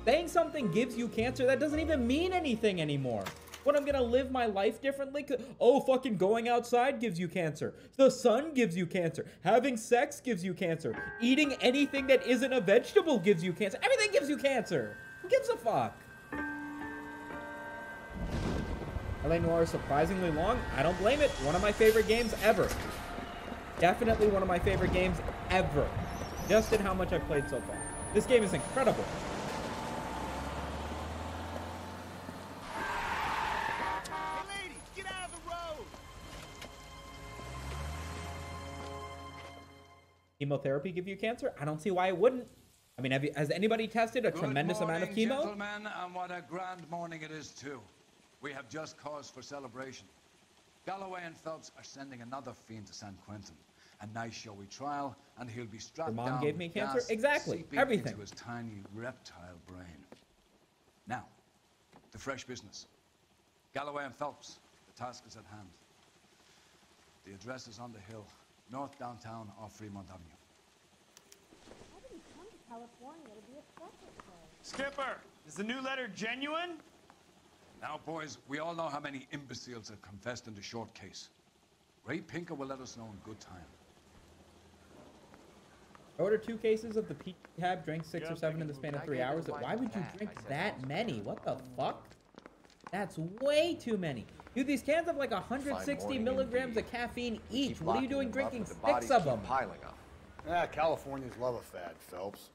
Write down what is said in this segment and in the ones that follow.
Saying something gives you cancer, that doesn't even mean anything anymore. When I'm gonna live my life differently? Oh, fucking going outside gives you cancer. The sun gives you cancer. Having sex gives you cancer. Eating anything that isn't a vegetable gives you cancer. Everything gives you cancer. Who gives a fuck? LA Noire is surprisingly long. I don't blame it. One of my favorite games ever. Definitely one of my favorite games ever. Just in how much I've played so far. This game is incredible. Chemotherapy give you cancer? I don't see why it wouldn't. I mean, has anybody tested a tremendous amount of chemo? Gentlemen, and what a grand morning it is too. We have just cause for celebration. Galloway and Phelps are sending another fiend to San Quentin. A nice showy trial, and he'll be strapped Your mom down gave me with cancer? gas Exactly. Everything. into his tiny reptile brain. Now, the fresh business. Galloway and Phelps, the task is at hand. The address is on the hill. North downtown off Fremont Avenue. How did he come to California to be a secretary? Skipper, is the new letter genuine? Now, boys, we all know how many imbeciles have confessed in the short case. Ray Pinker will let us know in good time. Order 2 cases of the peak tab, drank 6 or 7 in the span of 3 hours. Why would you drink that many? What the fuck? That's way too many. Dude, these cans have like 160 milligrams of caffeine each. What are you doing drinking 6 of them? Piling up. Yeah, Californians love a fad, Phelps.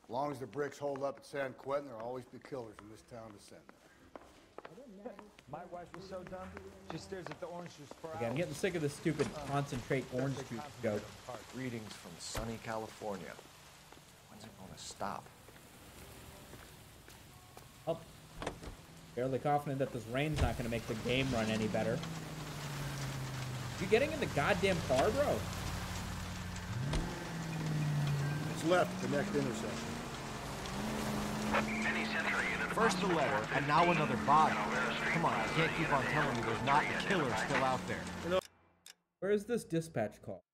As long as the bricks hold up at San Quentin, there'll always be killers in this town to send there. My wife was so dumb. She stares at the orange juice for Okay, I'm getting sick of this stupid concentrate orange juice joke. Greetings from sunny California. When's it going to stop? Oh, fairly confident that this rain's not going to make the game run any better. You getting in the goddamn car, bro? It's left, the next intersection. First a letter, and now another body. Come on, I can't keep on telling you there's not a killer still out there. Where is this dispatch call?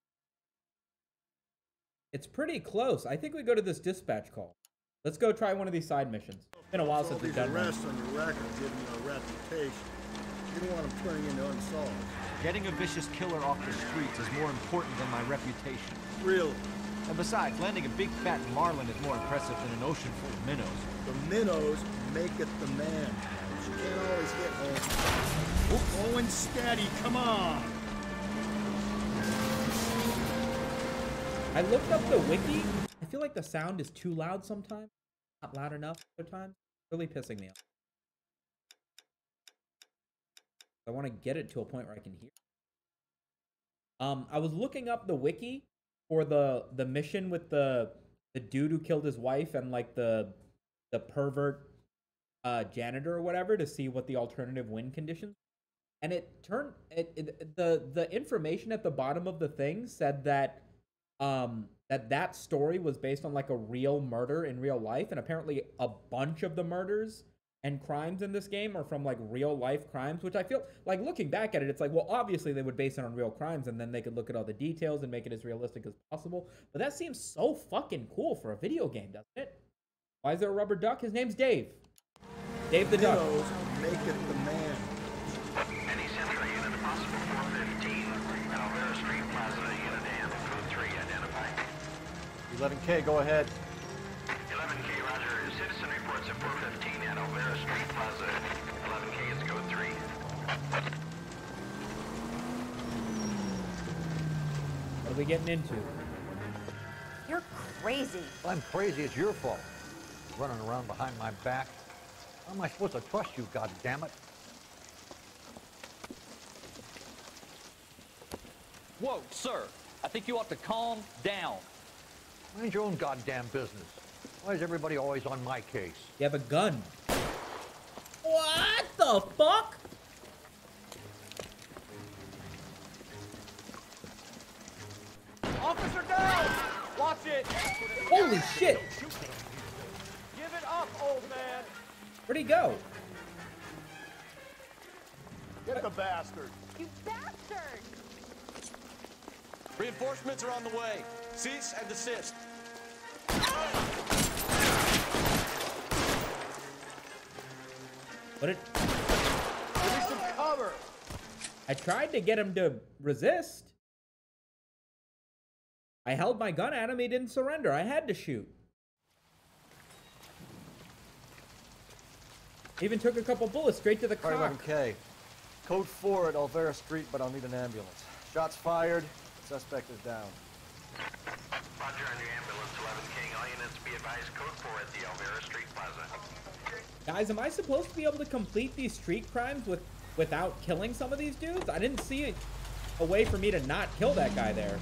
It's pretty close. I think we go to this dispatch call. Let's go try one of these side missions. It's been a while since we've done one. Arrests on your record giving you a reputation. You don't want them turning into unsolved. Getting a vicious killer off the streets is more important than my reputation. Really? And besides, landing a big fat marlin is more impressive than an ocean full of minnows. The minnows make it the man. You can't always hit home. Oh, and steady, come on! I looked up the wiki. I feel like the sound is too loud sometimes. Not loud enough other times. Really pissing me off. I want to get it to a point where I can hear. I was looking up the wiki for the mission with the dude who killed his wife and like the pervert janitor or whatever to see what the alternative win conditions. And it turned the information at the bottom of the thing said that that story was based on like a real murder in real life, and apparently a bunch of the murders and crimes in this game are from like real life crimes, which I feel like looking back at it, it's like, well, obviously they would base it on real crimes and then they could look at all the details and make it as realistic as possible. But that seems so fucking cool for a video game, doesn't it? Why is there a rubber duck? His name's Dave. Dave the duck. Make it the man. Any Central unit possible 415 Alvera Street Plaza, unit and code 3 identified. 11K, go ahead. 11K, roger. Citizen reports at 415 at Alvera Street Plaza. 11K is code 3. What are we getting into? You're crazy. If I'm crazy, it's your fault. Running around behind my back. How am I supposed to trust you, goddammit? Whoa, sir. I think you ought to calm down. Mind your own goddamn business. Why is everybody always on my case? You have a gun. What the fuck? Officer down! Watch it! Holy shit! Give it up, old man! Where'd he go? Get the bastard. You bastard! Reinforcements are on the way. Cease and desist. But it... Give me some cover! I tried to get him to resist. I held my gun at him, he didn't surrender. I had to shoot. Even took a couple bullets straight to the All right, cock. 11K. Code 4 at Olvera Street, but I'll need an ambulance. Shots fired. Suspect is down. Roger on your ambulance, 11 King. All units be advised, code 4 at the Elvira Street Plaza. Guys, am I supposed to be able to complete these street crimes without killing some of these dudes? I didn't see a way for me to not kill that guy there.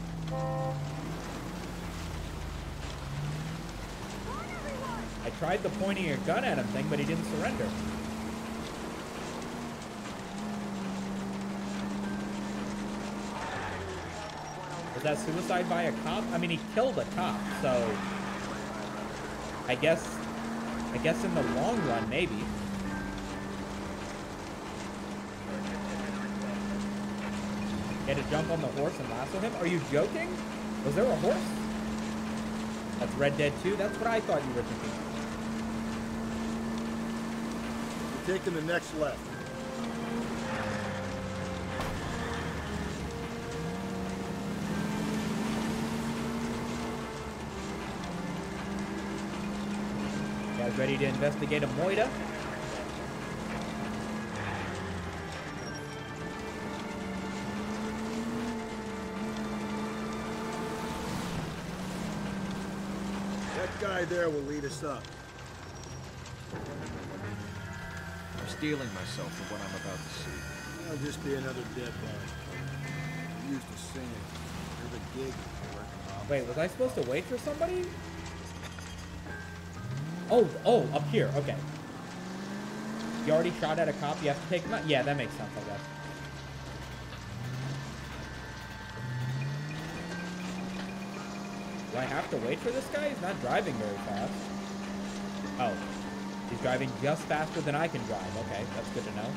I tried the pointing a gun at him thing, but he didn't surrender. Was that suicide by a cop? I mean, he killed a cop, so I guess in the long run, maybe. Get to jump on the horse and lasso him? Are you joking? Was there a horse? That's Red Dead 2? That's what I thought you were thinking. You're taking the next left. You guys ready to investigate a moida? That guy there will lead us up. I'm steeling myself for what I'm about to see. That'll just be another dead body. I'm used to singing. There's a gig we're working on. Wait, was I supposed to wait for somebody? Oh, up here. Okay. You already shot at a cop. You have to take him out? Yeah, that makes sense, I guess. Do I have to wait for this guy? He's not driving very fast. Oh. He's driving just faster than I can drive. Okay, that's good to know.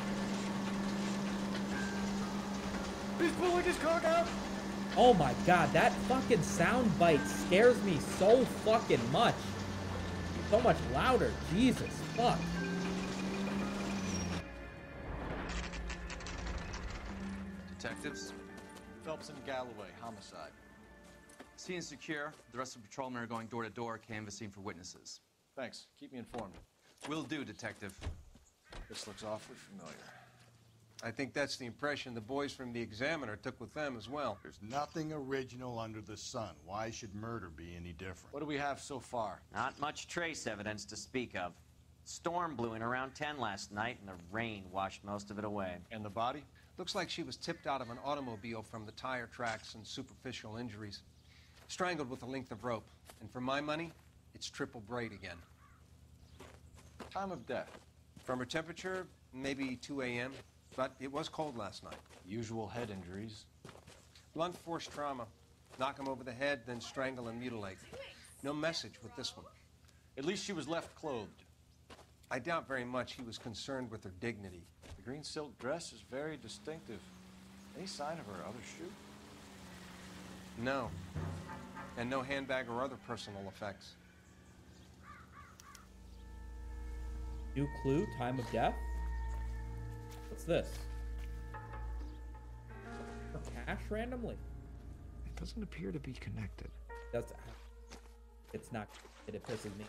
He's pulling his cock out! Oh my god, that fucking sound bite scares me so fucking much. So much louder. Jesus, fuck. Detectives, Phelps and Galloway, homicide. scene is secure. The rest of the patrolmen are going door to door, canvassing for witnesses. Thanks. Keep me informed. Will do, Detective. This looks awfully familiar. I think that's the impression the boys from the Examiner took with them as well. There's nothing original under the sun. Why should murder be any different? What do we have so far? Not much trace evidence to speak of. Storm blew in around 10 last night, and the rain washed most of it away. And the body? Looks like she was tipped out of an automobile from the tire tracks and superficial injuries. Strangled with a length of rope. And for my money, it's triple braid again. Time of death? From her temperature, maybe 2 a.m., but it was cold last night. Usual head injuries? Blunt force trauma. Knock him over the head, then strangle and mutilate. No message with this one. At least she was left clothed. I doubt very much he was concerned with her dignity. The green silk dress is very distinctive. Any sign of her other shoe? No. And no handbag or other personal effects. New clue, time of death? What's this? For cash randomly? It doesn't appear to be connected. That's... It's not... It pisses me.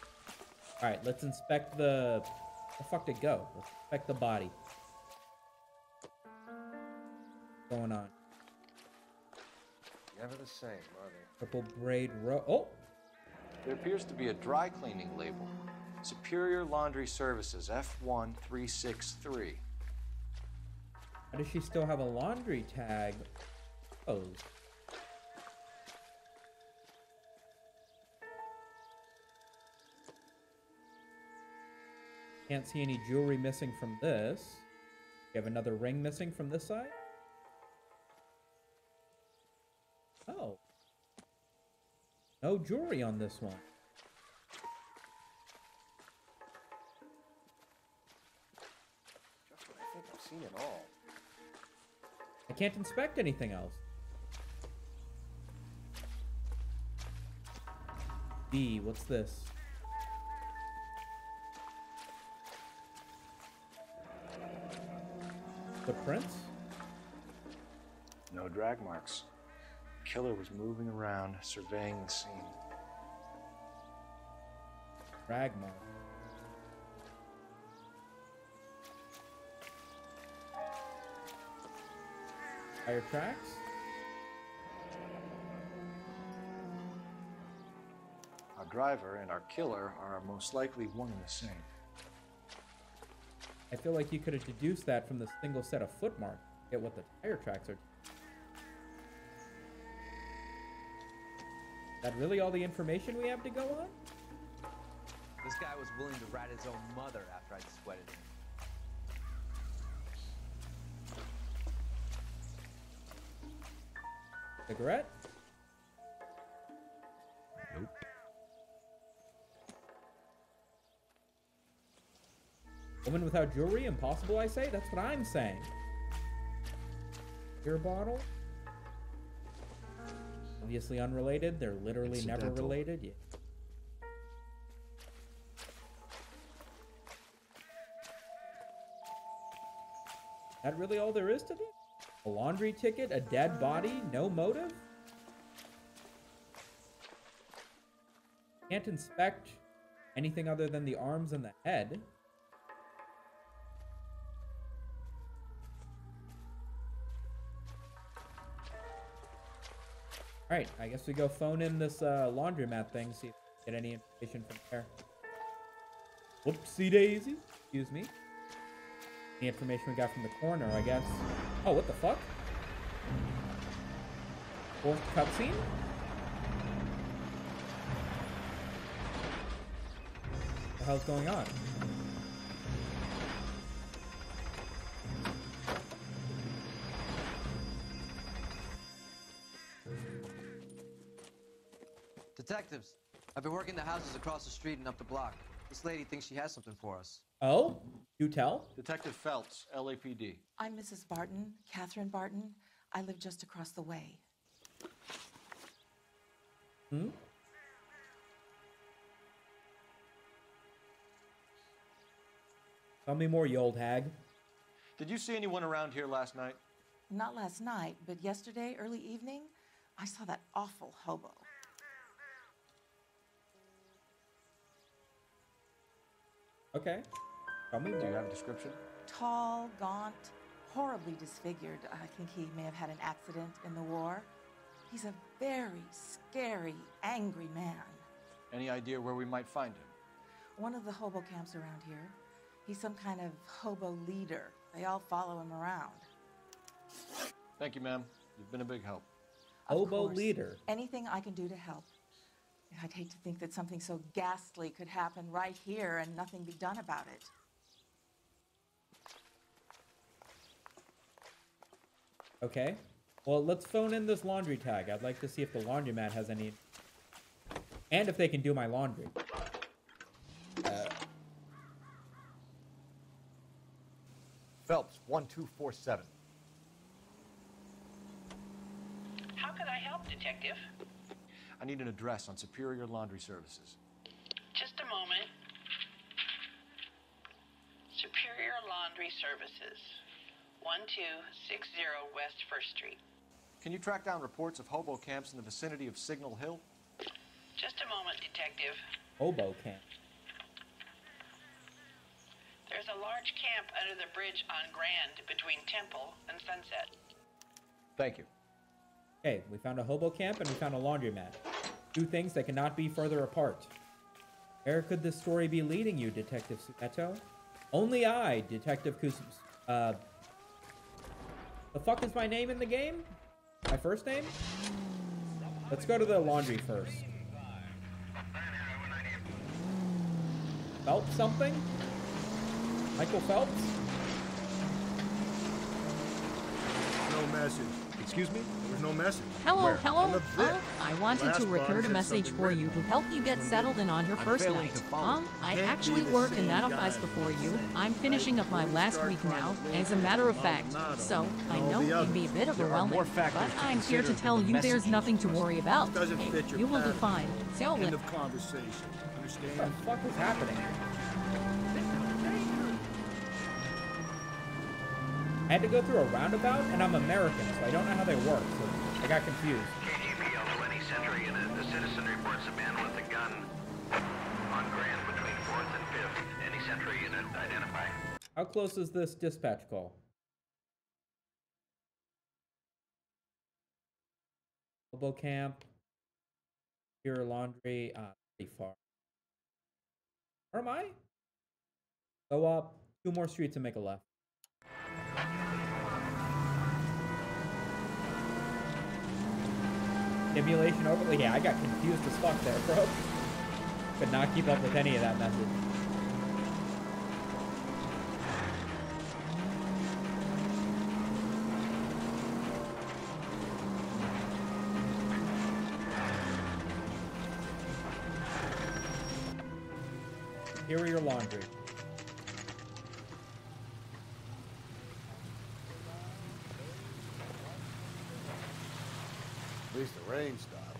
Alright, let's inspect the... Where the fuck did it go? Let's inspect the body. What's going on? Never the same, are they? Purple braid row... Oh! There appears to be a dry cleaning label. Superior Laundry Services, F1363. How does she still have a laundry tag? Oh. Can't see any jewelry missing from this. You have another ring missing from this side? Oh. No jewelry on this one. I think I've seen it all. I can't inspect anything else. B, what's this? Footprints? No drag marks. Killer was moving around, surveying the scene. Drag mark. Tire tracks? Our driver and our killer are most likely one and the same. I feel like you could have deduced that from the single set of foot marks. Get what the tire tracks are. Is that really all the information we have to go on? This guy was willing to rat his own mother after I'd sweated him. Cigarette? Nope. Woman without jewelry? Impossible, I say? That's what I'm saying. Beer bottle? Obviously unrelated. They're literally never related. Yeah. That really all there is to this? A laundry ticket? A dead body? No motive? Can't inspect anything other than the arms and the head. Alright, I guess we go phone in this laundromat thing, see if we get any information from there. Whoopsie daisy. Excuse me. The information we got from the coroner, I guess. Oh, what the fuck? Fourth cutscene? What the hell's going on? Detectives, I've been working the houses across the street and up the block. This lady thinks she has something for us. Oh? You tell? Detective Phelps, LAPD. I'm Mrs. Barton, Catherine Barton. I live just across the way. Hmm? Tell me more, you old hag. Did you see anyone around here last night? Not last night, but yesterday, early evening, I saw that awful hobo. Okay. Tell me more. Do you have a description? Tall, gaunt, horribly disfigured. I think he may have had an accident in the war. He's a very scary, angry man. Any idea where we might find him? One of the hobo camps around here. He's some kind of hobo leader. They all follow him around. Thank you, ma'am. You've been a big help. Hobo leader. Anything I can do to help. I'd hate to think that something so ghastly could happen right here and nothing be done about it. Okay. Well, let's phone in this laundry tag. I'd like to see if the laundromat has any... And if they can do my laundry. Phelps, 1247. How can I help, Detective? I need an address on Superior Laundry Services. Just a moment. Superior Laundry Services, 1260 West 1st Street. Can you track down reports of hobo camps in the vicinity of Signal Hill? Just a moment, Detective. Hobo camp. There's a large camp under the bridge on Grand between Temple and Sunset. Thank you. Okay, we found a hobo camp and we found a laundromat. Two things that cannot be further apart. Where could this story be leading you, Detective Sueto? Only I, Detective the fuck is my name in the game? My first name? Let's go to the laundry first. Phelps something? Michael Phelps? No message. Excuse me? There's no message. Hello, Where? hello. On the vid. I wanted to record a message for you to help you get settled in on your first night. I actually work in that office before you. I'm finishing up my last week now, as a matter of fact. So, I know it can be a bit overwhelming, but I'm here to tell you there's nothing to worry about. You will do fine. So, End of conversation. Understand? What the fuck is happening? I had to go through a roundabout, and I'm American, so I don't know how they work, so I got confused. KGPL to any Central unit. The citizen reports a man with a gun on Grand between 4th and 5th. Any Central unit identify. How close is this dispatch call? Hobo camp. Pure laundry. Pretty far. Where am I? Go up 2 more streets and make a left. Simulation overlay. Yeah, I got confused as fuck there, bro. Could not keep up with any of that message. Here are your laundry. At least the rain stopped.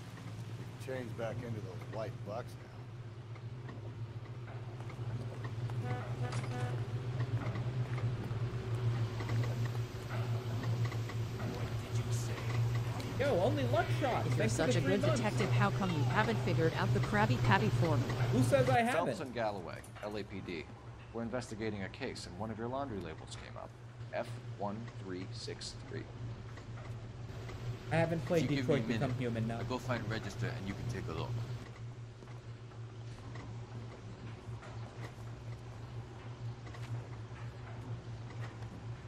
We can change back into those white bucks now. Yo, only luck shot. If you're such a good detective, how come you haven't figured out the Krabby Patty for me? Who says I haven't? Phelps and Galloway, LAPD. We're investigating a case, and one of your laundry labels came up. F1363. I haven't played Detroit Become Human now. I'll go find a register and you can take a look.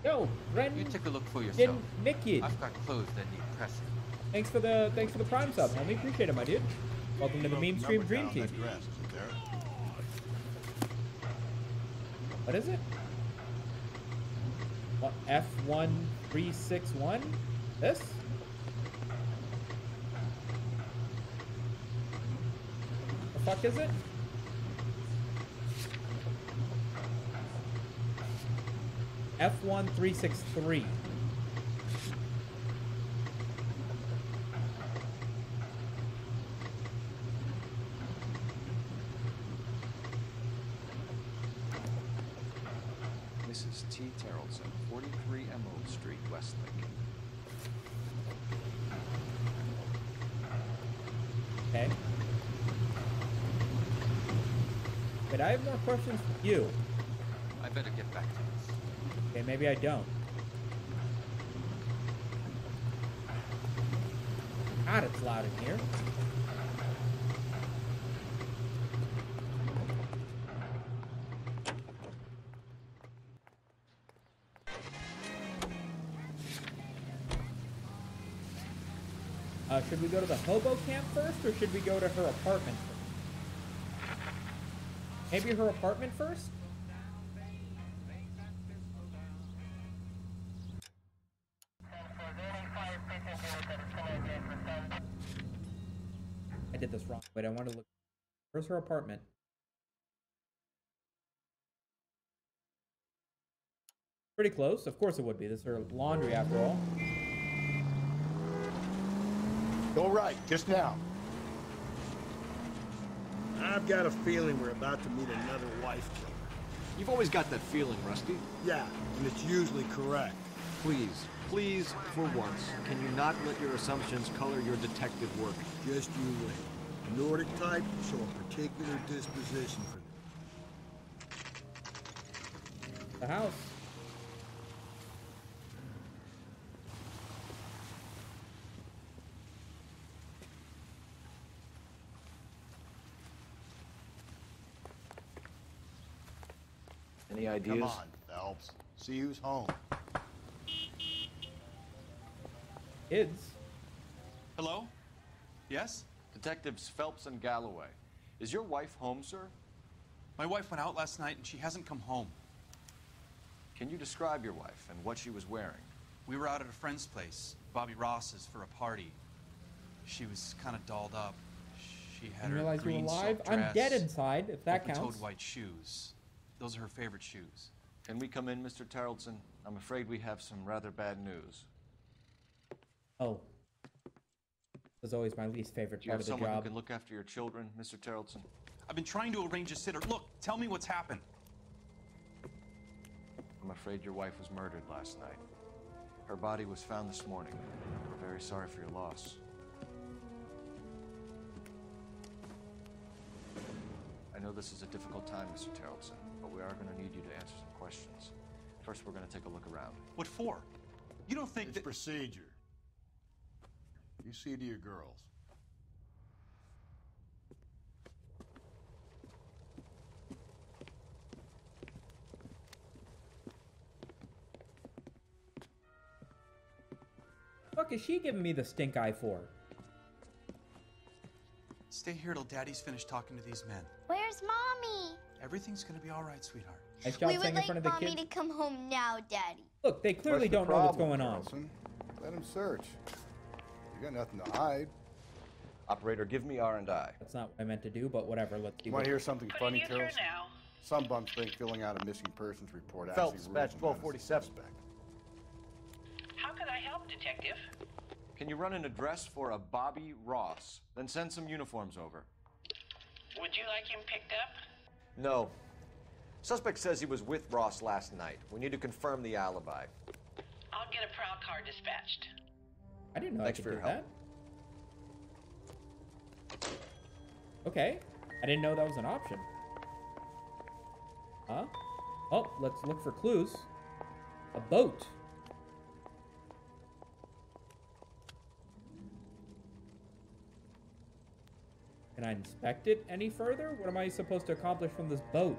Yo, Ren. You take a look for yourself. Mickey. I've got clothes that need pressing. Thanks for the prime sub, homie. Appreciate it, my dude. Welcome to the meme stream dream team. What is it? What, F1361? This? The fuck is it? F1363. Mrs. T. Terrellson, 43 Emerald Street, Westlake. Okay. But I have more questions for you. I better get back to this. Okay, maybe I don't. God, it's loud in here. Should we go to the hobo camp first, or should we go to her apartment first? Maybe her apartment first? I did this wrong. Wait, I want to look. Where's her apartment? Pretty close. Of course it would be. This is her laundry after all. Go right, just now. I've got a feeling we're about to meet another wife killer. You've always got that feeling, Rusty. Yeah, and it's usually correct. Please, please, for once, can you not let your assumptions color your detective work? Just you wait. The Nordic type show a particular disposition for them. The house. Any ideas? Come on, Phelps. See who's home. Kids. Hello? Yes? Detectives Phelps and Galloway. Is your wife home, sir? My wife went out last night and she hasn't come home. Can you describe your wife and what she was wearing? We were out at a friend's place, Bobby Ross's, for a party. She was kind of dolled up. She had I her realize you're green alive. silk dress, I'm dead inside, if that counts. open-toed white shoes. Those are her favorite shoes. Can we come in, Mr. Terrellson? I'm afraid we have some rather bad news. Oh. This is always my least favorite Do you part have of the someone job. who can look after your children, Mr. Terrellson? I've been trying to arrange a sitter. Look, tell me what's happened. I'm afraid your wife was murdered last night. Her body was found this morning. We're very sorry for your loss. I know this is a difficult time, Mr. Terrelson, but we are going to need you to answer some questions. First, we're going to take a look around. What for? You don't think It's procedure. You see to your girls. Fuck is she giving me the stink eye for? Stay here till Daddy's finished talking to these men. Where's Mommy? Everything's gonna be all right, sweetheart. Nice job We would saying in like front of the Mommy kids. to come home now, Daddy. Look, they clearly don't know what's going on. Carlson? Let him search. You got nothing to hide. Operator, give me R&I. That's not what I meant to do, but whatever. Let's see. Want to hear something funny, Putting you Terrelson? through now. Some bums think filling out a missing persons report Phelps, actually badge rules them out as a 1247. suspect. How can I help, Detective? Can you run an address for a Bobby Ross? Then send some uniforms over. Would you like him picked up? No. Suspect says he was with Ross last night. We need to confirm the alibi. I'll get a prowl car dispatched. I didn't know Thanks I for could your do help. that. Okay. I didn't know that was an option. Huh? Oh, let's look for clues. A boat. Can I inspect it any further? What am I supposed to accomplish from this boat?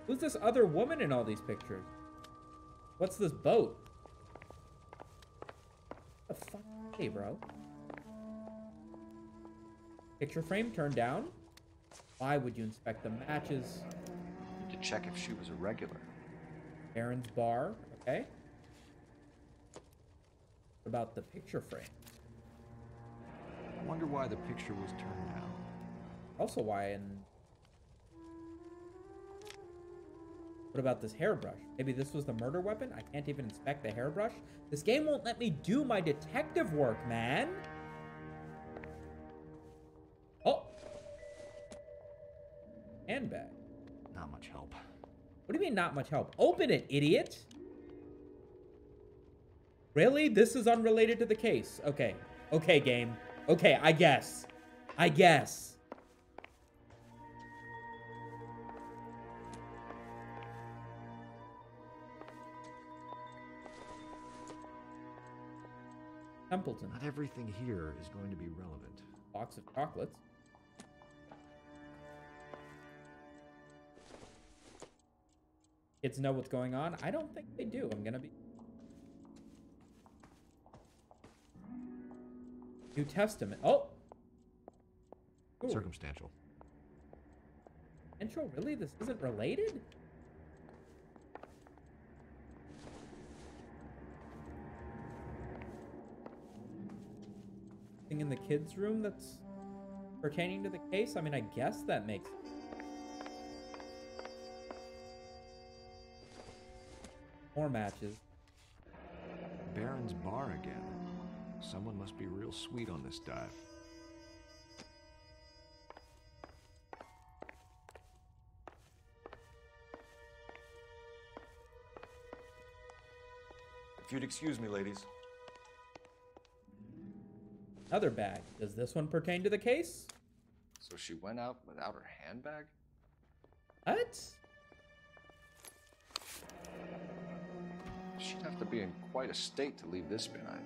Who's this other woman in all these pictures? What's this boat? What the fuck? Hey, bro. Picture frame turned down. Why would you inspect the matches? To check if she was a regular. Aaron's bar. Okay. What about the picture frame? I wonder why the picture was turned down. Also why in... What about this hairbrush? Maybe this was the murder weapon? I can't even inspect the hairbrush? This game won't let me do my detective work, man! Oh! Handbag. Not much help. What do you mean not much help? Open it, idiot! Really? This is unrelated to the case. Okay. Okay, game. Okay, I guess. I guess. Templeton. Not everything here is going to be relevant. Box of chocolates. Kids know what's going on? I don't think they do. I'm gonna be... New Testament. Oh! Ooh. Circumstantial. Intro? Really? This isn't related? Thing in the kids' room that's pertaining to the case? I mean, I guess that makes... More matches. Baron's bar again. Someone must be real sweet on this dive. If you'd excuse me, ladies. Another bag. Does this one pertain to the case? So she went out without her handbag? What? She'd have to be in quite a state to leave this behind.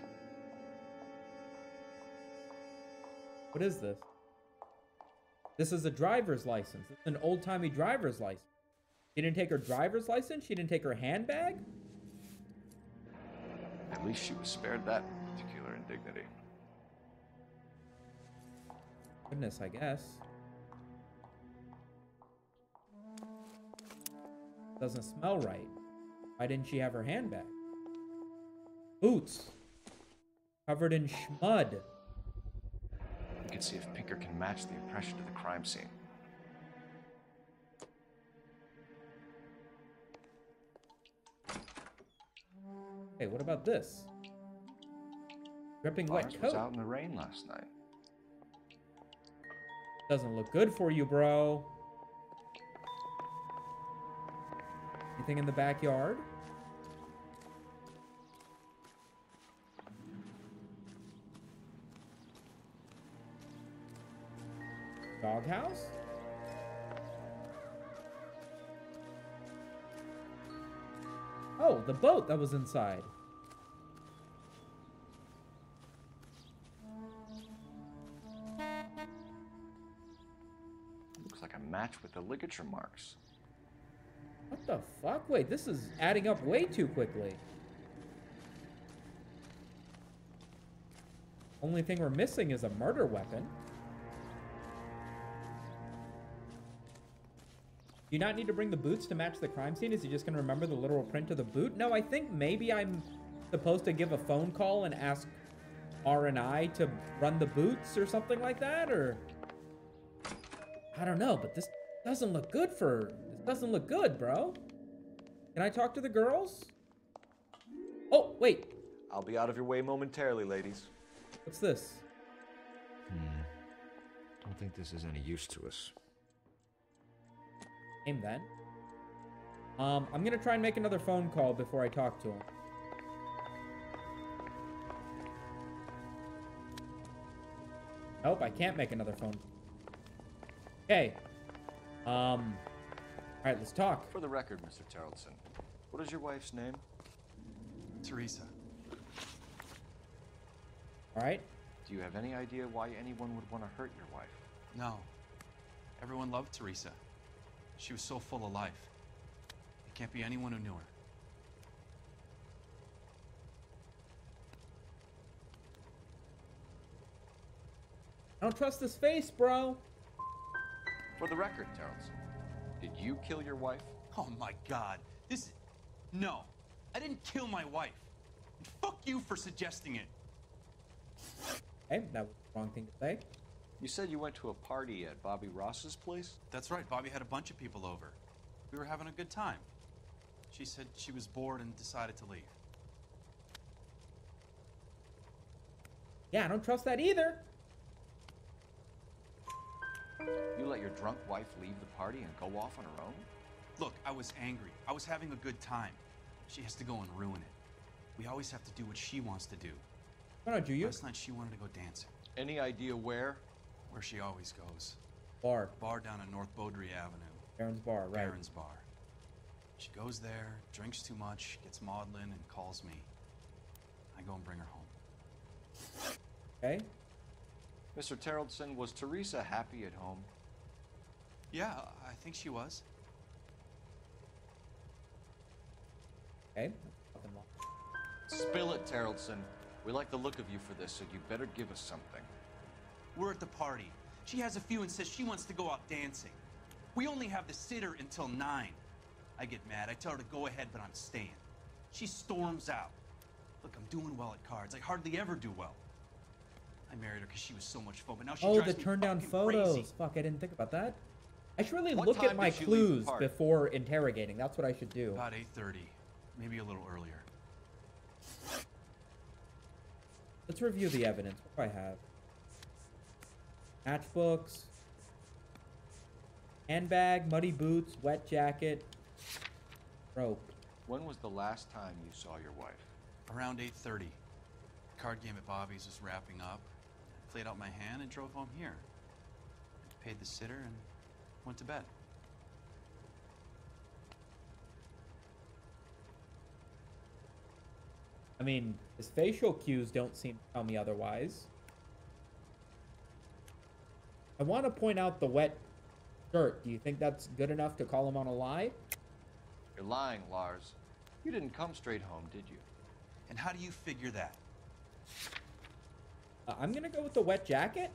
What is this? This is a driver's license. It's an old-timey driver's license. She didn't take her driver's license? She didn't take her handbag? At least she was spared that particular indignity. Goodness, I guess. Doesn't smell right. Why didn't she have her handbag? Boots. Covered in schmud. We can see if Pinker can match the impression to the crime scene. Hey, what about this? Dripping wet Lars coat. was out in the rain last night. Doesn't look good for you, bro. Anything in the backyard? Doghouse? Oh, the boat that was inside. Looks like a match with the ligature marks. What the fuck? Wait, this is adding up way too quickly. Only thing we're missing is a murder weapon. Do you not need to bring the boots to match the crime scene? Is he just going to remember the literal print of the boot? No, I think maybe I'm supposed to give a phone call and ask R&I to run the boots or something like that, or... I don't know, but this doesn't look good for... This doesn't look good, bro. Can I talk to the girls? Oh, wait. I'll be out of your way momentarily, ladies. What's this? Don't think this is any use to us. Aim then. I'm gonna try and make another phone call before I talk to him. Nope, I can't make another phone. Okay. All right, let's talk. For the record, Mr. Tarleton, what is your wife's name? Teresa. All right. Do you have any idea why anyone would want to hurt your wife? No. Everyone loved Teresa. She was so full of life. It can't be anyone who knew her. I don't trust this face, bro. For the record, Tarleton, did you kill your wife? Oh my God. No. I didn't kill my wife. And fuck you for suggesting it. Hey, that was the wrong thing to say. You said you went to a party at Bobby Ross's place? That's right. Bobby had a bunch of people over. We were having a good time. She said she was bored and decided to leave. Yeah, I don't trust that either. You let your drunk wife leave the party and go off on her own? Look, I was angry. I was having a good time. She has to go and ruin it. We always have to do what she wants to do. Why not, you? Last night she wanted to go dancing. Any idea where? Where she always goes. Bar. Bar down on North Beaudry Avenue. Baron's Bar, right. Baron's Bar. She goes there, drinks too much, gets maudlin, and calls me. I go and bring her home. Okay. Mr. Tarleton, was Teresa happy at home? Yeah, I think she was. Okay. Spill it, Tarleton. We like the look of you for this, so you better give us something. We're at the party. She has a few and says she wants to go out dancing. We only have the sitter until 9. I get mad. I tell her to go ahead, but I'm staying. She storms out. Look, I'm doing well at cards. I hardly ever do well. I married her because she was so much fun, but now she drives the me turn down fucking photos. crazy. Fuck, I didn't think about that. I should really What look at time my did you leave the clues party? before interrogating. That's what I should do. About 8:30, maybe a little earlier. Let's review the evidence. What do I have? Matchbooks. Handbag, muddy boots, wet jacket, rope. When was the last time you saw your wife? Around 8:30. The card game at Bobby's was wrapping up. I played out my hand and drove home here. I paid the sitter and went to bed. I mean, his facial cues don't seem to tell me otherwise. I want to point out the wet shirt. Do you think that's good enough to call him on a lie? You're lying, Lars. You didn't come straight home, did you? And how do you figure that? I'm going to go with the wet jacket.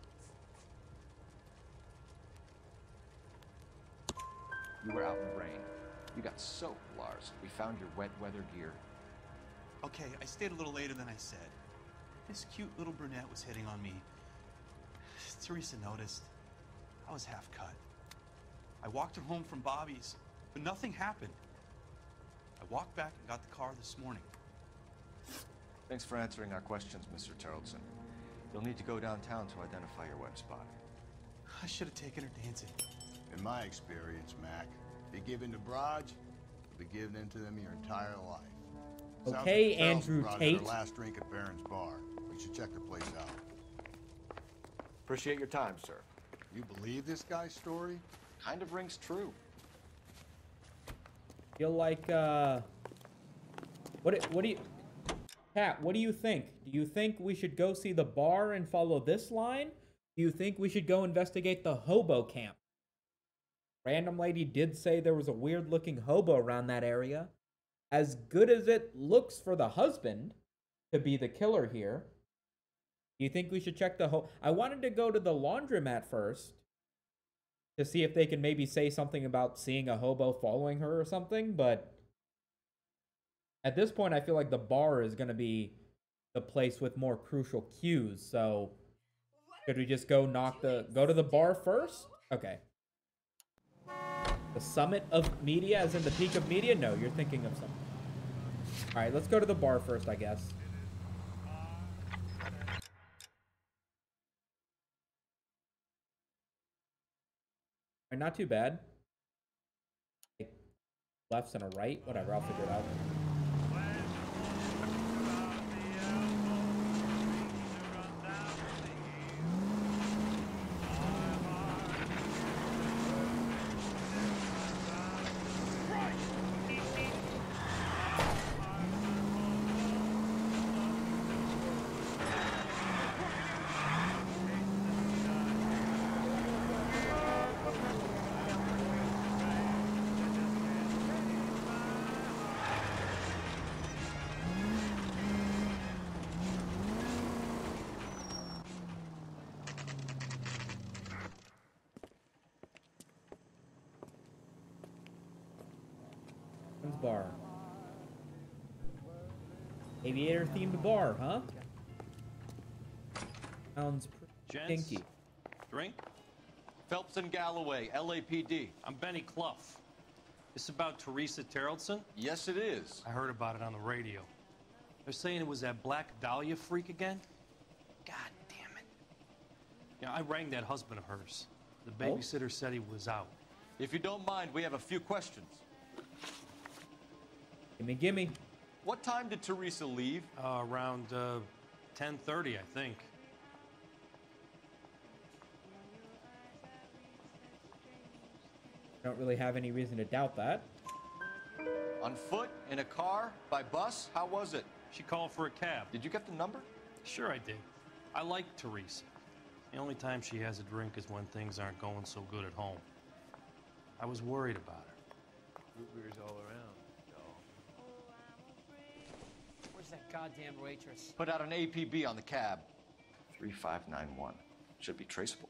You were out in the rain. You got soaked, Lars. We found your wet weather gear. Okay, I stayed a little later than I said. This cute little brunette was hitting on me. Teresa noticed. I was half cut. I walked her home from Bobby's, but nothing happened. I walked back and got the car this morning. Thanks for answering our questions, Mr. Tarleton. You'll need to go downtown to identify your wet spot. I should have taken her dancing. In my experience, Mac, if you give in to Braj, you'll be giving in to them your entire life. Okay, Sounds like the Andrew fellas brought in Tate. their last drink at Barron's Bar. We should check the place out. Appreciate your time, sir. You believe this guy's story? Kind of rings true. Feel like, what do you... Pat, what do you think? Do you think we should go see the bar and follow this line? Do you think we should go investigate the hobo camp? Random lady did say there was a weird-looking hobo around that area. As good as it looks for the husband to be the killer here, do you think we should check the I wanted to go to the laundromat first to see if they can maybe say something about seeing a hobo following her or something, but at this point I feel like the bar is going to be the place with more crucial cues, so should we just go to the bar first? Okay. The summit of media, as in the peak of media? No, you're thinking of something. Alright, let's go to the bar first, I guess. Alright, not too bad. Lefts and a right? Whatever, I'll figure it out. Bar. Aviator themed bar, huh? Sounds pretty kinky. Drink? Phelps and Galloway, LAPD. I'm Benny Clough. This about Teresa Terrellson? Yes, it is. I heard about it on the radio. They're saying it was that Black Dahlia freak again? God damn it. Yeah, I rang that husband of hers. The babysitter said he was out. If you don't mind, we have a few questions. Gimme. What time did Teresa leave? Around 10:30, I think. Don't really have any reason to doubt that. On foot? In a car? By bus? How was it? She called for a cab. Did you get the number? Sure I did. I like Teresa. The only time she has a drink is when things aren't going so good at home. I was worried about her. Root beers all around. Where's that goddamn waitress? Put out an APB on the cab. 3591. Should be traceable.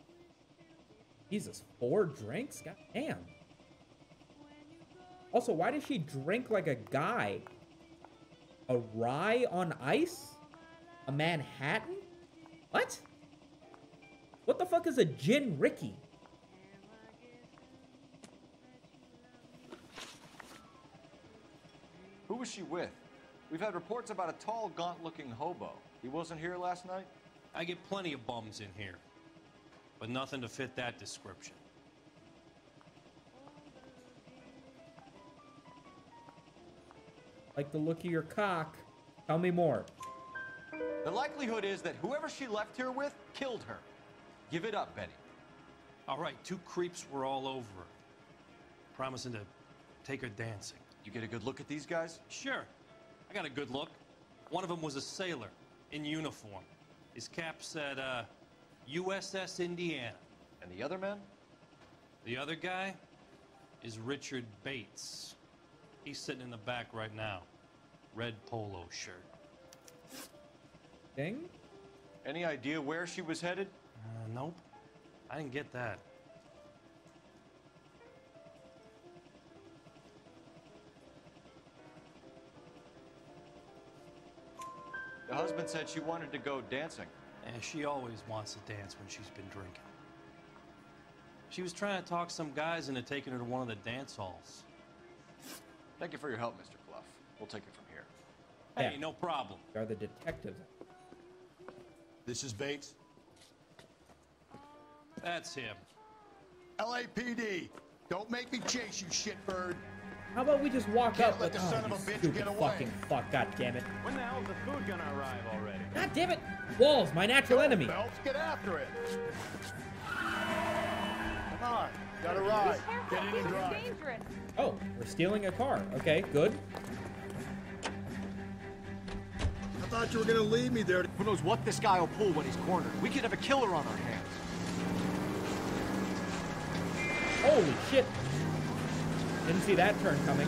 Jesus, 4 drinks? God damn. Also, why does she drink like a guy? A rye on ice? A Manhattan? What? What the fuck is a gin Ricky? Who was she with? We've had reports about a tall, gaunt-looking hobo. He wasn't here last night? I get plenty of bums in here, but nothing to fit that description. Like the look of your cock. Tell me more. The likelihood is that whoever she left here with killed her. Give it up, Betty. All right, 2 creeps were all over her, promising to take her dancing. You get a good look at these guys? Sure. I got a good look. One of them was a sailor in uniform. His cap said, USS Indiana. And the other man? The other guy is Richard Bates. He's sitting in the back right now. Red polo shirt. Ding? Any idea where she was headed? Nope. I didn't get that. The husband said she wanted to go dancing. And she always wants to dance when she's been drinking. She was trying to talk some guys into taking her to one of the dance halls. Thank you for your help, Mr. Clough. We'll take it from here. Hey, no problem. Are the detectives? This is Bates. That's him. LAPD. Don't make me chase you, shitbird. How about we just walk up let with the son of a bitch stupid get away. fucking fuck, god damn it. When the hell's the food gonna arrive already? God damn it! Walls, my natural enemy. Phelps, get after it. Come on, gotta ride. Get in and drive. Dangerous. Oh, we're stealing a car. Okay, good. I thought you were gonna leave me there. Who knows what this guy will pull when he's cornered? We could have a killer on our hands. Holy shit. Didn't see that turn coming.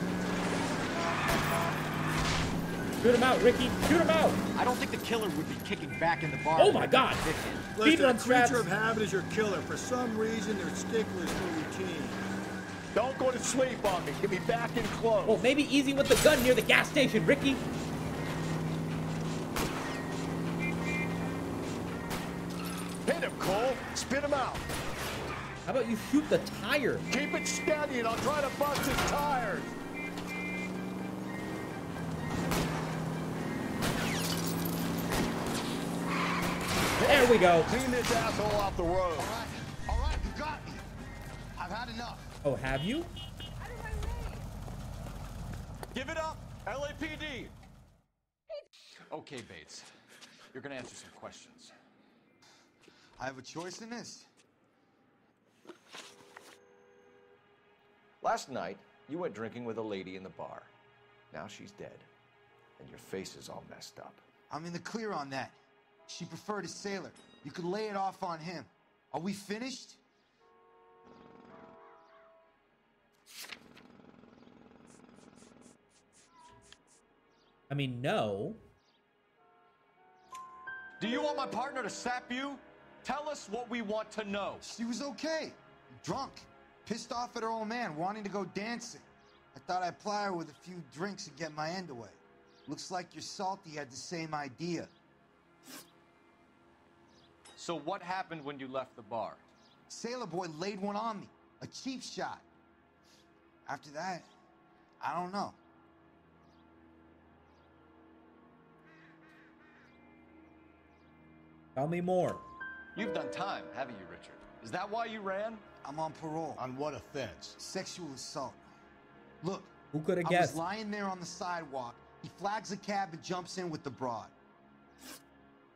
Shoot him out, Ricky. Shoot him out. I don't think the killer would be kicking back in the bar. Oh my god. Speed Listen, run a straps. creature of habit is your killer. For some reason, they're sticklers for routine. Don't go to sleep on me. Get me back in close. Well, maybe easy with the gun near the gas station, Ricky. Hit him, Cole. Spit him out. How about you shoot the tire? Keep it steady and I'll try to bust his tires. There we go. Clean this asshole off the road. All right, you got me. I've had enough. Oh, have you? Give it up, LAPD. Okay, Bates. You're gonna answer some questions. I have a choice in this. Last night, you went drinking with a lady in the bar. Now she's dead, and your face is all messed up. I'm in the clear on that. She preferred a sailor. You could lay it off on him. Are we finished? I mean, no. Do you want my partner to sap you? Tell us what we want to know. She was okay. Drunk. Pissed off at her old man, wanting to go dancing. I thought I'd ply her with a few drinks and get my end away. Looks like your Salty had the same idea. So what happened when you left the bar? Sailor boy laid one on me. A cheap shot. After that, I don't know. Tell me more. You've done time, haven't you, Richard? Is that why you ran? I'm on parole. On what offense? Sexual assault. Look, Who could have I guessed? was lying there on the sidewalk. He flags a cab and jumps in with the broad.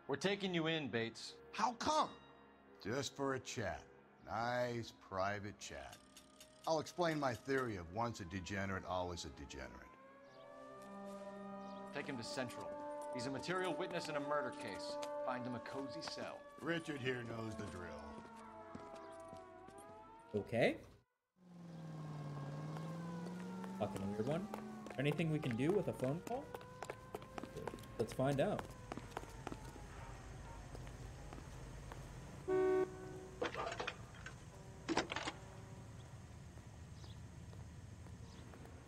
We're taking you in, Bates. How come? Just for a chat. Nice private chat. I'll explain my theory of once a degenerate, always a degenerate. Take him to Central. He's a material witness in a murder case. Find him a cozy cell. Richard here knows the drill. Okay. Fucking weird one. Anything we can do with a phone call? Let's find out.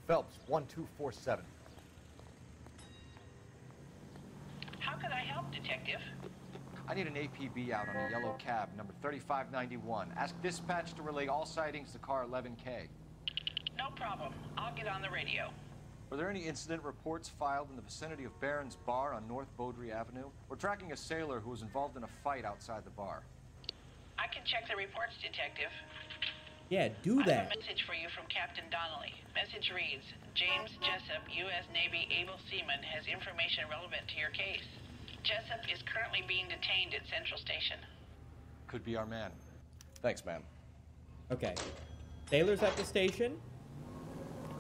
Phelps, 1247. How can I help, Detective? I need an APB out on a yellow cab, number 3591. Ask dispatch to relay all sightings to car 11K. No problem. I'll get on the radio. Were there any incident reports filed in the vicinity of Barron's Bar on North Beaudry Avenue? We're tracking a sailor who was involved in a fight outside the bar. I can check the reports, Detective. Yeah, do I that. have a message for you from Captain Donnelly. Message reads, James Jessup, U.S. Navy able seaman, has information relevant to your case. Jessup is currently being detained at Central Station. Could be our man. Thanks, ma'am. Okay. Sailor's at the station.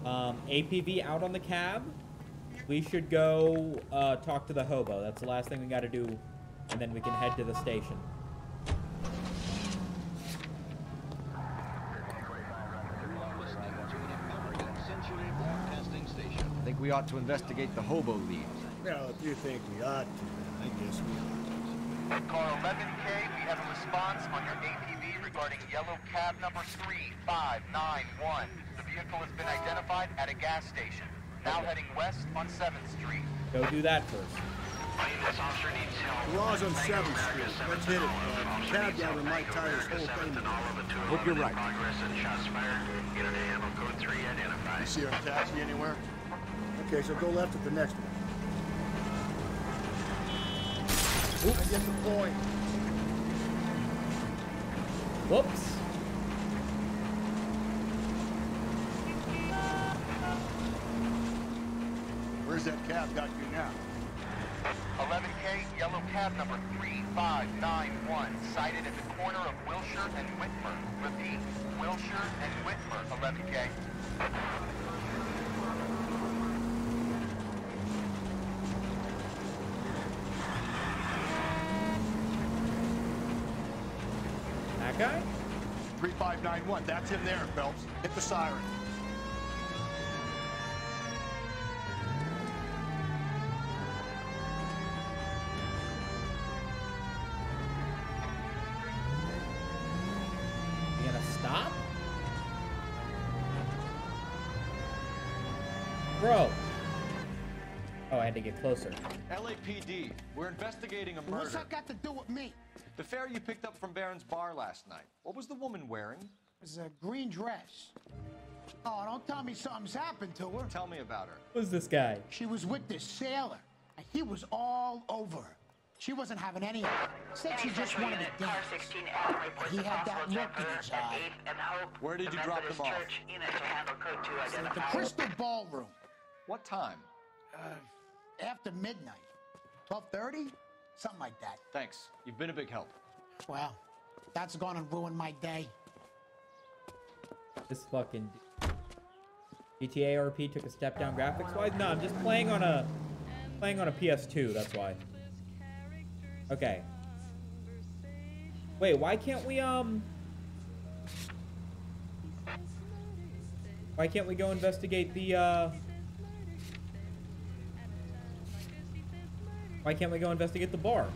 APV out on the cab. We should go talk to the hobo. That's the last thing we got to do, and then we can head to the station. I think we ought to investigate the hobo lead. Well, if you think we ought to, I guess we ought. Car 11K, we have a response on your APV regarding yellow cab number 3591. The vehicle has been identified at a gas station. Now heading west on 7th Street. Go do that first. The law's on 7th Street. Let's hit it, bud. Cab driver might tie his whole thing together. Hope you're right. You see our taxi anywhere? Okay, so go left at the next one. I get the point. Whoops. Where's that cab got you now? 11K, yellow cab number 3591, sighted at the corner of Wilshire and Whitmer. Repeat, Wilshire and Whitmer, 11K. That guy? 3591, that's him there, Phelps. Hit the siren. You gonna stop? Bro. Oh, I had to get closer. LAPD, we're investigating a murder. What's that got to do with me? The fare you picked up from Barron's bar last night. What was the woman wearing? It was a green dress. Oh, don't tell me something's happened to her. Tell me about her. Who's this guy? She was with this sailor, and he was all over her. She wasn't having any of it. Said she just wanted to dance. He had that look in his eye. Where did you drop them off? At the Crystal Ballroom. What time? After midnight. 12:30? Something like that. Thanks. You've been a big help. Well, that's gonna ruin my day. This fucking GTA RP took a step down graphics wise. No, I'm just playing on a PS2. That's why. Okay. Wait, why can't we Why can't we go investigate the Why can't we go investigate the bar?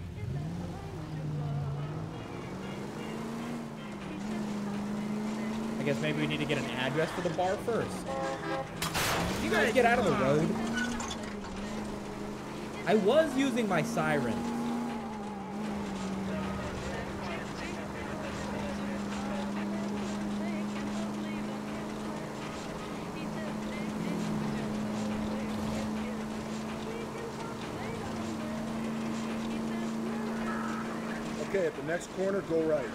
I guess maybe we need to get an address for the bar first. You guys get out of the road. I was using my siren. Okay, at the next corner, go right.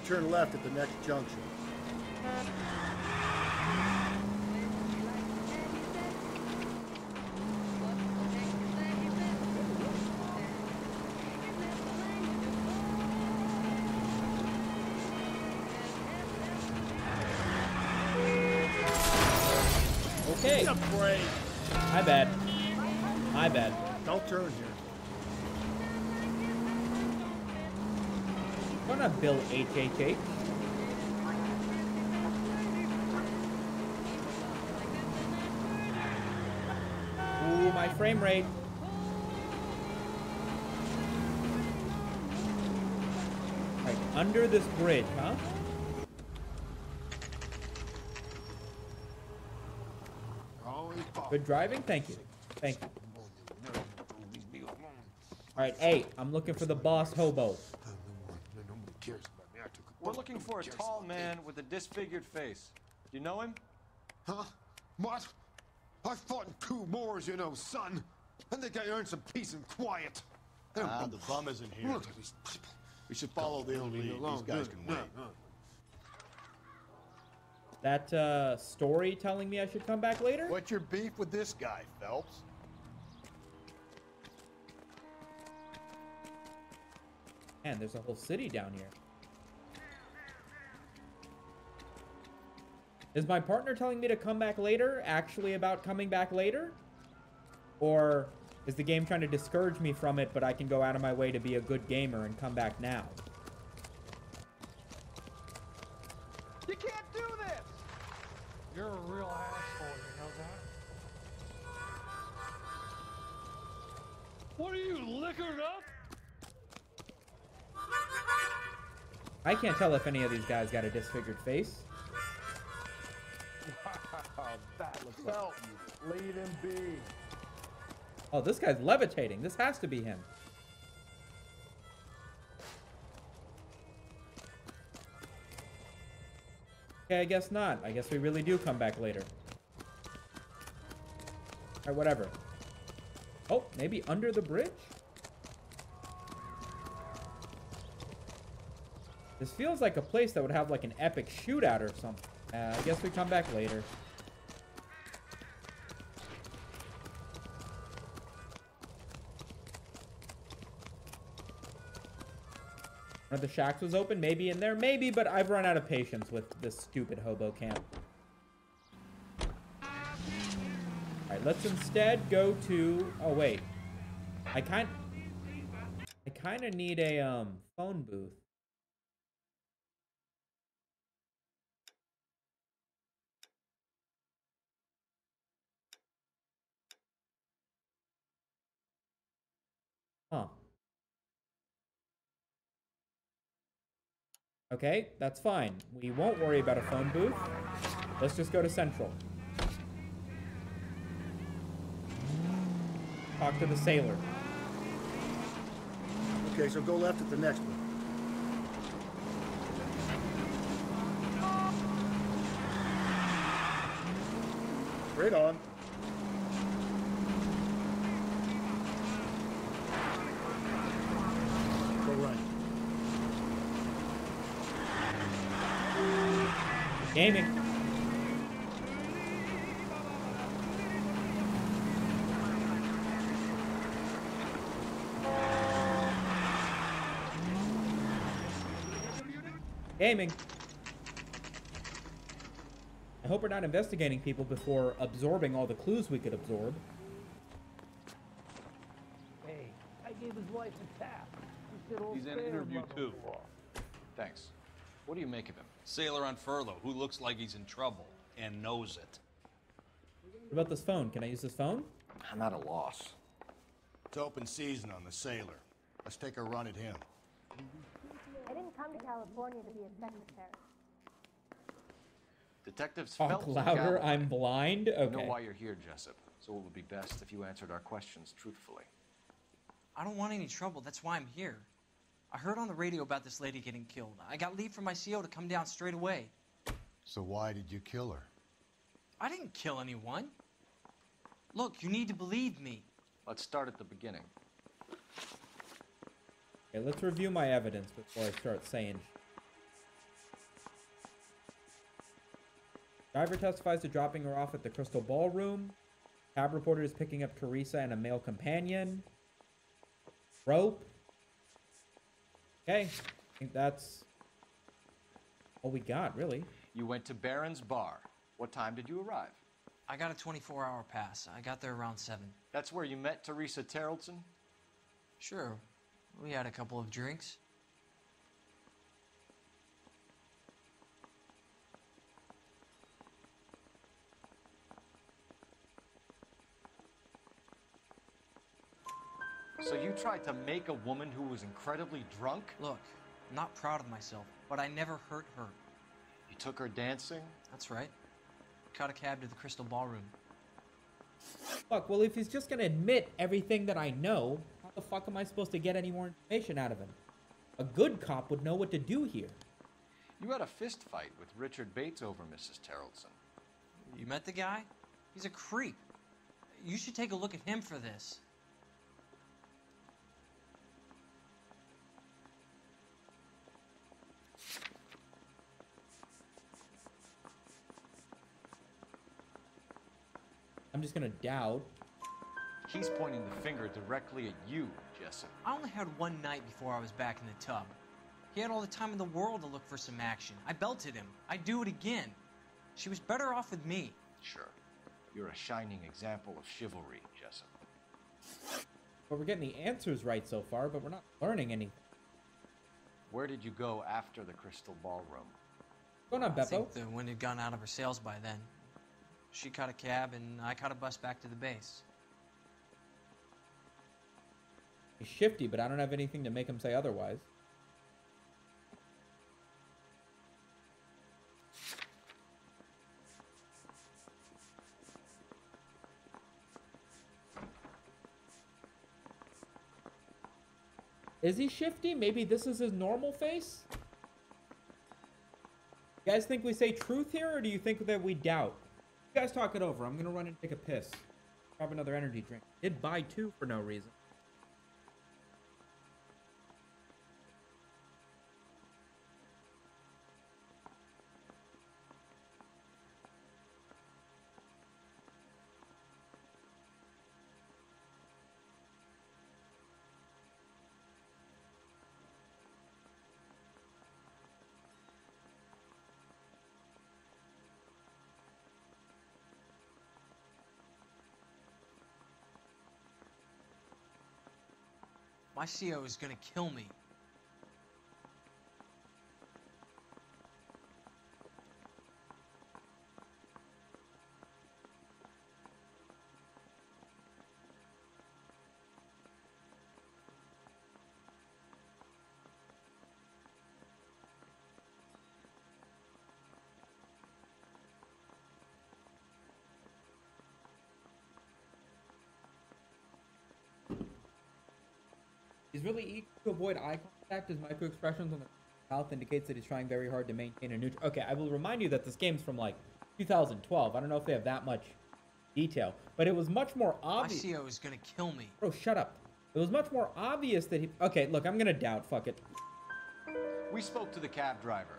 Turn left at the next junction. Okay. My bad. My bad. Don't turn here. I'm gonna Bill HHH. Ooh, my frame rate. Right, under this bridge, huh? Good driving? Thank you. Thank you. Alright, hey, I'm looking for the boss hobo. We're looking for a tall man with a disfigured face. Do you know him? Huh? What? I fought in 2 wars, you know, son. I think I earned some peace and quiet. The bum isn't here. Look at these people. We should follow the lead. These guys can wait. That story telling me I should come back later? What's your beef with this guy, Phelps? Man, there's a whole city down here. Is my partner telling me to come back later actually about coming back later? Or is the game trying to discourage me from it, but I can go out of my way to be a good gamer and come back now? You can't do this! You're a real asshole, you know that? What are you liquored up? I can't tell if any of these guys got a disfigured face. Wow, that looks like lead him be. Oh, this guy's levitating. This has to be him. Okay, I guess not. I guess we really do come back later. Alright, whatever. Oh, maybe under the bridge? This feels like a place that would have like an epic shootout or something. I guess we come back later. One of the shacks was open, maybe in there, maybe, but I've run out of patience with this stupid hobo camp. Alright, let's instead go to... Oh, wait. I kind of need a, phone booth. Huh. Okay, that's fine. We won't worry about a phone booth. Let's just go to Central. Talk to the sailor. Okay, so go left at the next one. Straight on. Go right. Gaming. Gaming. I hope we're not investigating people before absorbing all the clues we could absorb. Hey, I gave his wife a tap. He said, He's in interview too. Thanks. What do you make of him? Sailor on furlough who looks like he's in trouble and knows it. What about this phone? Can I use this phone? I'm at a loss. It's open season on the sailor. Let's take a run at him. I didn't come to California to be a secretary. Detectives Talk Phelps and louder, Galloway. I'm blind? I know Okay. why you're here, Jessup, so it would be best if you answered our questions truthfully. I don't want any trouble. That's why I'm here. I heard on the radio about this lady getting killed. I got leave from my CO to come down straight away. So why did you kill her? I didn't kill anyone. Look, you need to believe me. Let's start at the beginning. Okay, let's review my evidence before I start saying. Driver testifies to dropping her off at the Crystal Ballroom. Cab reporter is picking up Teresa and a male companion. Rope. Okay, I think that's all we got, really. You went to Barron's Bar. What time did you arrive? I got a 24-hour pass. I got there around 7. That's where you met Teresa Terrellson? Sure. We had a couple of drinks. So you tried to make a woman who was incredibly drunk? Look, I'm not proud of myself, but I never hurt her. You took her dancing? That's right. Caught a cab to the Crystal Ballroom. Fuck, well, if he's just gonna admit everything that I know, how the fuck am I supposed to get any more information out of him? A good cop would know what to do here. You had a fist fight with Richard Bates over Mrs. Terrellson. You met the guy? He's a creep. You should take a look at him for this. I'm just gonna doubt. He's pointing the finger directly at you, Jessup. I only had one night before I was back in the tub. He had all the time in the world to look for some action. I belted him. I'd do it again. She was better off with me. Sure. You're a shining example of chivalry, Jessup. But we're getting the answers right so far, but we're not learning anything. Where did you go after the Crystal Ballroom? What's going on, I Beppo? think the wind had gone out of her sails by then. She caught a cab, and I caught a bus back to the base. He's shifty, but I don't have anything to make him say otherwise. Is he shifty? Maybe this is his normal face? You guys think we say truth here, or do you think that we doubt? You guys talk it over. I'm gonna run and take a piss. Grab another energy drink. Did buy 2 for no reason. My CO is gonna kill me. He's really eager to avoid eye contact. His micro expressions on the mouth indicates that he's trying very hard to maintain a neutral. Okay, I will remind you that this game's from like 2012. I don't know if they have that much detail, but it was much more obvious. My CO is gonna kill me. Bro, shut up. It was much more obvious that he. Okay, look, I'm gonna doubt. Fuck it. We spoke to the cab driver.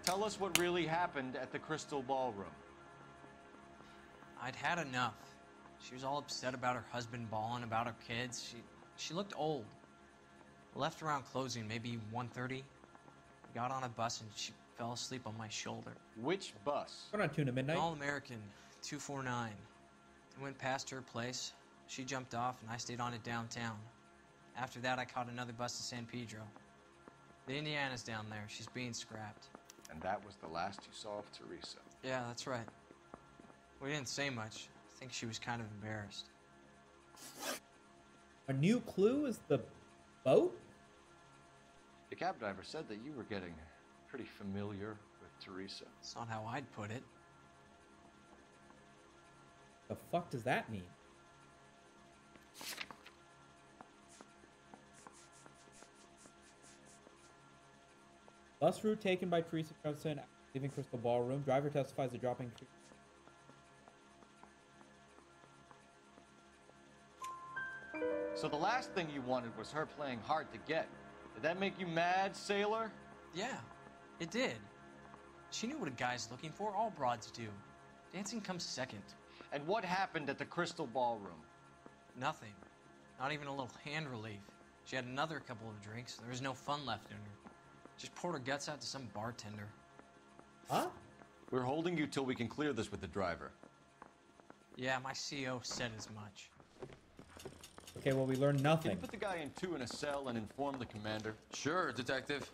Tell us what really happened at the Crystal Ballroom. I'd had enough. She was all upset about her husband bawling about her kids. She looked old. Left around closing, maybe 1:30. Got on a bus and she fell asleep on my shoulder. Which bus? We're not 2 to midnight. All American, 249. I went past her place. She jumped off and I stayed on it downtown. After that, I caught another bus to San Pedro. The Indiana's down there. She's being scrapped. And that was the last you saw of Teresa. Yeah, that's right. We didn't say much. I think she was kind of embarrassed. A new clue is the boat? The cab driver said that you were getting pretty familiar with Teresa. That's not how I'd put it. The fuck does that mean? Bus route taken by Teresa Johnson leaving Crystal Ballroom. Driver testifies to dropping. So the last thing you wanted was her playing hard to get. Did that make you mad, sailor? Yeah, it did. She knew what a guy's looking for. All broads do. Dancing comes second. And what happened at the Crystal Ballroom? Nothing. Not even a little hand relief. She had another couple of drinks. There was no fun left in her. Just poured her guts out to some bartender. Huh? We're holding you till we can clear this with the driver. Yeah, my CO said as much. Okay, well, we learned nothing. Can you put the guy in 2 in a cell and inform the commander? Sure, Detective.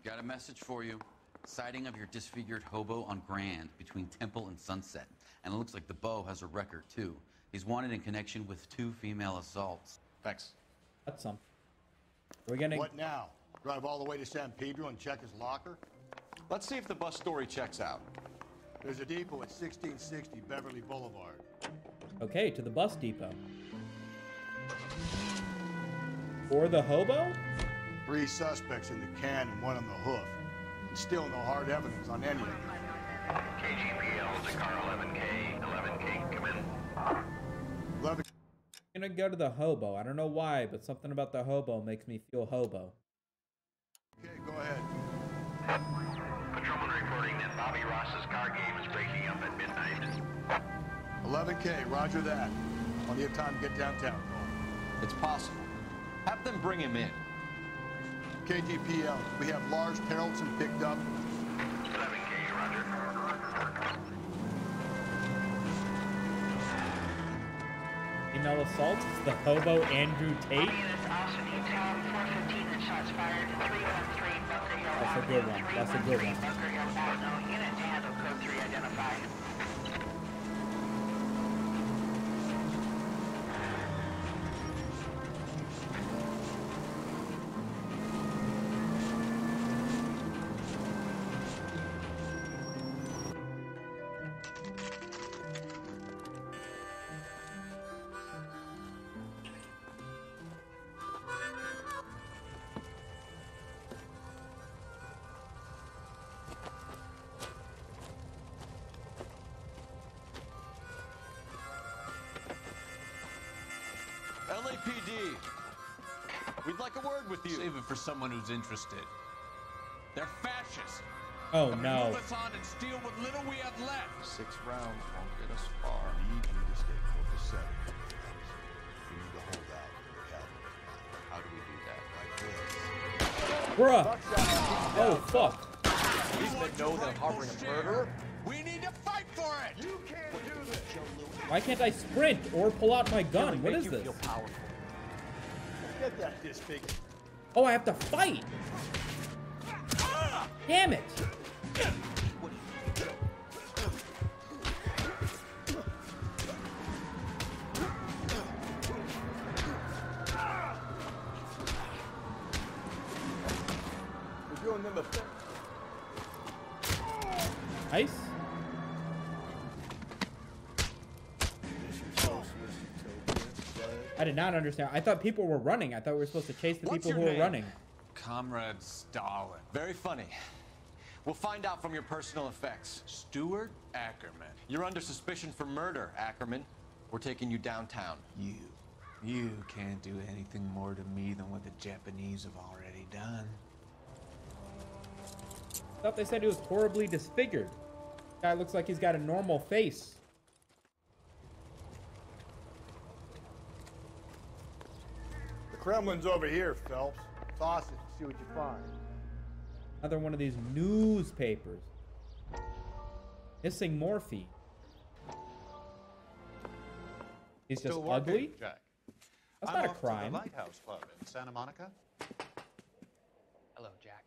Got a message for you. Sighting of your disfigured hobo on Grand between Temple and Sunset. And it looks like the Beau has a record, too. He's wanted in connection with 2 female assaults. Thanks. That's something. We're gonna... What now? Drive all the way to San Pedro and check his locker? Let's see if the bus story checks out. There's a depot at 1660 Beverly Boulevard. Okay, to the bus depot. Or the hobo? 3 suspects in the can and 1 on the hoof. And still no hard evidence on any of them. KGPL to car 11K. 11K, come in. 11. I'm gonna go to the hobo. I don't know why, but something about the hobo makes me feel hobo. Okay, go ahead. Patrolman reporting that Bobby Ross's car game is breaking up at midnight. 11K, roger that. Plenty of time to get downtown, Cole. It's possible. Have them bring him in. KGPL, we have Lars Harrelson picked up. 11K, roger. Female assaults? The hobo Andrew Tate? That's a good one. That's a good one. LAPD. We'd like a word with you. Save it for someone who's interested. They're fascists. Oh Come no. Move us on and steal what little we have left. 6 rounds won't get us far. I need you to stay focused 7. We need to hold out and help. How do we do that? Like this. Bruh. Oh fuck. These men know they're harboring a murderer. We need to fight for it. You can't do this. Why can't I sprint or pull out my gun? What is this? Feel powerful. Get that disfigured. Oh, I have to fight. Damn it. We're doing them a favor. Nice. I did not understand. I thought people were running. I thought we were supposed to chase the What's people your who were name? running. Comrade Stalin. Very funny. We'll find out from your personal effects. Stuart Ackerman. You're under suspicion for murder, Ackerman. We're taking you downtown. You can't do anything more to me than what the Japanese have already done. I thought they said he was horribly disfigured. Guy looks like he's got a normal face. The Kremlin's over here, Phelps. Toss it and see what you find. Another one of these newspapers. Missing morphine. He's just Still working, ugly? Jack. That's I'm not a off to crime. the Lighthouse Club in Santa Monica. Hello, Jack.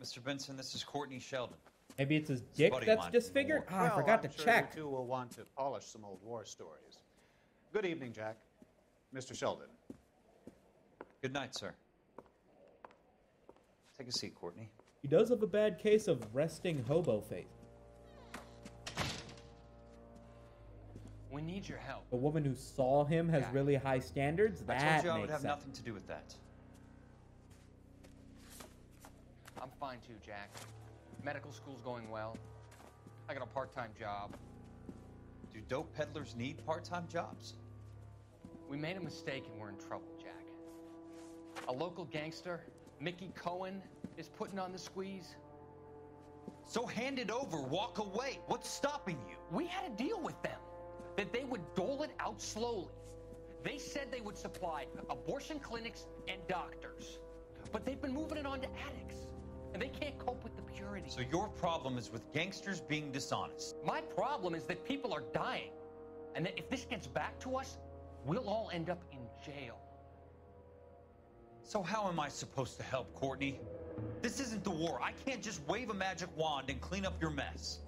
Mr. Benson, this is Courtney Sheldon. Maybe it's his It's a dick buddy of that's mine from the disfigured? war. Ah, I Well, forgot I'm to sure check. You two will want to polish some old war stories. Good evening, Jack. Mr. Sheldon. Good night, sir. Take a seat, Courtney. He does have a bad case of resting hobo face. We need your help. The woman who saw him has Yeah. really high standards. I That told you I would makes have sense. nothing to do with that. I'm fine too, Jack. Medical school's going well. I got a part-time job. Do dope peddlers need part-time jobs? We made a mistake and we're in trouble, Jack. A local gangster, Mickey Cohen, is putting on the squeeze. So hand it over, walk away. What's stopping you? We had a deal with them that they would dole it out slowly. They said they would supply abortion clinics and doctors, but they've been moving it on to addicts, and they can't cope with the purity. So your problem is with gangsters being dishonest. My problem is that people are dying, and that if this gets back to us, we'll all end up in jail. So how am I supposed to help, Courtney? This isn't the war. I can't just wave a magic wand and clean up your mess.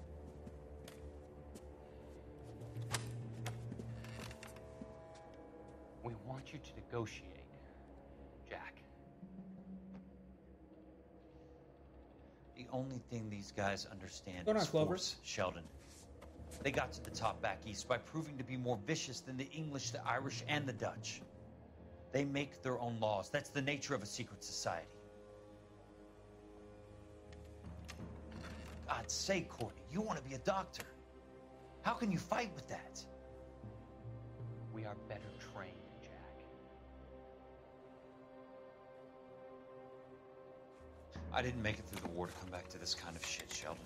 We want you to negotiate, Jack. The only thing these guys understand What's going is on, Clover? force, Sheldon. They got to the top back east by proving to be more vicious than the English, the Irish, and the Dutch. They make their own laws. That's the nature of a secret society. God's sake, Courtney, you want to be a doctor. How can you fight with that? We are better trained, Jack. I didn't make it through the war to come back to this kind of shit, Sheldon.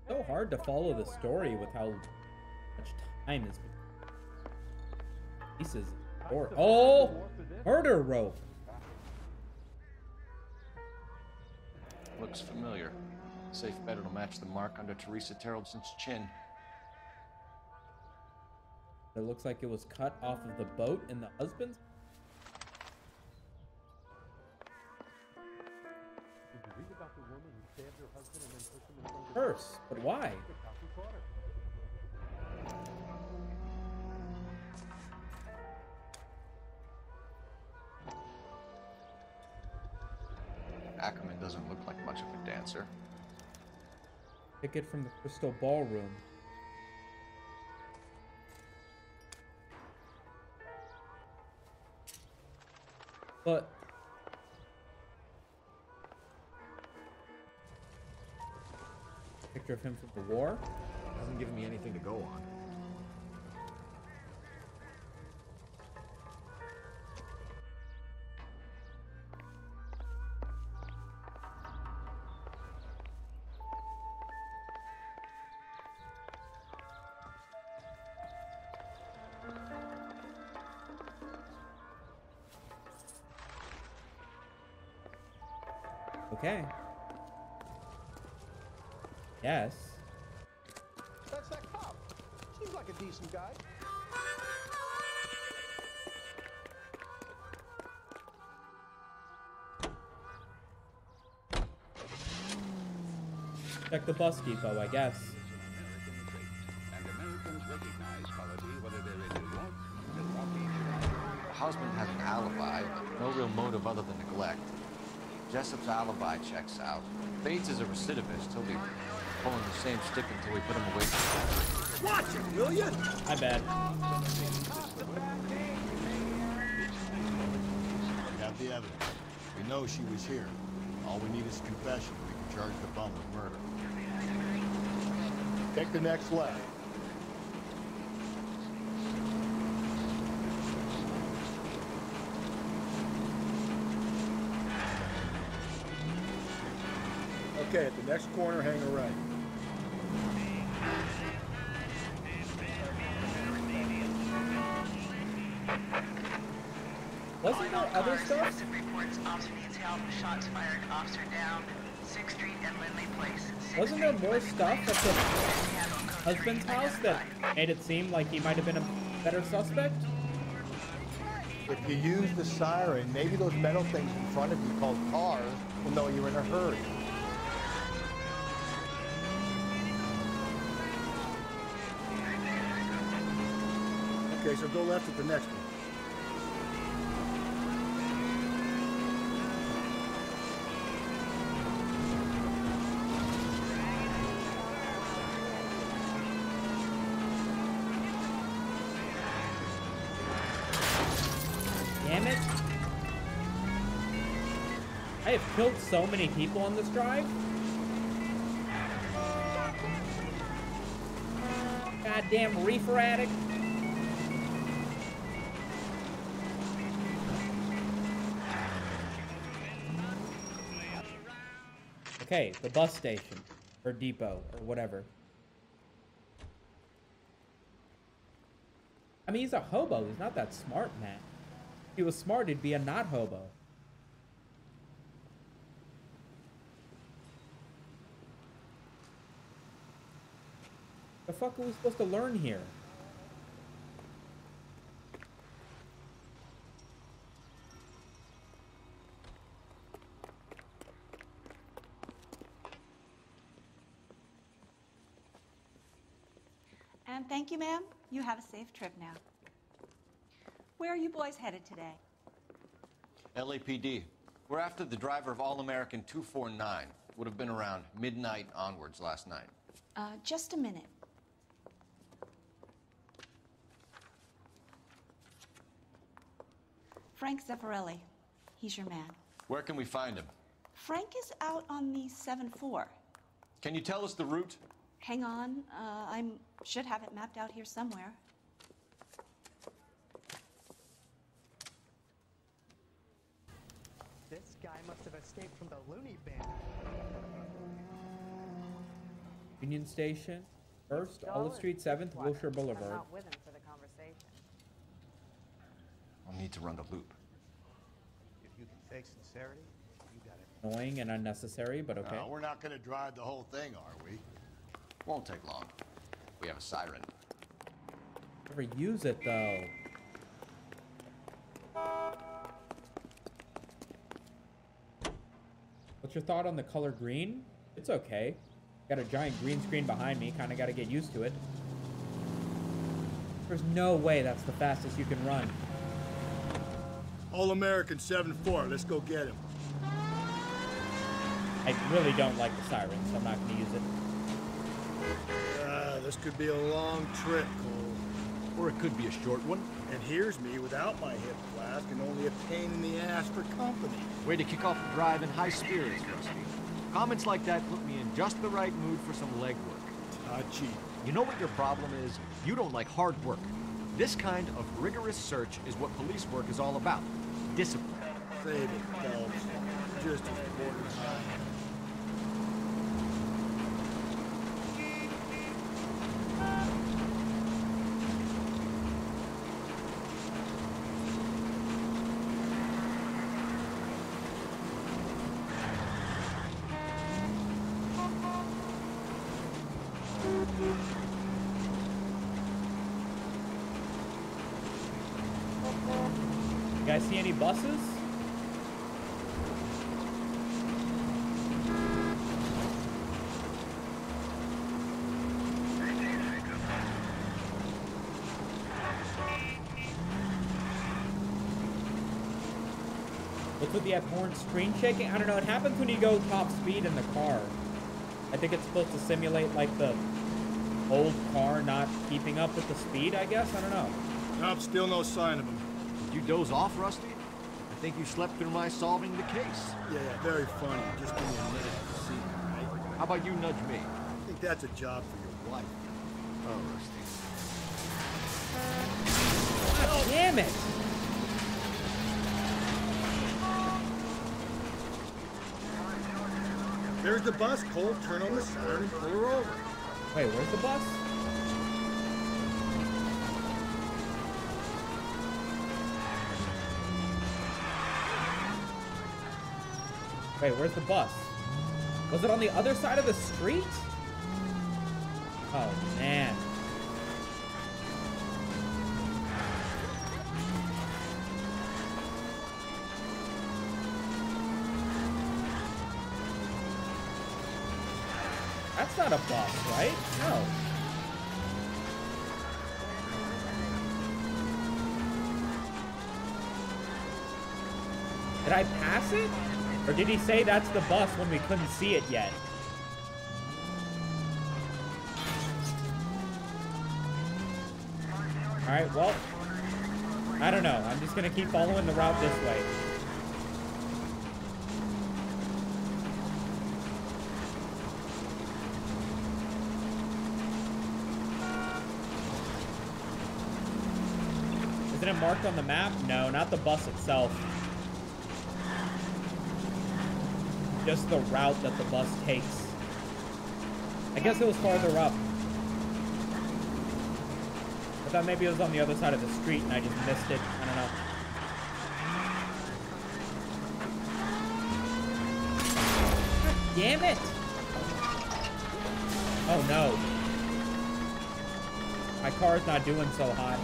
So hard to follow the story with how much time has been. Pieces. Or murder rope. Looks familiar. Safe bet it'll match the mark under Teresa Terrelson's chin. It looks like it was cut off of the boat in the husband's. Did you read about the woman who stabbed her husband and then pushed him in front of the Curse, but why? The cop who caught her. Ackerman doesn't look like much of a dancer. Ticket from the Crystal Ballroom. But Picture of him from the war. Hasn't given me anything to go on. Okay. Yes. That's that cop. Seems like a decent guy. Check the bus depot, I guess. The husband has an alibi, but no real motive other than neglect. Jessup's alibi checks out. Bates is a recidivist. He'll be pulling the same stick until we put him away. Watch it, will you? My bad. We have the evidence. We know she was here. All we need is a confession. We can charge the bum with murder. Take the next left. Okay, at the next corner, hang a right. Wasn't there other stuff? Reports officer needs help. Shots fired. Officer down. 6th Street and Lindley Place. Wasn't there more stuff at the husband's house that made it seem like he might have been a better suspect? If you use the siren, maybe those metal things in front of you called cars will know you're in a hurry. Okay, so go left at the next one. Damn it. I have killed so many people on this drive. Goddamn reefer addict. Okay, the bus station, or depot, or whatever. I mean, he's a hobo. He's not that smart, man. If he was smart, he'd be a not hobo. The fuck are we supposed to learn here? And thank you, ma'am. You have a safe trip now. Where are you boys headed today? LAPD. We're after the driver of All-American 249. Would have been around midnight onwards last night. Just a minute. Frank Zeffirelli. He's your man. Where can we find him? Frank is out on the 7-4. Can you tell us the route? Hang on. I should have it mapped out here somewhere. This guy must have escaped from the loony bin. Union Station, 1st, Olive Street, 7th, Wilshire Boulevard. I'm not with him for the conversation. I'll need to run the loop. If you can fake sincerity, you got it. Annoying and unnecessary, but okay. We're not going to drive the whole thing, are we? Won't take long. We have a siren. Never use it, though. What's your thought on the color green? It's okay. Got a giant green screen behind me. Kind of got to get used to it. There's no way that's the fastest you can run. All-American 7-4. Let's go get him. I really don't like the siren, so I'm not going to use it. This could be a long trip, Cole. Or it could be a short one. And here's me without my hip flask and only a pain in the ass for company. Way to kick off the drive in high spirits, Rusty. Comments like that put me in just the right mood for some legwork. Gee. You know what your problem is? You don't like hard work. This kind of rigorous search is what police work is all about. Discipline. Save it, folks. Just as important as I am. You guys see any buses? What's with the abhorrent screen shaking? I don't know. It happens when you go top speed in the car. I think it's supposed to simulate like the old car not keeping up with the speed, I guess. I don't know. Nope, still no sign of him. Did you doze off, Rusty? I think you slept through my solving the case. Yeah, very funny. Just give me a minute to see, right? How about you nudge me? I think that's a job for your wife. Oh, Rusty. God damn it! There's the bus, Cole. Turn on the siren and pull her over. Wait, where's the bus? Wait, where's the bus? Was it on the other side of the street? Oh, man. That's not a bus, right? No. Did I pass it? Or did he say that's the bus when we couldn't see it yet? Alright, well, I don't know. I'm just gonna keep following the route this way. Isn't it marked on the map? No, not the bus itself. Just the route that the bus takes. I guess it was farther up. I thought maybe it was on the other side of the street and I just missed it. I don't know. God damn it! Oh no. My car's not doing so hot.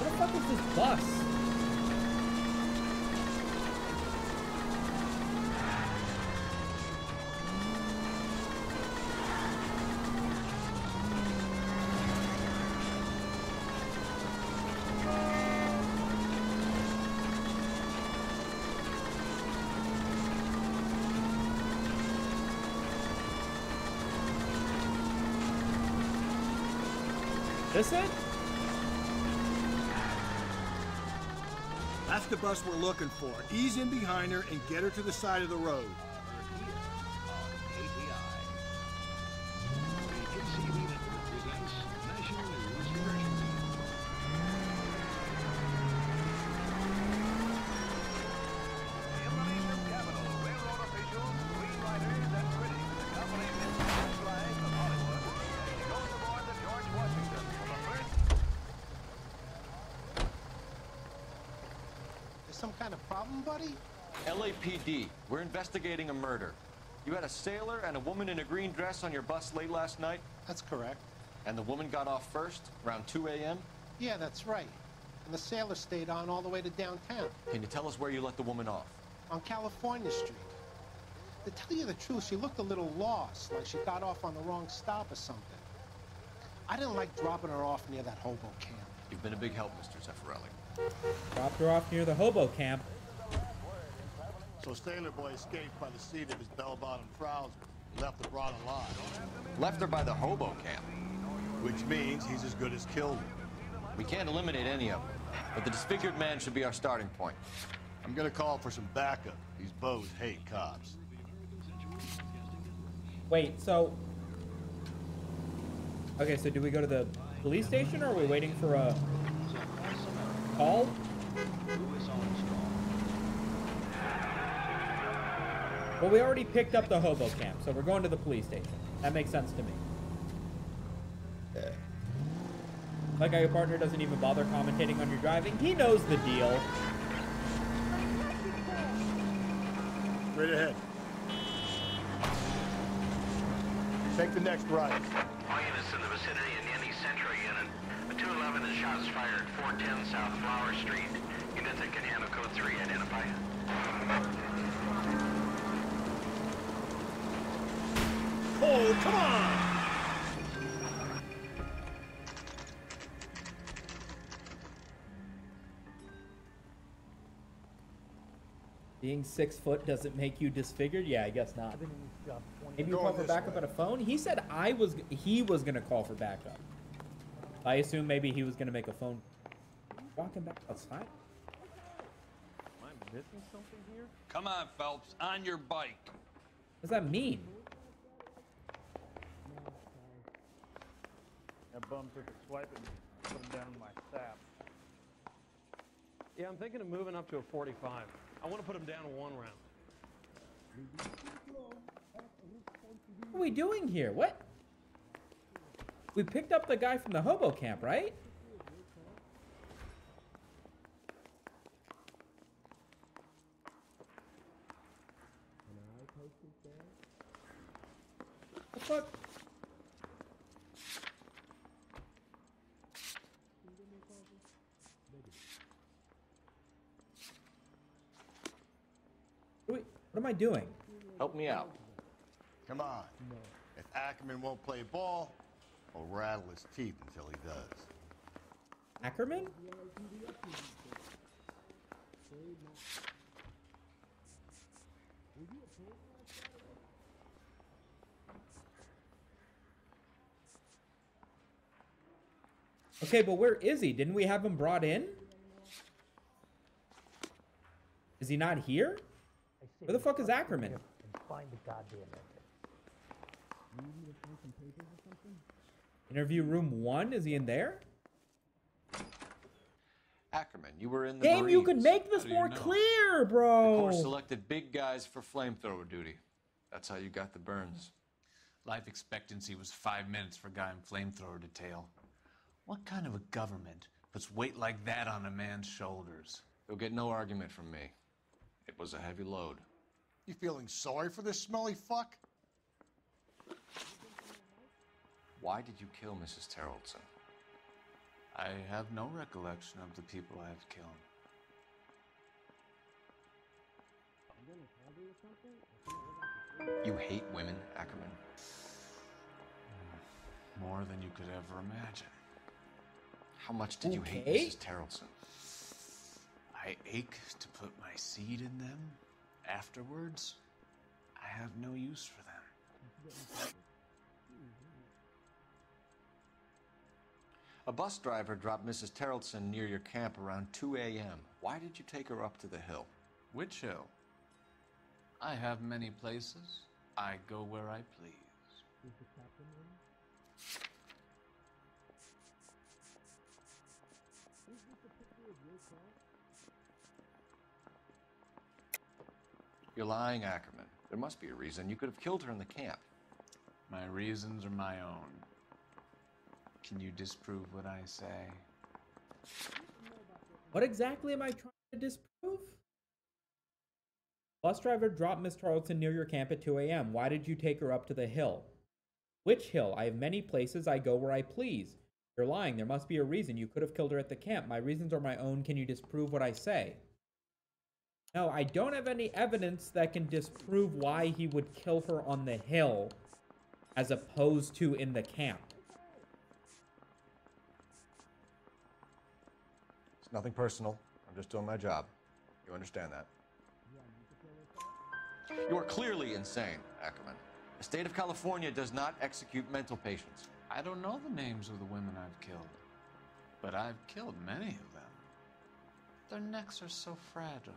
What the fuck is this bus? This it? That's the bus we're looking for. Ease in behind her and get her to the side of the road. Some kind of problem, buddy? LAPD, we're investigating a murder. You had a sailor and a woman in a green dress on your bus late last night? That's correct. And the woman got off first, around 2 a.m.? Yeah, that's right. And the sailor stayed on all the way to downtown. Can you tell us where you let the woman off? On California Street. To tell you the truth, she looked a little lost, like she got off on the wrong stop or something. I didn't like dropping her off near that hobo camp. You've been a big help, Mr. Zeffirelli. Dropped her off near the hobo camp. So Sailor Boy escaped by the seat of his bell-bottom trousers and left the broad alive. Left her by the hobo camp. Which means he's as good as killed her. We can't eliminate any of them, but the disfigured man should be our starting point. I'm gonna call for some backup. These bows hate cops. Wait, so... Okay, so do we go to the police station, or are we waiting for a call? Well, we already picked up the hobo camp, so we're going to the police station. That makes sense to me. Like how your partner doesn't even bother commentating on your driving. He knows the deal. Straight ahead. Take the next right. All units in the vicinity in any Central unit. A 211 is shots fired, 410 South Flower Street. Units that can handle code 3, identify. Oh, come on! Being 6 foot doesn't make you disfigured? Yeah, I guess not. Maybe you call for backup on a phone? He said he was gonna call for backup. I assume maybe he was gonna make a phone. Walking back outside? Am I missing something here? Come on, Phelps, on your bike. What does that mean? That bum took a swipe and put him down in my sap. Yeah, I'm thinking of moving up to a 45. I want to put him down in 1 round. What are we doing here? What? We picked up the guy from the hobo camp, right? What the fuck? Wait, what am I doing? Help me out. Come on. If Ackerman won't play ball, I'll rattle his teeth until he does. Ackerman? Okay, but where is he? Didn't we have him brought in? Is he not here? Where the fuck is Ackerman? Find the goddamn exit. Interview room 1? Is he in there? Ackerman, you were in the Game, you Marines. could make this more clear, bro. The Corps selected big guys for flamethrower duty. That's how you got the burns. Life expectancy was 5 minutes for a guy in flamethrower detail. What kind of a government puts weight like that on a man's shoulders? You'll get no argument from me. It was a heavy load. You feeling sorry for this smelly fuck? Why did you kill Mrs. Terrellson? I have no recollection of the people I have killed. You hate women, Ackerman? More than you could ever imagine. How much did you hate Okay. Mrs. Terrellson? I ache to put my seed in them. Afterwards, I have no use for them. A bus driver dropped Mrs. Terrellson near your camp around 2 a.m. Why did you take her up to the hill? Which hill? I have many places. I go where I please. You're lying, Ackerman. There must be a reason. You could have killed her in the camp. My reasons are my own. Can you disprove what I say? What exactly am I trying to disprove? Bus driver dropped Miss Tarleton near your camp at 2 a.m. Why did you take her up to the hill? Which hill? I have many places. I go where I please. You're lying. There must be a reason. You could have killed her at the camp. My reasons are my own. Can you disprove what I say? No, I don't have any evidence that can disprove why he would kill her on the hill as opposed to in the camp. It's nothing personal. I'm just doing my job. You understand that? You are clearly insane, Ackerman. The state of California does not execute mental patients. I don't know the names of the women I've killed, but I've killed many of them. Their necks are so fragile.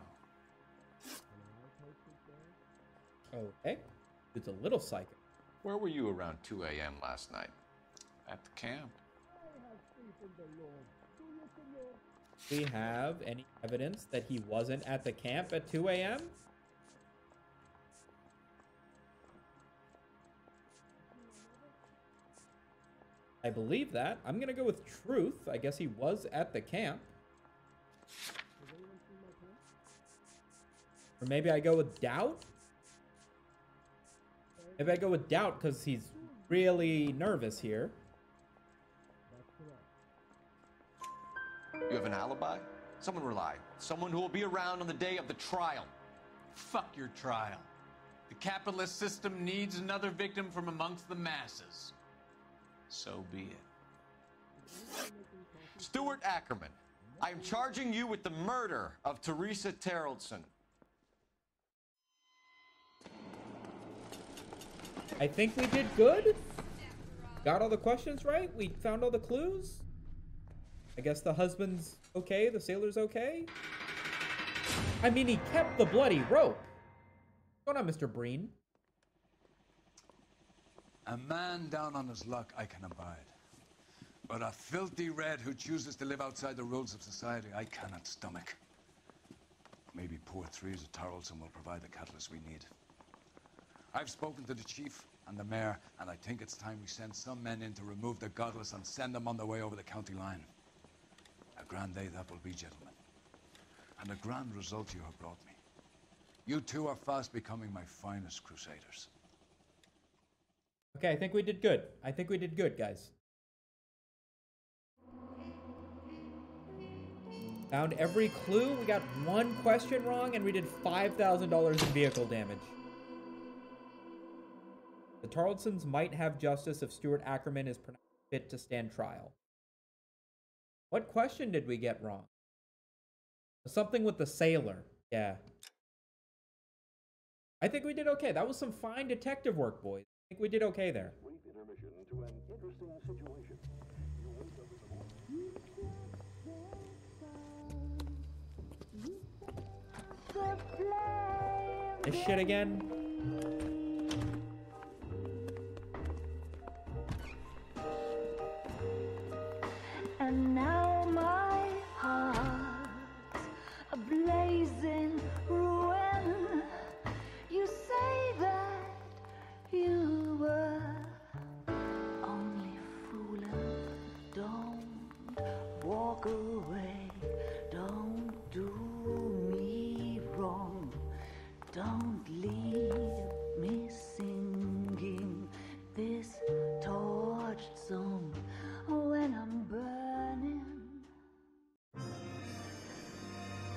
Okay. It's a little psychic. Where were you around 2 a.m. last night? At the camp. Do we have any evidence that he wasn't at the camp at 2 a.m.? I believe that. I'm gonna go with truth. I guess he was at the camp. Or maybe I go with doubt? Maybe I go with doubt because he's really nervous here. You have an alibi? Someone reliable. Someone who will be around on the day of the trial. Fuck your trial. The capitalist system needs another victim from amongst the masses. So be it. Stuart Ackerman, I am charging you with the murder of Teresa Terrellson. I think we did good. Got all the questions right. We found all the clues. I guess the husband's okay. The sailor's okay. I mean, he kept the bloody rope. What's going on, Mr. Breen? A man down on his luck I can abide. But a filthy red who chooses to live outside the rules of society I cannot stomach. Maybe poor Teresa Tarleton will provide the catalyst we need. I've spoken to the chief and the mayor, and I think it's time we send some men in to remove the godless and send them on their way over the county line. A grand day that will be, gentlemen. And a grand result you have brought me. You two are fast becoming my finest crusaders. Okay, I think we did good. I think we did good, guys. Found every clue. We got one question wrong, and we did $5,000 in vehicle damage. The Tarletons might have justice if Stuart Ackerman is pronounced fit to stand trial. What question did we get wrong? Something with the sailor. Yeah. I think we did okay. That was some fine detective work, boys. I think we did okay there. Brief intermission to an interesting situation. You wake up in the morning. This shit again? And now my heart's a blazing ruin. You say that you were only fooling. Don't walk away. Don't do me wrong. Don't leave me singing this torched song when I'm burning.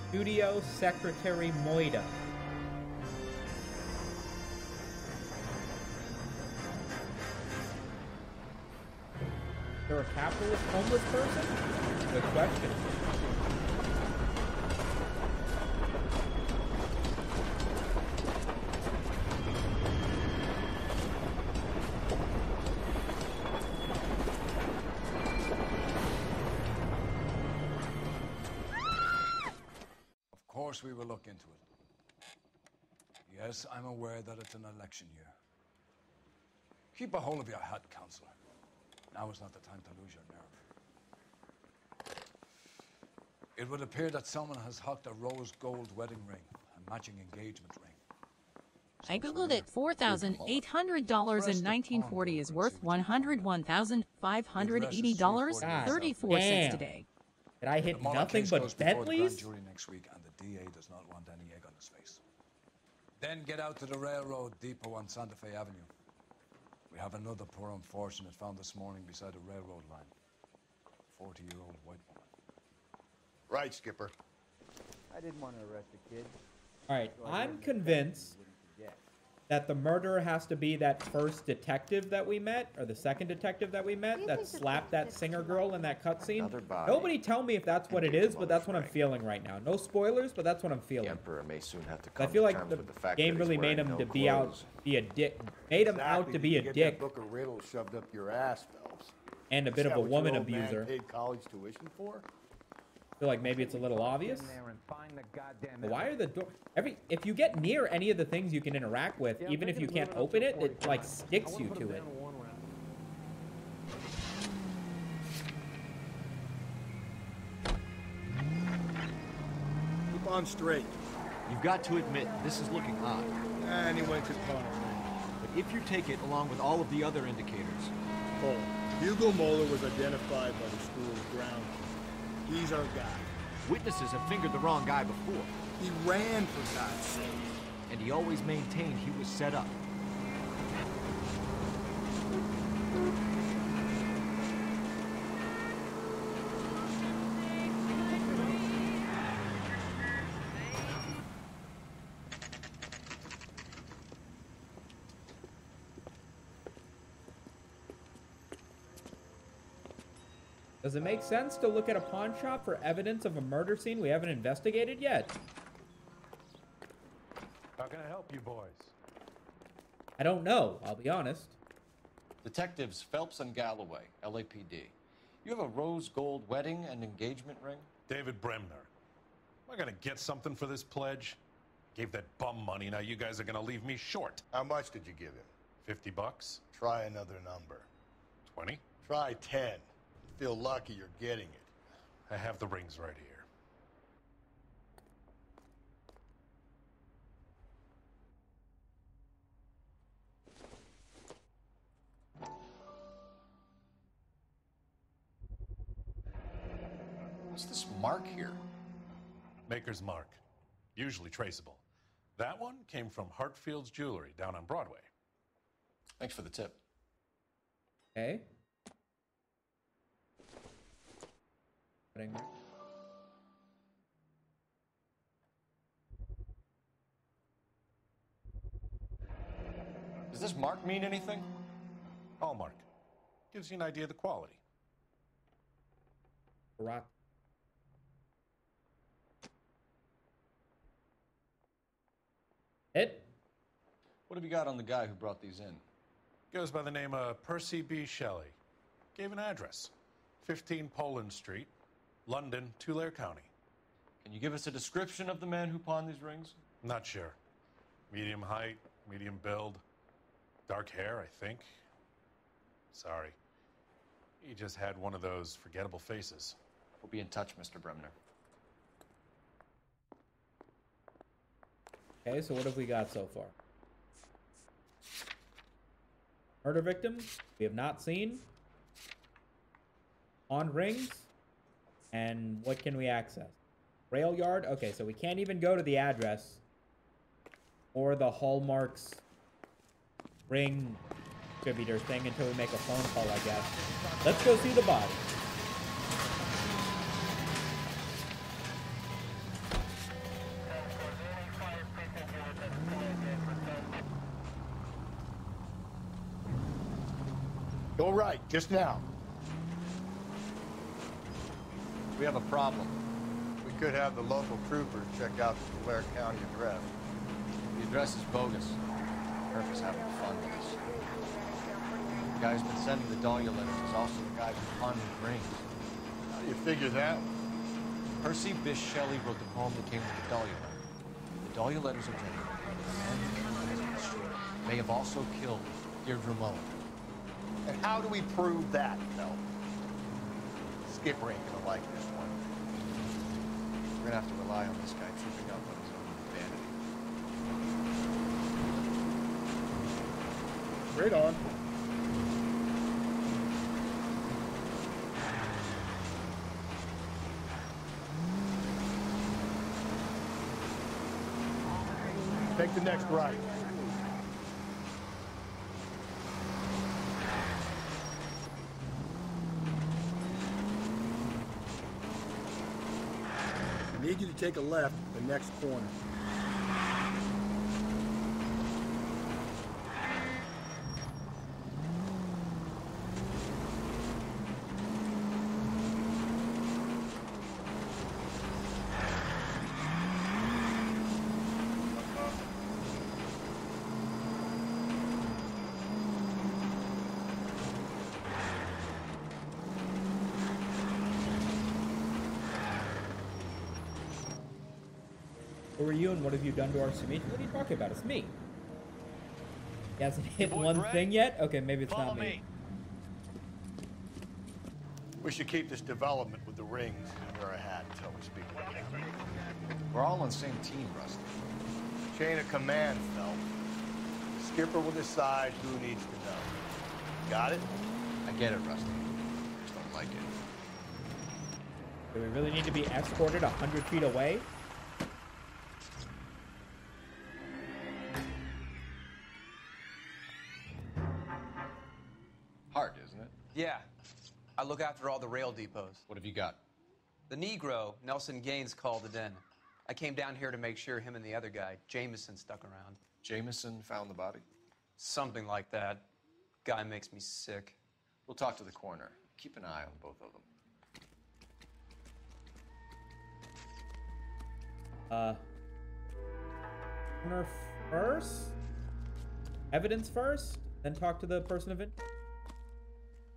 Studio Secretary Moida. Is there a capitalist homeless person? Good question. Of course we will look into it. Yes, I'm aware that it's an election year. Keep a hold of your hat, Counselor. Now is not the time to lose your nerve. It would appear that someone has hocked a rose gold wedding ring, a matching engagement ring. I googled it. $4,800 in 1940 is worth $101,580.34 today. Did I hit The Mueller nothing case but goes before the grand Bentleys? jury next week, and the DA does not want any egg on his face. Then get out to the railroad depot on Santa Fe Avenue. We have another poor unfortunate found this morning beside a railroad line. 40-year-old white woman. Right, Skipper. I didn't want to arrest the kid. All right, I'm convinced that the murderer has to be that first detective that we met, or the second detective that we met, that slapped that singer girl in that cutscene. Nobody tell me if that's what it is, but that's what I'm feeling right now. No spoilers, but that's what I'm feeling. The Emperor may soon have to I come feel to like terms the with the fact game that he's really made wearing him no to be out, clothes. be a dick, made him out to be a Get dick that book of riddles shoved up your ass, Phelps. and a bit Is of a that what your woman old man abuser. paid college tuition for? I feel like maybe it's a little obvious. But why are the door if you get near any of the things you can interact with, even if you can't open it, it like sticks you to it. Keep on straight. You've got to admit, this is looking odd. And he went to corner. But if you take it along with all of the other indicators... Cole, Hugo Moeller was identified by the school's ground. He's our guy. Witnesses have fingered the wrong guy before. He ran, for God's sake. And he always maintained he was set up. Does it make sense to look at a pawn shop for evidence of a murder scene we haven't investigated yet? How can I help you boys? I don't know, I'll be honest. Detectives Phelps and Galloway, LAPD. You have a rose gold wedding and engagement ring? David Bremner. Am I gonna get something for this pledge? Gave that bum money, now you guys are gonna leave me short. How much did you give him? 50 bucks? Try another number. 20? Try 10. Feel lucky you're getting it. I have the rings right here. What's this mark here? Maker's mark. Usually traceable. That one came from Hartfield's Jewelry down on Broadway. Thanks for the tip. Okay. Does this mark mean anything? Hallmark. Gives you an idea of the quality. Right. It? What have you got on the guy who brought these in? Goes by the name of Percy B. Shelley. Gave an address. 15 Poland Street, London, Tulare County. Can you give us a description of the man who pawned these rings? Not sure. Medium height, medium build, dark hair, I think. Sorry. He just had one of those forgettable faces. We'll be in touch, Mr. Bremner. Okay, so what have we got so far? Murder victim we have not seen. On rings. And what can we access? Rail yard? Okay, so we can't even go to the address. Or the Hallmark's ring distributor thing until we make a phone call, I guess. Let's go see the body. Go right, just now. We have a problem. We could have the local troopers check out the Tulare County address. The address is bogus. Kirk is having fun with us. The guy who's been sending the Dahlia letters is also the guy who pawned the rings. How do you figure that? Percy Bysshe Shelley wrote the poem that came with the Dahlia letter. The Dahlia letters are genuine. The man who killed his destroyer may have also killed Deirdre Mullen. And how do we prove that, Phil? Skipper ain't gonna like this one. We're gonna have to rely on this guy tripping up on his own vanity. Straight on. Take the next right. I need you to take a left at the next corner. Who are you and what have you done to our Sumit? What are you talking about? It's me. He hasn't hit one thing yet? Okay, maybe it's not me. We should keep this development with the rings and wear a hat until we speak again. We're all on the same team, Rusty. Chain of command, Phelps. The skipper will decide who needs to know. Got it? I get it, Rusty. Just don't like it. Do we really need to be escorted 100 feet away? Hard, isn't it? Yeah. I look after all the rail depots. What have you got? The Negro, Nelson Gaines, called it in. I came down here to make sure him and the other guy, Jameson, stuck around. Jameson found the body? Something like that. Guy makes me sick. We'll talk to the coroner. Keep an eye on both of them. Coroner first? Evidence first? Then talk to the person of interest?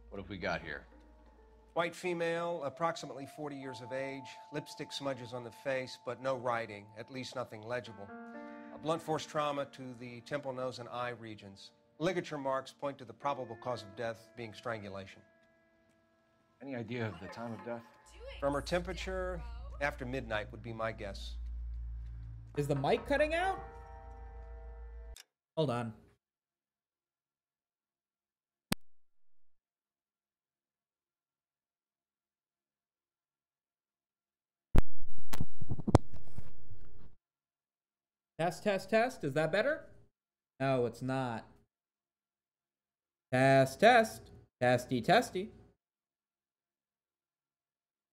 What have we got here? White female, approximately 40 years of age, lipstick smudges on the face, but no writing, at least nothing legible. A blunt force trauma to the temple, nose, and eye regions. Ligature marks point to the probable cause of death being strangulation. Any idea of the time of death? From her temperature, after midnight would be my guess. Is the mic cutting out? Hold on. Test, test, test. Is that better? No, it's not. Test, test. Testy, testy.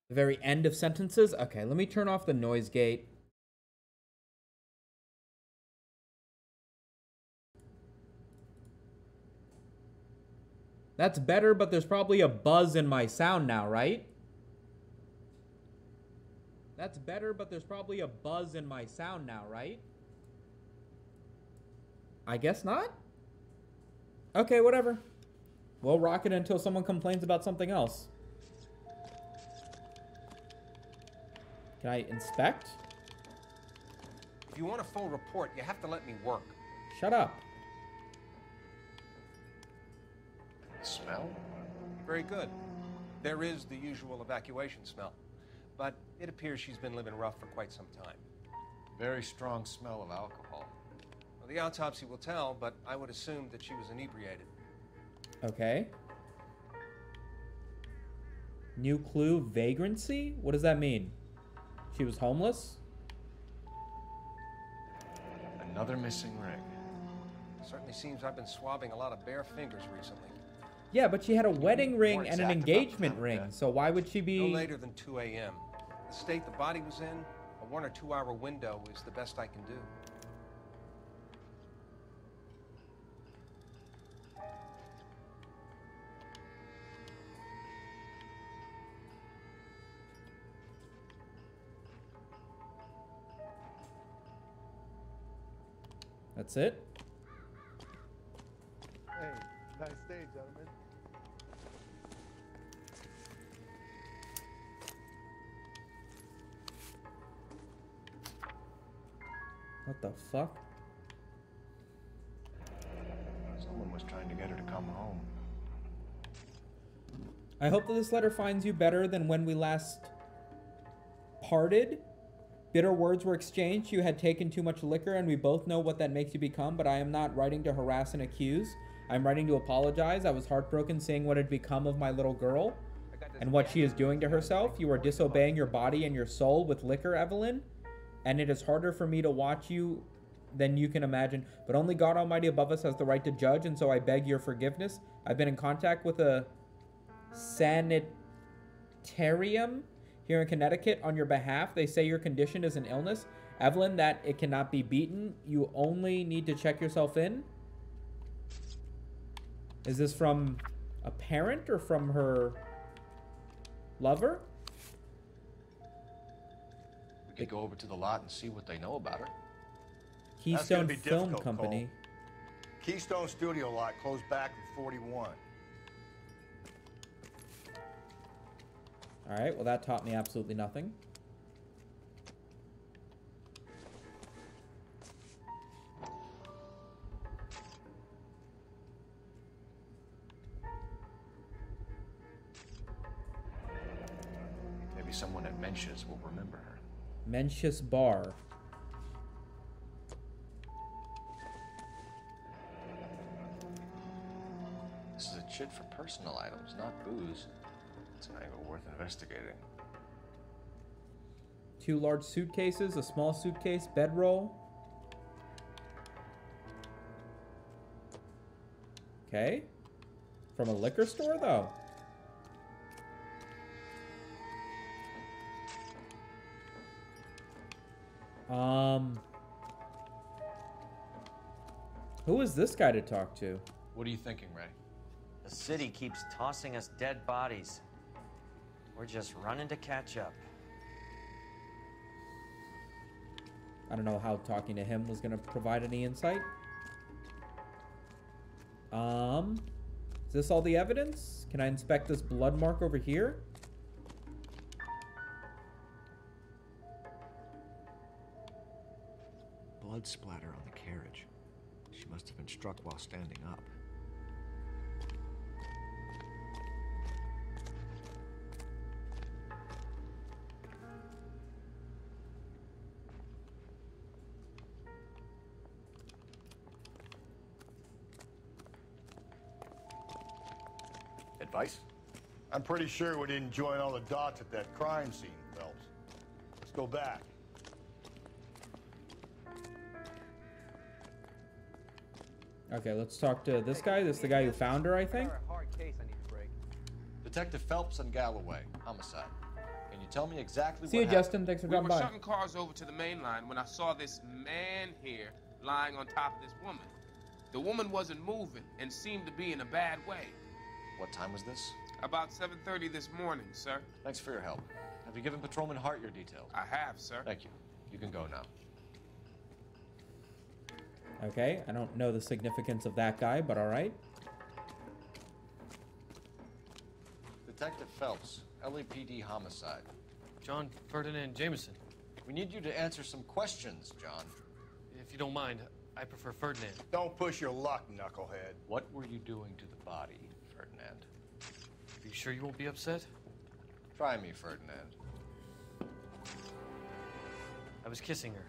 The very end of sentences? Okay, let me turn off the noise gate. That's better, but there's probably a buzz in my sound now, right? That's better, but there's probably a buzz in my sound now, right? I guess not? Okay, whatever. We'll rock it until someone complains about something else. Can I inspect? If you want a full report, you have to let me work. Shut up. Smell? Very good. There is the usual evacuation smell. But it appears she's been living rough for quite some time. Very strong smell of alcohol. Well, the autopsy will tell, but I would assume that she was inebriated. Okay. New clue, vagrancy? What does that mean? She was homeless? Another missing ring. Certainly seems I've been swabbing a lot of bare fingers recently. Yeah, but she had a wedding ring and an engagement ring, so why would she be... No later than 2 a.m. The state the body was in, a 1 or 2 hour window is the best I can do. That's it? Hey, nice day, gentlemen. What the fuck? Someone was trying to get her to come home. I hope that this letter finds you better than when we last parted. Bitter words were exchanged. You had taken too much liquor, and we both know what that makes you become, but I am not writing to harass and accuse. I'm writing to apologize. I was heartbroken seeing what had become of my little girl and what she is doing to herself. You are disobeying your body and your soul with liquor, Evelyn, and it is harder for me to watch you than you can imagine. But only God Almighty above us has the right to judge, and so I beg your forgiveness. I've been in contact with a sanitarium here in Connecticut on your behalf. They say your condition is an illness, Evelyn, that it cannot be beaten. You only need to check yourself in. Is this from a parent or from her lover? We could go over to the lot and see what they know about her. Keystone Film Company. Cole. Keystone Studio lot closed back in 41. All right, well, that taught me absolutely nothing. Mencius will remember her. Mencius Bar. This is a chit for personal items, not booze. It's an angle worth investigating. 2 large suitcases, a small suitcase, bedroll. Okay. From a liquor store, though. Who is this guy to talk to? What are you thinking, Ray? The city keeps tossing us dead bodies. We're just running to catch up. I don't know how talking to him was gonna provide any insight. Is this all the evidence? Can I inspect this blood mark over here? Blood splatter on the carriage. She must have been struck while standing up. Advice? I'm pretty sure we didn't join all the dots at that crime scene, Phelps. Let's go back. Okay, let's talk to this guy. This is the guy who found her, I think. Hard case I need to break. Detective Phelps and Galloway, homicide. Can you tell me exactly See what you, happened? Justin. Thanks for We coming were by. shuttling cars over to the main line when I saw this man here lying on top of this woman. The woman wasn't moving and seemed to be in a bad way. What time was this? About 7:30 this morning, sir. Thanks for your help. Have you given Patrolman Hart your details? I have, sir. Thank you. You can go now. Okay, I don't know the significance of that guy, but all right. Detective Phelps, LAPD homicide. John Ferdinand Jameson. We need you to answer some questions, John. If you don't mind, I prefer Ferdinand. Don't push your luck, knucklehead. What were you doing to the body, Ferdinand? Are you sure you won't be upset? Try me, Ferdinand. I was kissing her.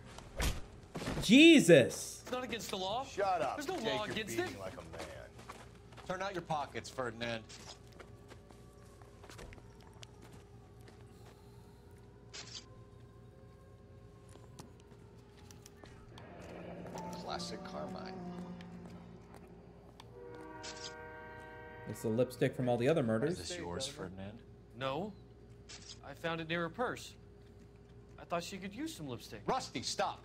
Jesus! It's not against the law. Shut up. There's no Take law your against beating it. like a man. Turn out your pockets, Ferdinand. Classic Carmine. It's the lipstick from all the other murders. Is this yours, Ferdinand? No. I found it near her purse. I thought she could use some lipstick. Rusty, stop!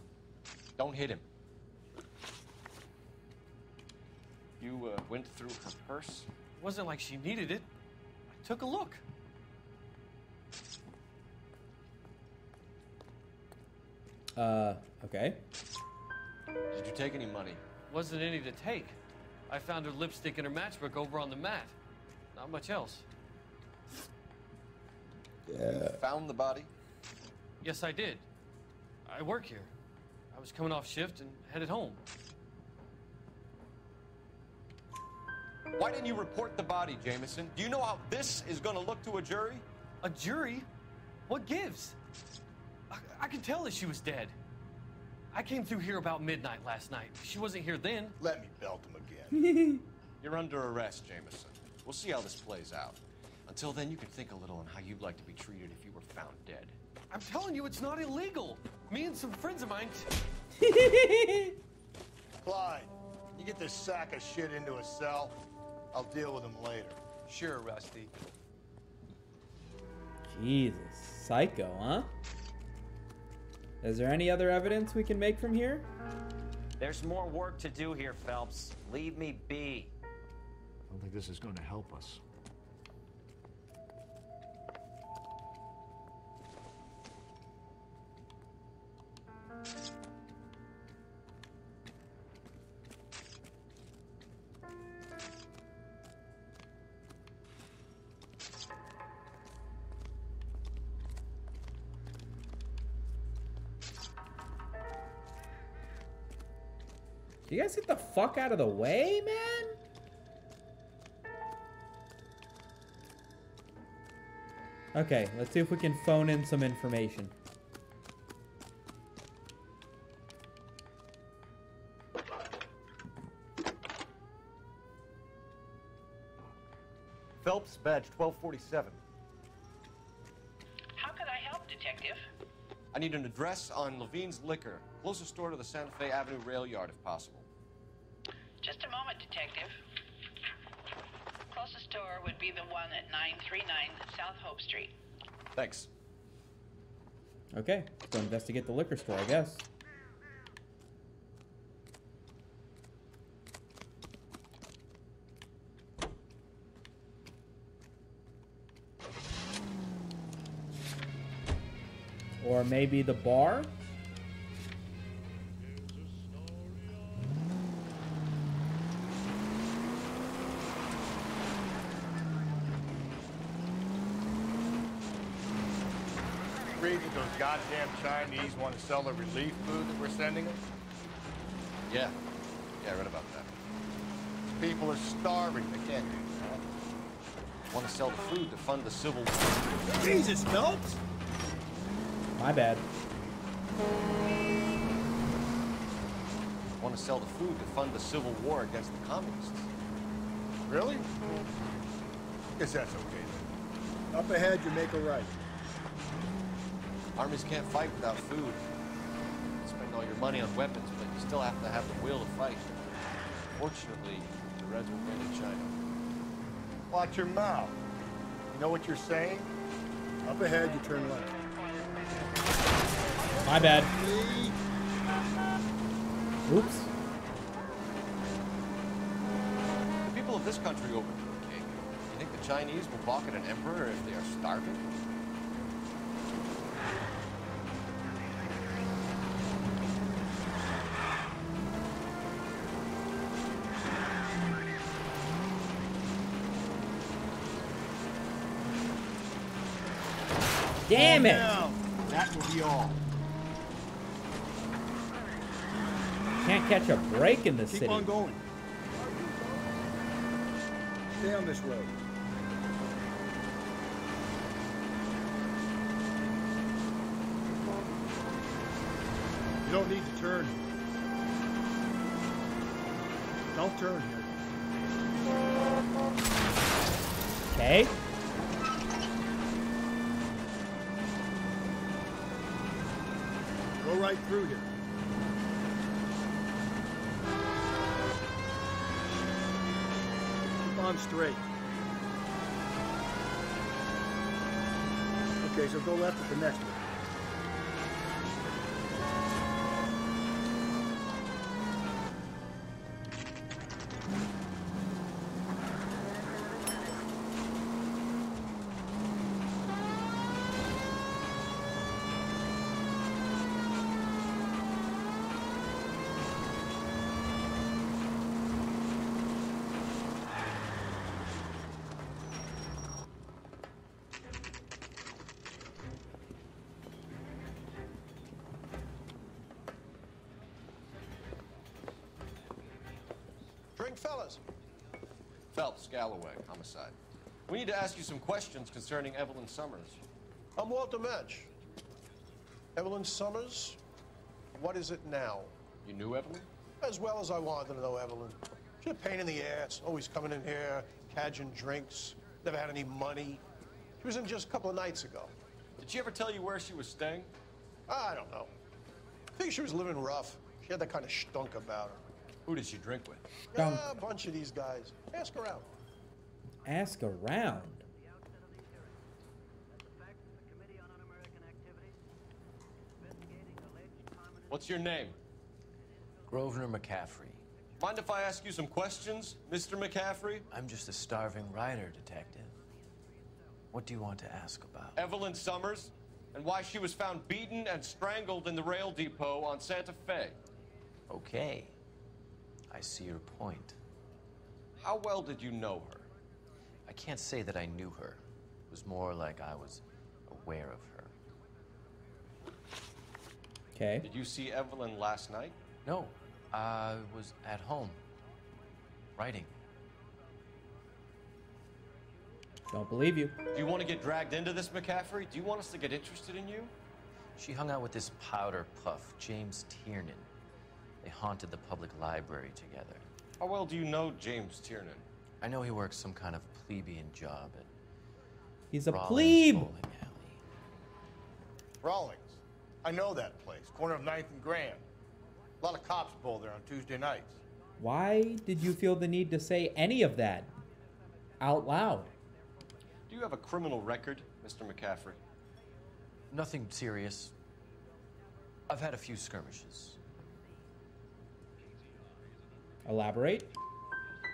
Don't hit him. You went through her purse? It wasn't like she needed it. I took a look. Okay. Did you take any money? Wasn't any to take. I found her lipstick and her matchbook over on the mat. Not much else. You found the body? Yes, I did. I work here. I was coming off shift and headed home. Why didn't you report the body, Jameson? Do you know how this is going to look to a jury? A jury? What gives? I could tell that she was dead. I came through here about midnight last night. She wasn't here then. Let me belt him again. You're under arrest, Jameson. We'll see how this plays out. Until then, you can think a little on how you'd like to be treated if you were found dead. I'm telling you, it's not illegal. Me and some friends of mine... Clyde, you get this sack of shit into a cell. I'll deal with him later. Sure, Rusty. Jesus. Psycho, huh? Is there any other evidence we can make from here? There's more work to do here, Phelps. Leave me be. I don't think this is going to help us. You guys get the fuck out of the way, man? Okay, let's see if we can phone in some information. Phelps, badge 1247. How can I help, Detective? I need an address on Levine's Liquor. Closest store to the Santa Fe Avenue rail yard, if possible. Just a moment, Detective. Closest store would be the one at 939 South Hope Street. Thanks. Okay, let's go investigate the liquor store, I guess. Or maybe the bar? Reading those goddamn Chinese want to sell the relief food that we're sending them? Yeah. Yeah, I read about that. People are starving. They can't do that. Want to sell the food to fund the Civil War. Jesus, Phelps! My bad. Want to sell the food to fund the Civil War against the communists. Really? Guess that's okay then. Up ahead, you make a right. Armies can't fight without food. You spend all your money on weapons, but you still have to have the will to fight. Fortunately, the Reds will win in China. Watch your mouth. You know what you're saying? Up ahead, you turn left. My bad. Oops. The people of this country open to a king. You think the Chinese will balk at an emperor if they are starving? Damn it! That will be all. Can't catch a break in this Keep city. on going. Stay on this road. You don't need to turn. Don't turn here. Okay. Go right through here. Keep on straight. Okay, so go left at the next one. Drink, fellas. Phelps, Galloway, homicide. We need to ask you some questions concerning Evelyn Summers. I'm Walter Match. Evelyn Summers, what is it now? You knew Evelyn? As well as I wanted to know Evelyn. She's a pain in the ass, always coming in here, cadging drinks, never had any money. She was in just a couple of nights ago. Did she ever tell you where she was staying? I don't know. I think she was living rough. She had that kind of stunk about her. Who did she drink with? Yeah, a bunch of these guys. Ask around. Ask around. What's your name? Grosvenor McCaffrey. Mind if I ask you some questions, Mr. McCaffrey? I'm just a starving writer, detective. What do you want to ask about? Evelyn Summers, and why she was found beaten and strangled in the rail depot on Santa Fe. Okay. I see your point. How well did you know her? I can't say that I knew her. It was more like I was aware of her. Okay. Did you see Evelyn last night? No, I was at home, writing. Don't believe you. Do you want to get dragged into this, McCaffrey? Do you want us to get interested in you? She hung out with this powder puff, James Tiernan. They haunted the public library together. How well do you know James Tiernan? I know he works some kind of plebeian job at He's a Rollins plebe. Bowling Alley. Rawlings. I know that place. Corner of 9th and Grand. A lot of cops bowl there on Tuesday nights. Why did you feel the need to say any of that out loud? Do you have a criminal record, Mr. McCaffrey? Nothing serious. I've had a few skirmishes. Elaborate?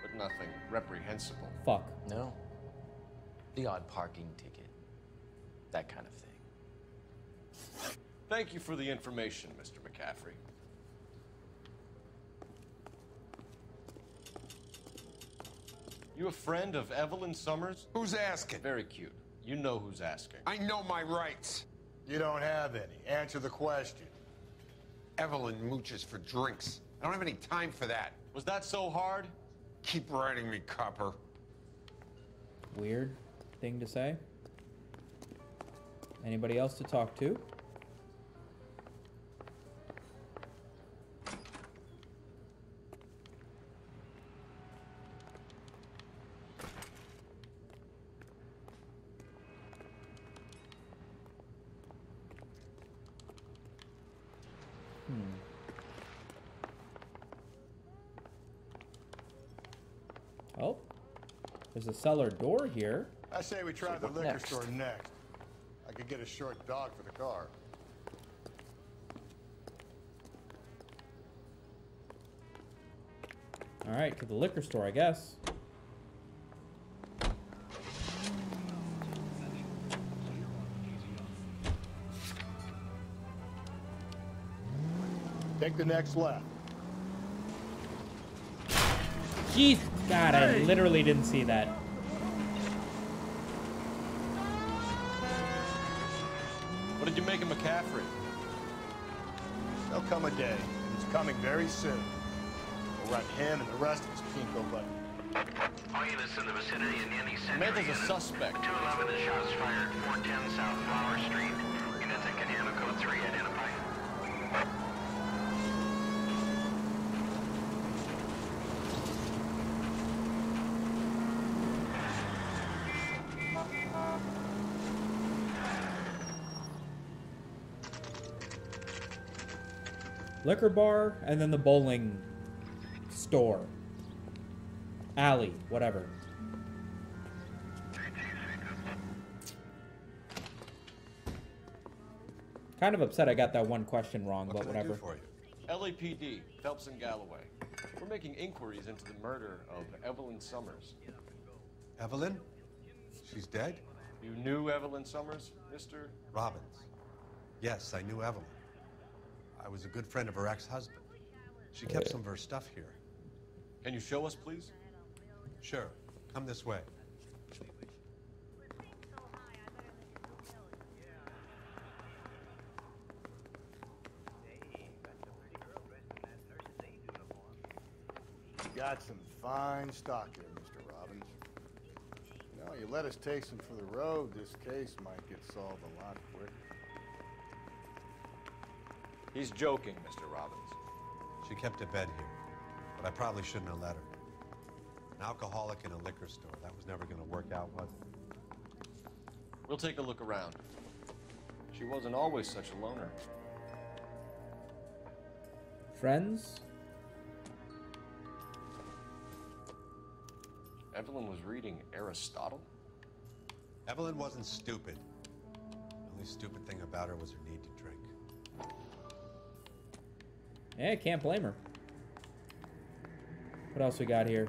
But nothing reprehensible. Fuck. No. The odd parking ticket. That kind of thing. Thank you for the information, Mr. McCaffrey. You a friend of Evelyn Summers? Who's asking? Very cute. You know who's asking. I know my rights. You don't have any. Answer the question. Evelyn mooches for drinks. I don't have any time for that. Was that so hard? Keep writing me, copper. Weird thing to say. Anybody else to talk to? Oh, there's a cellar door here. I say we try So the what liquor next? store next. I could get a short dog for the car. All right, to the liquor store, I guess. Take the next left. Jeez, God, I literally didn't see that. What did you make of McCaffrey? There'll come a day. It's coming very soon. We'll run him and the rest of his pinko buddy. All units in the vicinity in any center. Samantha's a suspect. 211 is shots fired. 410 South Flower Street. Units in Canada Code 3 identified. Liquor bar, and then the bowling store. Alley, whatever. Kind of upset I got that one question wrong, but whatever. LAPD, Phelps and Galloway. We're making inquiries into the murder of Evelyn Summers. Evelyn? She's dead? You knew Evelyn Summers, Mr. Robbins. Yes, I knew Evelyn. I was a good friend of her ex-husband. She kept some of her stuff here. Can you show us, please? Sure. Come this way. You got some fine stock here, Mr. Robbins. You know, you let us take some for the road, this case might get solved a lot quicker. He's joking, Mr. Robbins. She kept a bed here, but I probably shouldn't have let her. An alcoholic in a liquor store. That was never going to work out, was it? We'll take a look around. She wasn't always such a loner. Friends? Evelyn was reading Aristotle? Evelyn wasn't stupid. The only stupid thing about her was her need to drink. Yeah, can't blame her. What else we got here?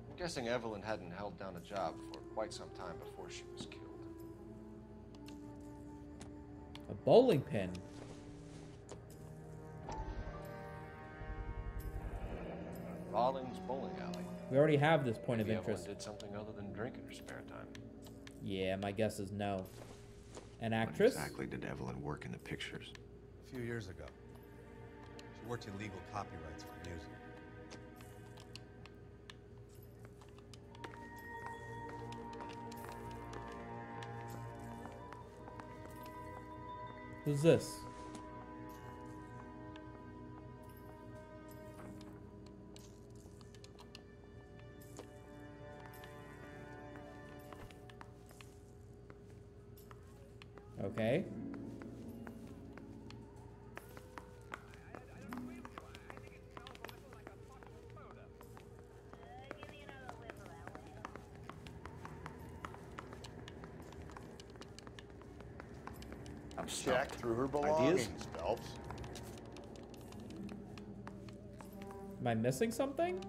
I'm guessing Evelyn hadn't held down a job for quite some time before she was killed. A bowling pin. Rollins Bowling Alley. We already have this point Maybe of interest. Evelyn did something other than drink in her spare time. Yeah, my guess is no. An When actress? exactly did Evelyn work in the pictures? A few years ago. worked illegal copyrights for music. Who's this? Okay. I'm checked through her belongings, Phelps. Am I missing something?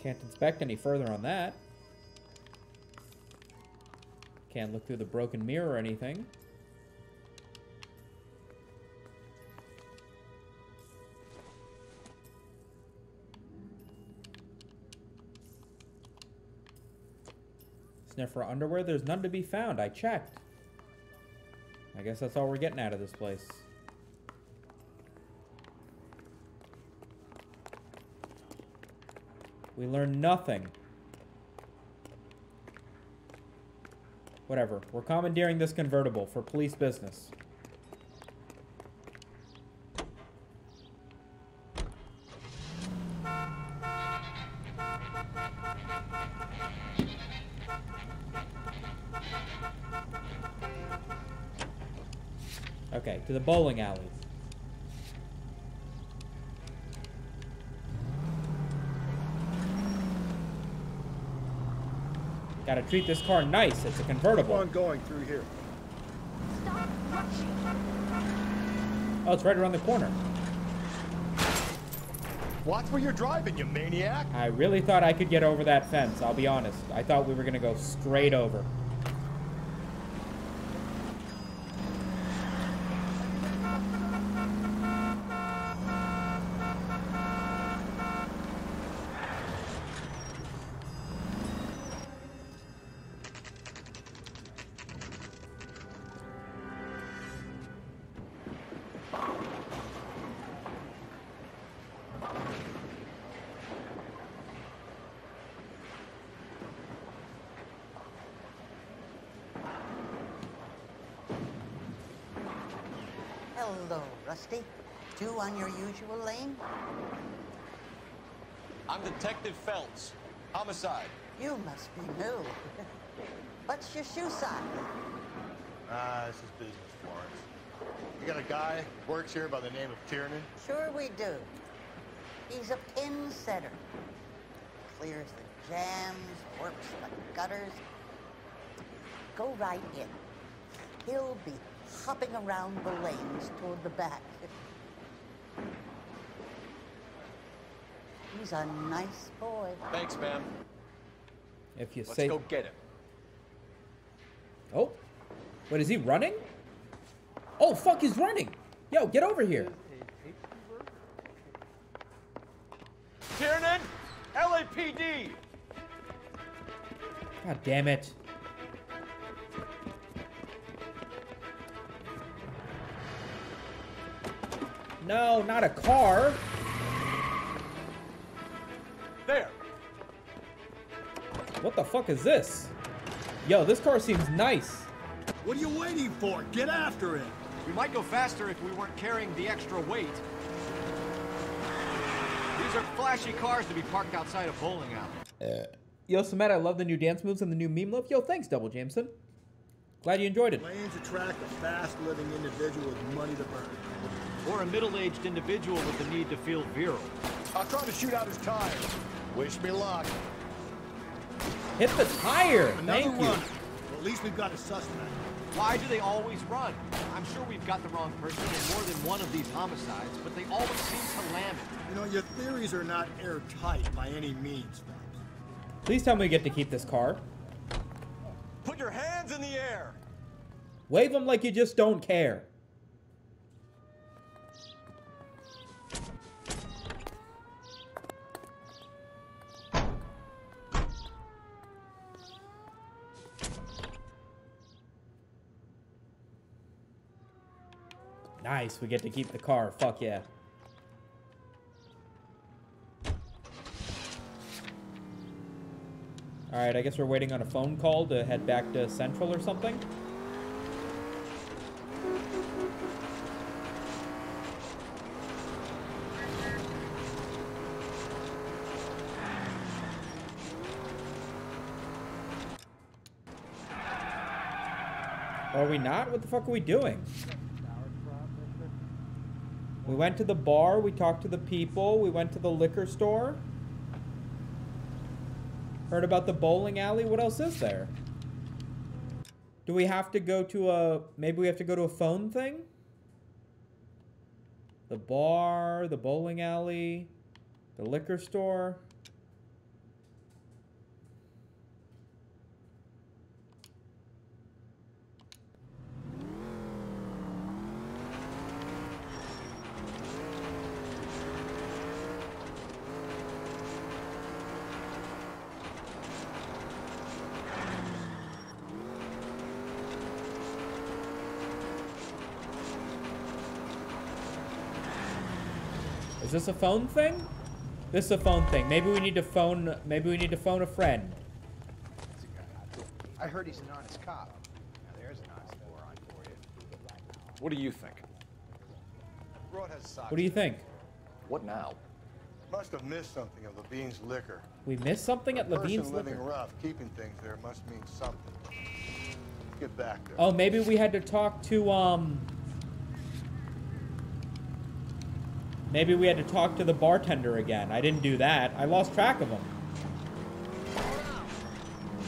Can't inspect any further on that. Can't look through the broken mirror or anything. Sniff for underwear. There's none to be found. I checked. I guess that's all we're getting out of this place. We learned nothing. Whatever. We're commandeering this convertible for police business. Okay, to the bowling alley. Gotta treat this car nice. It's a convertible. Keep on going through here. Oh, it's right around the corner. Watch where you're driving, you maniac. I really thought I could get over that fence, I'll be honest. I thought we were gonna go straight over. Hello, Rusty. Two on your usual lane? I'm Detective Phelps. Homicide. You must be new. What's your shoe size? This is business, Florence. You got a guy who works here by the name of Tiernan? Sure we do. He's a pin setter. Clears the jams, works the gutters. Go right in. He'll be hopping around the lanes toward the back. He's a nice boy. Thanks, ma'am. If you Let's say... go get him. Oh. Wait, is he running? Oh, fuck, he's running. Yo, get over here. Tiernan, LAPD. God damn it. No, not a car. There. What the fuck is this? Yo, this car seems nice. What are you waiting for? Get after it. We might go faster if we weren't carrying the extra weight. These are flashy cars to be parked outside a bowling alley. Yo, Samet, I love the new dance moves and the new meme look. Yo, thanks, Double Jameson. Glad you enjoyed it. Lanes attract a fast-living individual with money to burn. Or a middle-aged individual with the need to feel virile. I'll try to shoot out his tires. Wish me luck. Hit the tire. Another Thank you. runner. Well, at least we've got a suspect. Why do they always run? I'm sure we've got the wrong person in more than one of these homicides, but they always seem to land it. You know, your theories are not airtight by any means, Phelps. Please tell me we get to keep this car. Put your hands in the air. Wave them like you just don't care. Nice, we get to keep the car. Fuck yeah. Alright, I guess we're waiting on a phone call to head back to Central or something. Or are we not? What the fuck are we doing? We went to the bar, we talked to the people, we went to the liquor store. Heard about the bowling alley. What else is there? Do we have to go to a... Maybe we have to go to a phone thing? The bar, the bowling alley, the liquor store. Is this a phone thing? This is a phone thing. Maybe we need to phone. Maybe we need to phone a friend. I heard he's an honest cop. Now there's an honest moron for you. What do you think? Broad has socks. What do you think? What now? Must have missed something at Levine's Liquor. We missed something at Levine's Person living Liquor. rough, keeping things there must mean something. Let's get back there. Oh, maybe we had to talk to Maybe we had to talk to the bartender again. I didn't do that. I lost track of him.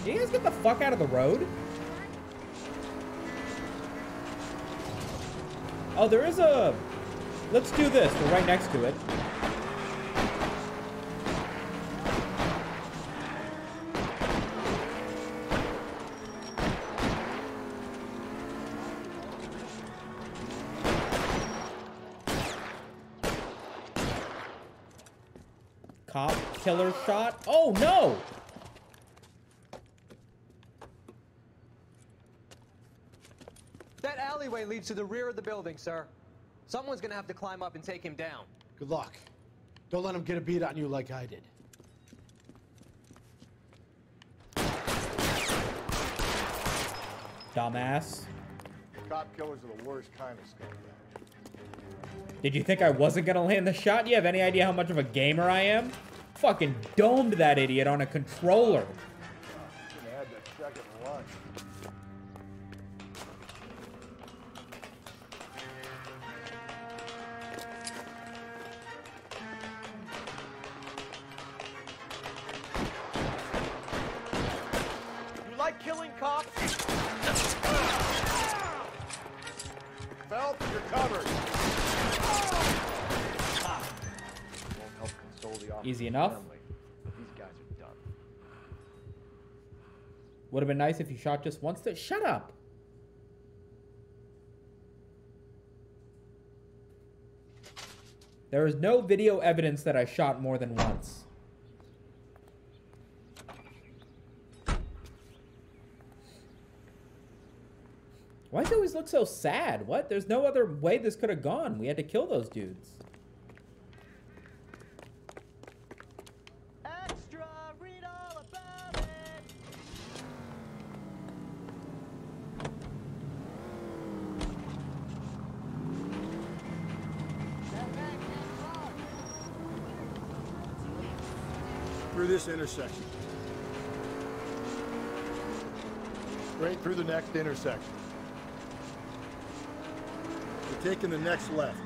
Can you guys get the fuck out of the road? Oh, there is a... Let's do this. We're right next to it. Cop killer shot. Oh, no! That alleyway leads to the rear of the building, sir. Someone's gonna have to climb up and take him down. Good luck. Don't let him get a beat on you like I did. Dumbass. Cop killers are the worst kind of scumbag. Did you think I wasn't gonna land the shot? Do you have any idea how much of a gamer I am? Fucking domed that idiot on a controller. Gonna add that second lunch. You like killing cops? Phelps, you're covered. Won't help console the officer's Easy enough. family, but these guys are done. Would have been nice if you shot just once. Shut up. There is no video evidence that I shot more than once. Why does it always look so sad? What? There's no other way this could have gone. We had to kill those dudes. Extra, read all about it. Through this intersection. Straight through the next intersection. We're taking the next left.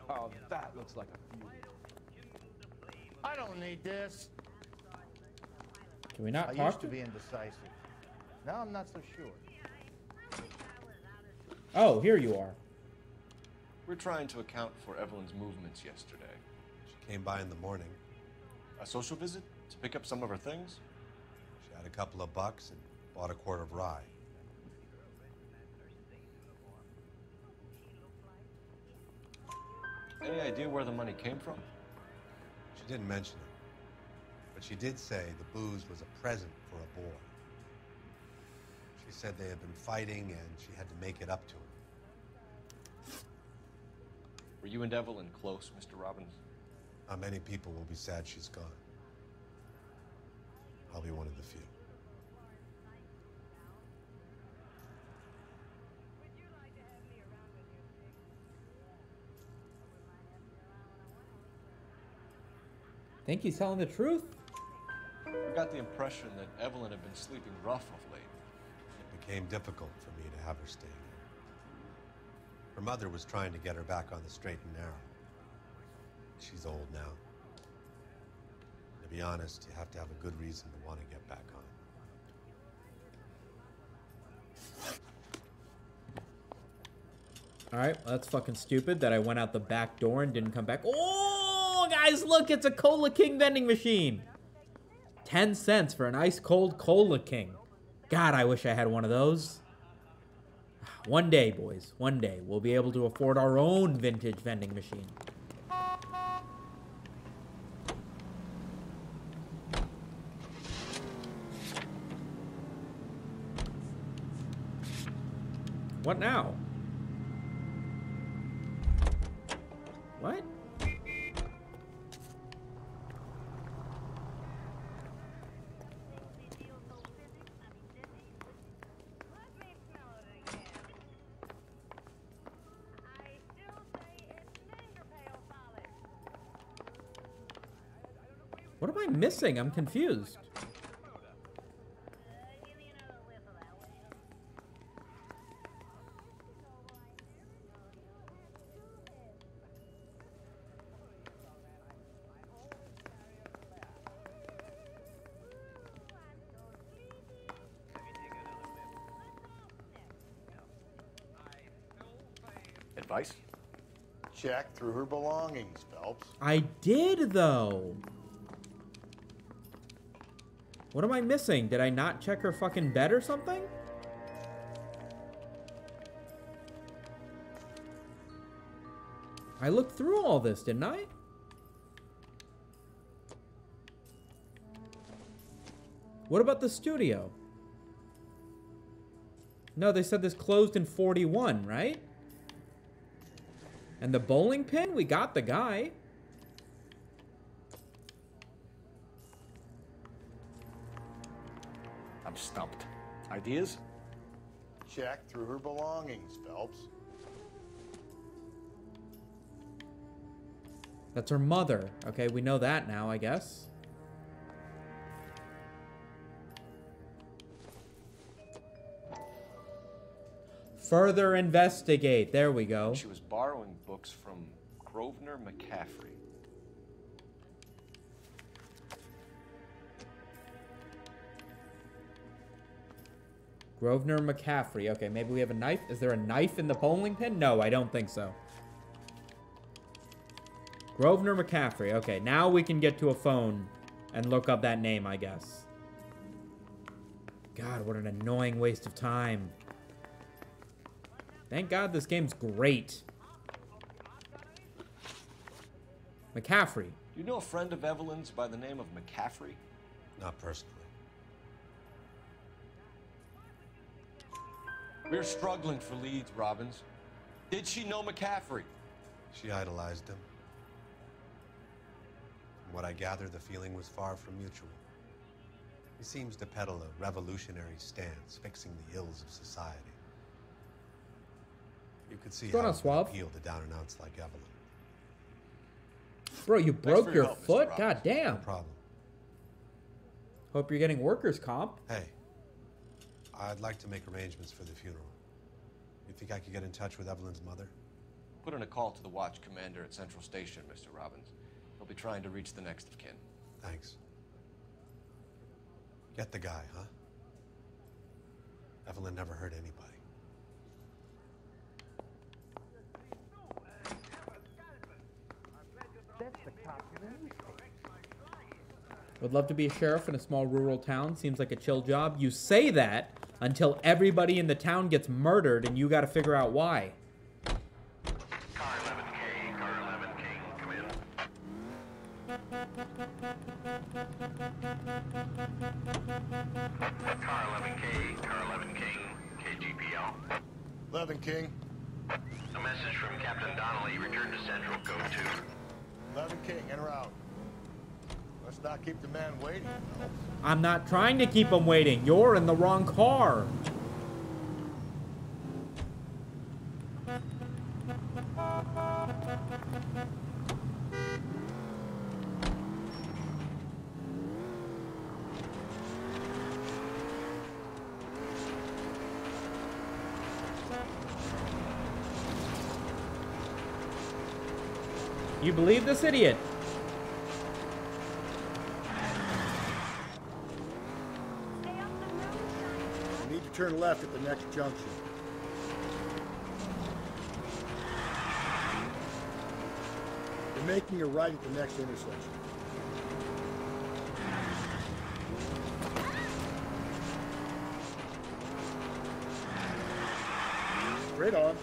Wow, that looks like a feud. I don't need this. Can we not I talk used to be indecisive. Now I'm not so sure. Oh, here you are. We're trying to account for Evelyn's movements yesterday. She came by in the morning. A social visit to pick up some of her things? She had a couple of bucks and bought a quart of rye. Any idea where the money came from? She didn't mention it, but she did say the booze was a present for a boy. She said they had been fighting and she had to make it up to him. Were you and Evelyn close, Mr. Robbins? Not many people will be sad she's gone. I'll be one of the few. Think he's telling the truth? We got the impression that Evelyn had been sleeping rough of late. It became difficult for me to have her stay here. Her mother was trying to get her back on the straight and narrow. She's old now. To be honest, you have to have a good reason to want to get back on. Alright, well, that's fucking stupid that I went out the back door and didn't come back. Oh, guys, look, it's a Cola King vending machine. 10 cents for an ice cold Cola King. God, I wish I had one of those. One day, boys, one day, we'll be able to afford our own vintage vending machine. What now? What? What am I missing? I'm confused. Advice? Check through her belongings, Phelps. I did, though. What am I missing? Did I not check her fucking bed or something? I looked through all this, didn't I? What about the studio? No, they said this closed in 41, right? And the bowling pin? We got the guy. I'm stumped. Ideas? Check through her belongings, Phelps. That's her mother. Okay, we know that now, I guess. Further investigate. There we go. She was borrowing books from Grosvenor McCaffrey. Grosvenor McCaffrey. Okay, maybe we have a knife. Is there a knife in the bowling pin? No, I don't think so. Grosvenor McCaffrey. Okay, now we can get to a phone and look up that name, I guess. God, what an annoying waste of time. Thank God this game's great. McCaffrey. Do you know a friend of Evelyn's by the name of McCaffrey? Not personally. We're struggling for leads, Robbins. Did she know McCaffrey? She idolized him. From what I gather, the feeling was far from mutual. He seems to peddle a revolutionary stance, fixing the ills of society. You could see how it would appeal to down-and-outs like Evelyn. Bro, you broke your help, Mr. foot? Robbins. God damn. No problem. Hope you're getting workers' comp. Hey, I'd like to make arrangements for the funeral. You think I could get in touch with Evelyn's mother? Put in a call to the watch commander at Central Station, Mr. Robbins. He'll be trying to reach the next of kin. Thanks. Get the guy, huh? Evelyn never hurt anybody. Would love to be a sheriff in a small rural town. Seems like a chill job. You say that until everybody in the town gets murdered and you got to figure out why. Car 11K, car 11K, come in. Car 11K, car 11 King, KGPL. 11 King. A message from Captain Donnelly. Return to Central. Go to. 11 King, en route. Let's not keep the man waiting. No. I'm not trying to keep him waiting. You're in the wrong car. You believe this idiot? You need to turn left at the next junction. You're making a right at the next intersection. Straight on.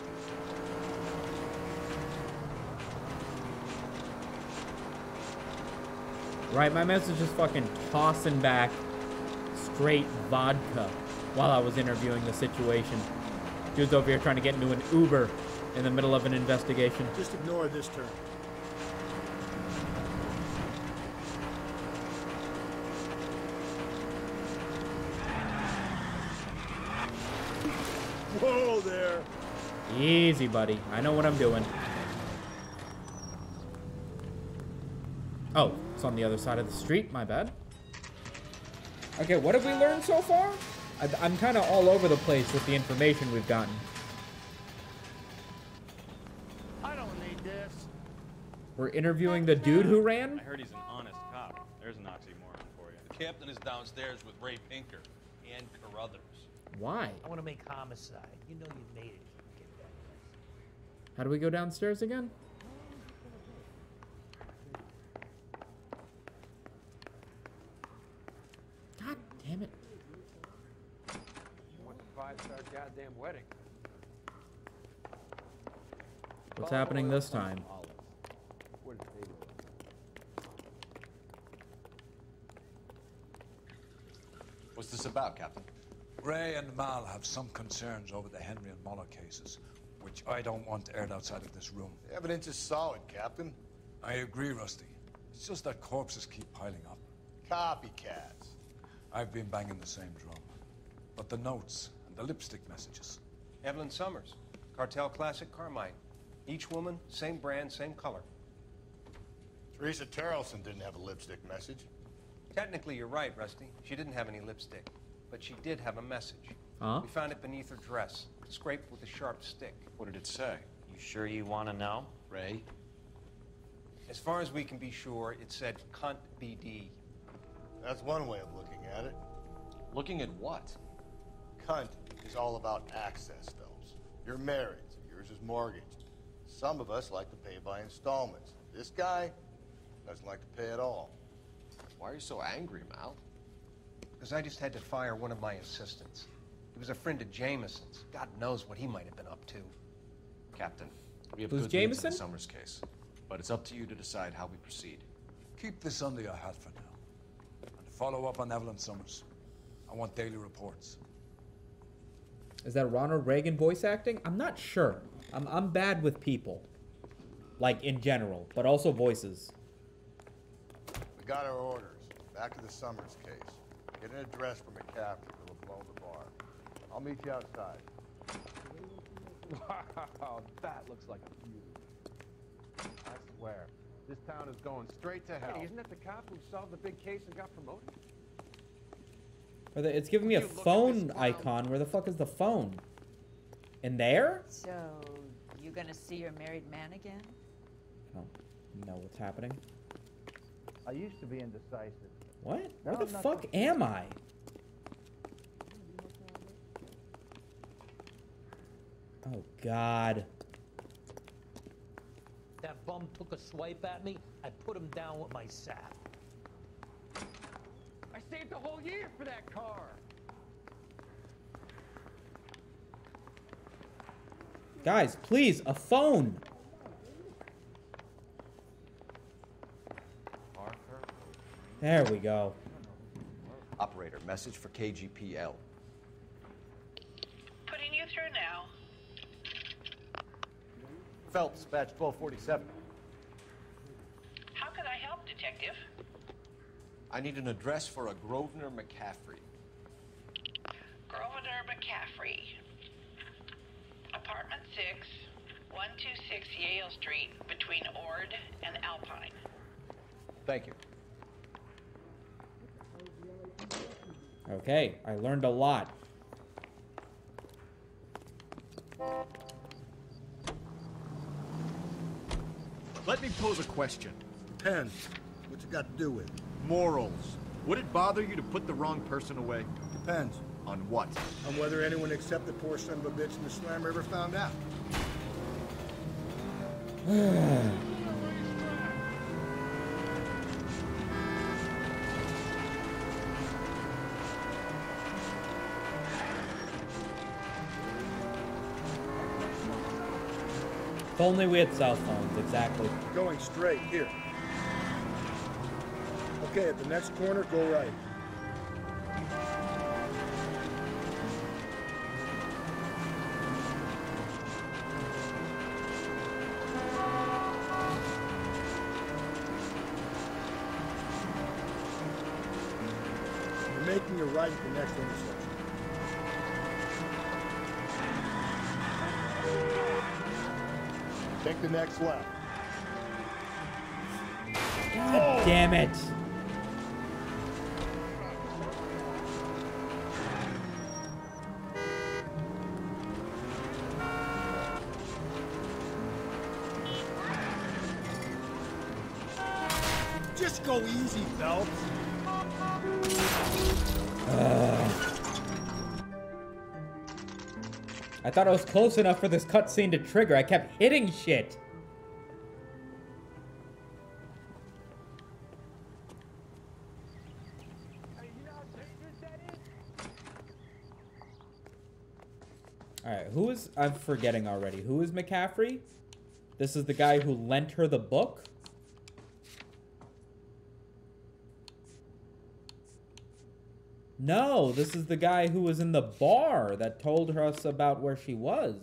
Right, my message is fucking tossing back straight vodka while I was interviewing the situation. Dude's over here trying to get into an Uber in the middle of an investigation. Just ignore this turn. Whoa there. Easy, buddy. I know what I'm doing. Oh, it's on the other side of the street. My bad. Okay, what have we learned so far? I'm kind of all over the place with the information we've gotten. I don't need this. We're interviewing the dude who ran? I heard he's an honest cop. There's an oxymoron for you. The captain is downstairs with Ray Pinker and Carruthers. Why? I want to make homicide. You know you made it. Get that. How do we go downstairs again? God damn it. You want the 5-star goddamn wedding. What's happening this time? What's this about, Captain? Ray and Mal have some concerns over the Henry and Muller cases, which I don't want aired outside of this room. The evidence is solid, Captain. I agree, Rusty. It's just that corpses keep piling up. Copycats. I've been banging the same drum. But the notes and the lipstick messages. Evelyn Summers, Cartel Classic Carmine. Each woman, same brand, same color. Teresa Terrelson didn't have a lipstick message. Technically, you're right, Rusty. She didn't have any lipstick, but she did have a message. Huh? We found it beneath her dress, scraped with a sharp stick. What did it say? You sure you want to know? Ray? As far as we can be sure, it said cunt BD. That's one way of looking at it. Looking at what? Cunt is all about access, Phelps. You're married, so yours is mortgaged. Some of us like to pay by installments. This guy doesn't like to pay at all. Why are you so angry, Mal? Because I just had to fire one of my assistants. He was a friend of Jameson's. God knows what he might have been up to. Captain, we have Who's good leads in Jameson? the Summers case, but it's up to you to decide how we proceed. Keep this under your hat for now. And follow up on Evelyn Summers. I want daily reports. Is that Ronald Reagan voice acting? I'm not sure. I'm bad with people. Like, in general, but also voices. We got our orders. Back to the Summers case. Get an address for McCaffrey who will blow the bar. I'll meet you outside. Wow, that looks like a beauty. I swear, this town is going straight to hell. Hey, isn't that the cop who solved the big case and got promoted? It's giving me a phone icon. Where the fuck is the phone? In there? So, you gonna see your married man again? I don't know what's happening. I used to be indecisive. What? Where No, the not fuck so am I? Oh, God. That bum took a swipe at me, I put him down with my sap. I saved a whole year for that car. Guys, please, a phone. There we go. Operator, message for KGPL. Putting you through now. Phelps, batch 1247. How could I help, Detective? I need an address for a Grosvenor McCaffrey. Grosvenor McCaffrey. Apartment 6, 126 Yale Street, between Ord and Alpine. Thank you. Okay, I learned a lot. Let me pose a question. Depends. What's it got to do with? Morals. Would it bother you to put the wrong person away? Depends. On what? On whether anyone except the poor son of a bitch in the slammer ever found out. If only we had cell phones, exactly. Going straight, here. Okay, at the next corner, go right. You're making a right at the next intersection. Take the next left. God damn it. Just go easy, Phelps. I thought I was close enough for this cutscene to trigger. I kept hitting shit. Alright, who is... I'm forgetting already. Who is McCaffrey? This is the guy who lent her the book? No, this is the guy who was in the bar that told us about where she was.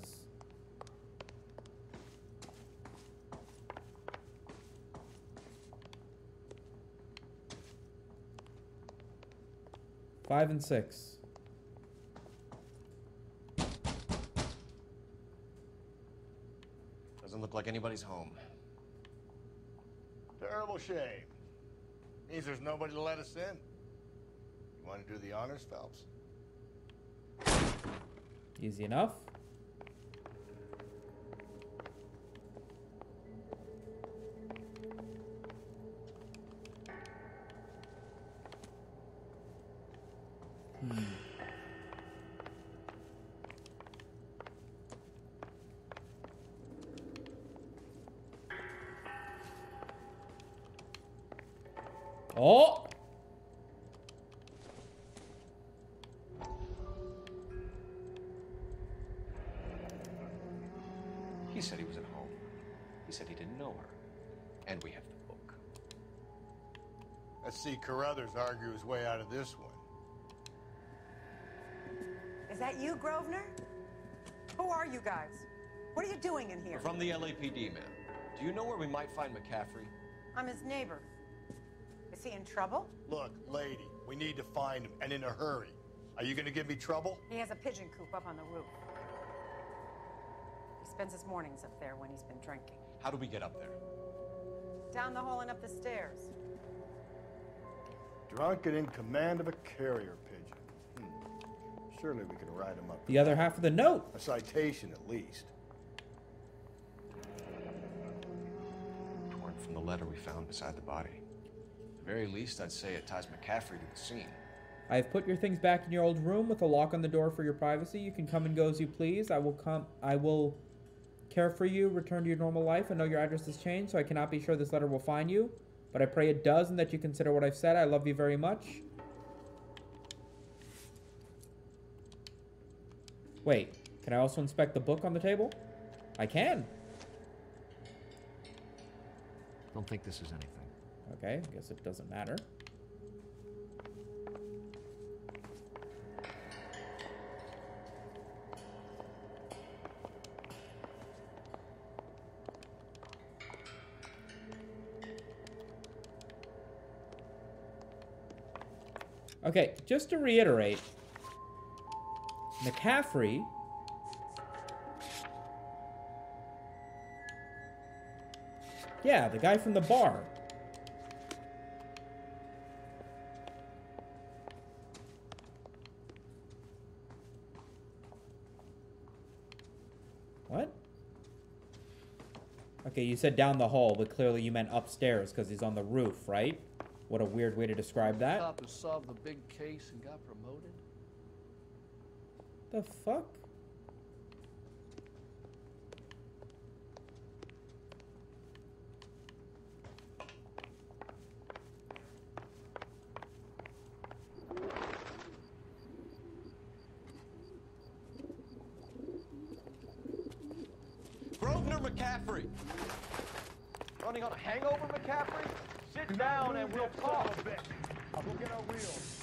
Five and six. Doesn't look like anybody's home. Terrible shame. Means there's nobody to let us in. You want to do the honors, Phelps? Easy enough. Oh! He said he was at home. He said he didn't know her. And we have the book. Let's see Carruthers argue his way out of this one. Is that you, Grosvenor? Who are you guys? What are you doing in here? We're from the LAPD, ma'am. Do you know where we might find McCaffrey? I'm his neighbor. Is he in trouble? Look, lady, we need to find him, and in a hurry. Are you gonna give me trouble? He has a pigeon coop up on the roof. He spends his mornings up there when he's been drinking. How do we get up there? Down the hall and up the stairs. Drunk and in command of a carrier pigeon. Surely we can ride him up. The other half of the note. A citation, at least. Torn from the letter we found beside the body. At the very least, I'd say it ties McCaffrey to the scene. I've put your things back in your old room with a lock on the door for your privacy. You can come and go as you please. I will care for you, return to your normal life. I know your address has changed, so I cannot be sure this letter will find you. But I pray it does and that you consider what I've said. I love you very much. Wait, can I also inspect the book on the table? I can. Don't think this is anything. Okay, guess it doesn't matter. Okay, just to reiterate, McCaffrey yeah, the guy from the bar. What? Okay, you said down the hall, but clearly you meant upstairs because he's on the roof, right? What a weird way to describe that. Cop who solved the big case and got promoted? The fuck? Grosvenor McCaffrey. Running on a hangover, McCaffrey? Sit down and we'll talk. We'll get our wheels.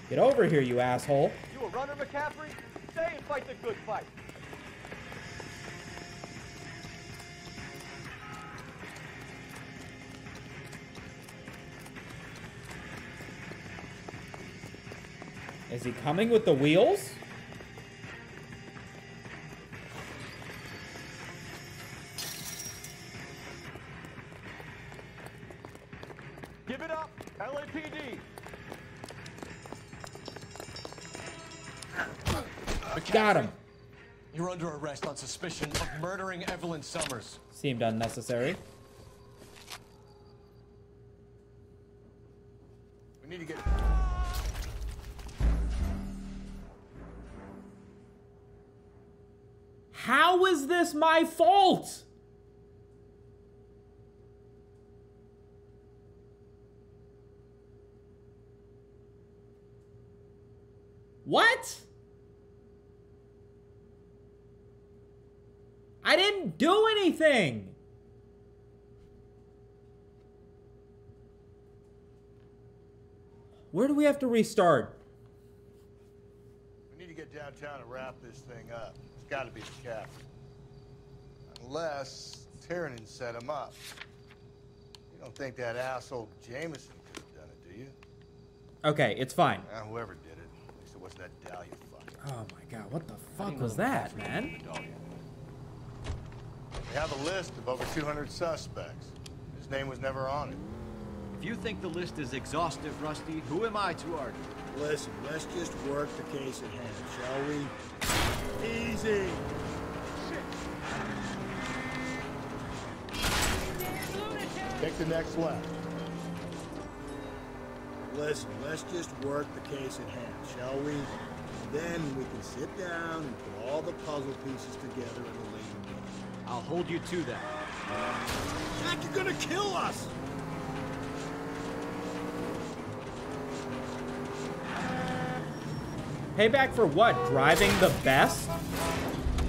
Get over here, you asshole. You a runner, McCaffrey? Stay and fight the good fight. Is he coming with the wheels? Give it up, LAPD. Got him. You're under arrest on suspicion of murdering Evelyn Summers. Seemed unnecessary. We need to get... How is this my fault? What? I didn't do anything. Where do we have to restart? We need to get downtown and wrap this thing up. It's got to be the captain. Unless Tiernan set him up. You don't think that asshole Jameson could have done it, do you? Okay, it's fine. Whoever did it. At least it wasn't that Dahlia fucker. Oh my god, what the fuck was that, man? We have a list of over 200 suspects. His name was never on it. If you think the list is exhaustive, Rusty, who am I to argue? Listen, let's just work the case at hand, shall we? Easy. Take the next left. Listen, let's just work the case at hand, shall we? Then we can sit down and put all the puzzle pieces together in a later date. I'll hold you to that. Jack, you're gonna kill us! Payback for what? Driving the best?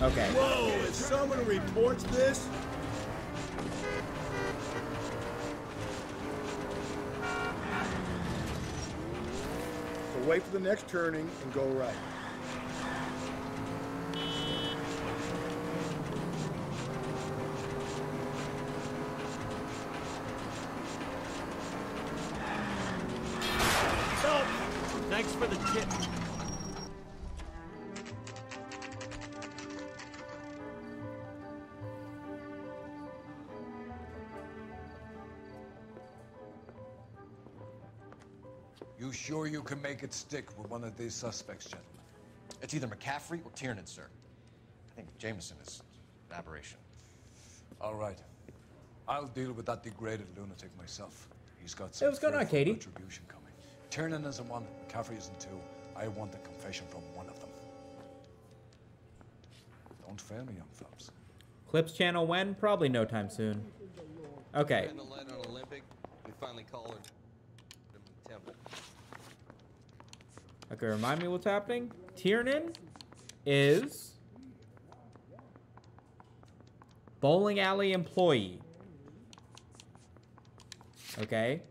Okay. Whoa, if someone reports this... So wait for the next turning and go right. Thanks for the tip. You sure you can make it stick with one of these suspects, gentlemen? It's either McCaffrey or Tiernan, sir. I think Jameson is an aberration. All right. I'll deal with that degraded lunatic myself. He's got Hey, some what's going on, fearful Katie? retribution coming. Tiernan isn't one, McCaffrey isn't two. I want a confession from one of them. Don't fail me, young fellas. Clips channel when? Probably no time soon. Okay. The light on Olympic, we finally collared him in Temple. Okay, remind me what's happening. Tiernan is bowling alley employee. Okay.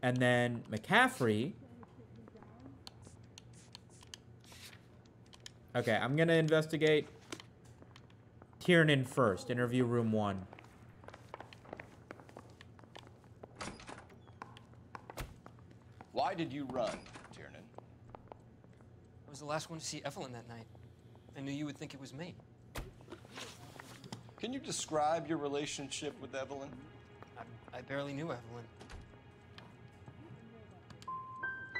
And then McCaffrey. Okay, I'm gonna investigate Tiernan first. Interview room 1. Why did you run, Tiernan? I was the last one to see Evelyn that night. I knew you would think it was me. Can you describe your relationship with Evelyn? I barely knew Evelyn.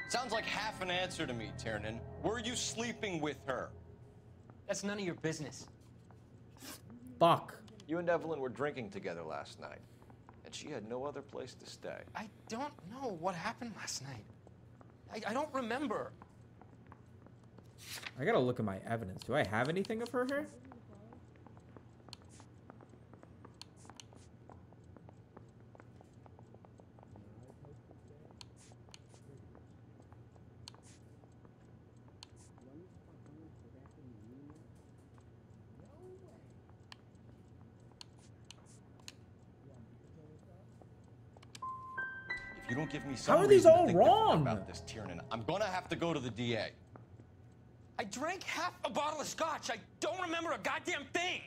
Sounds like half an answer to me, Tiernan. Were you sleeping with her? That's none of your business. Fuck. You and Evelyn were drinking together last night, and she had no other place to stay. I don't know what happened last night. I don't remember. I gotta look at my evidence. Do I have anything of her here? If you don't give me some How are these reason to all think different wrong? about this, Tiernan, I'm gonna have to go to the DA. I drank half a bottle of scotch. I don't remember a goddamn thing.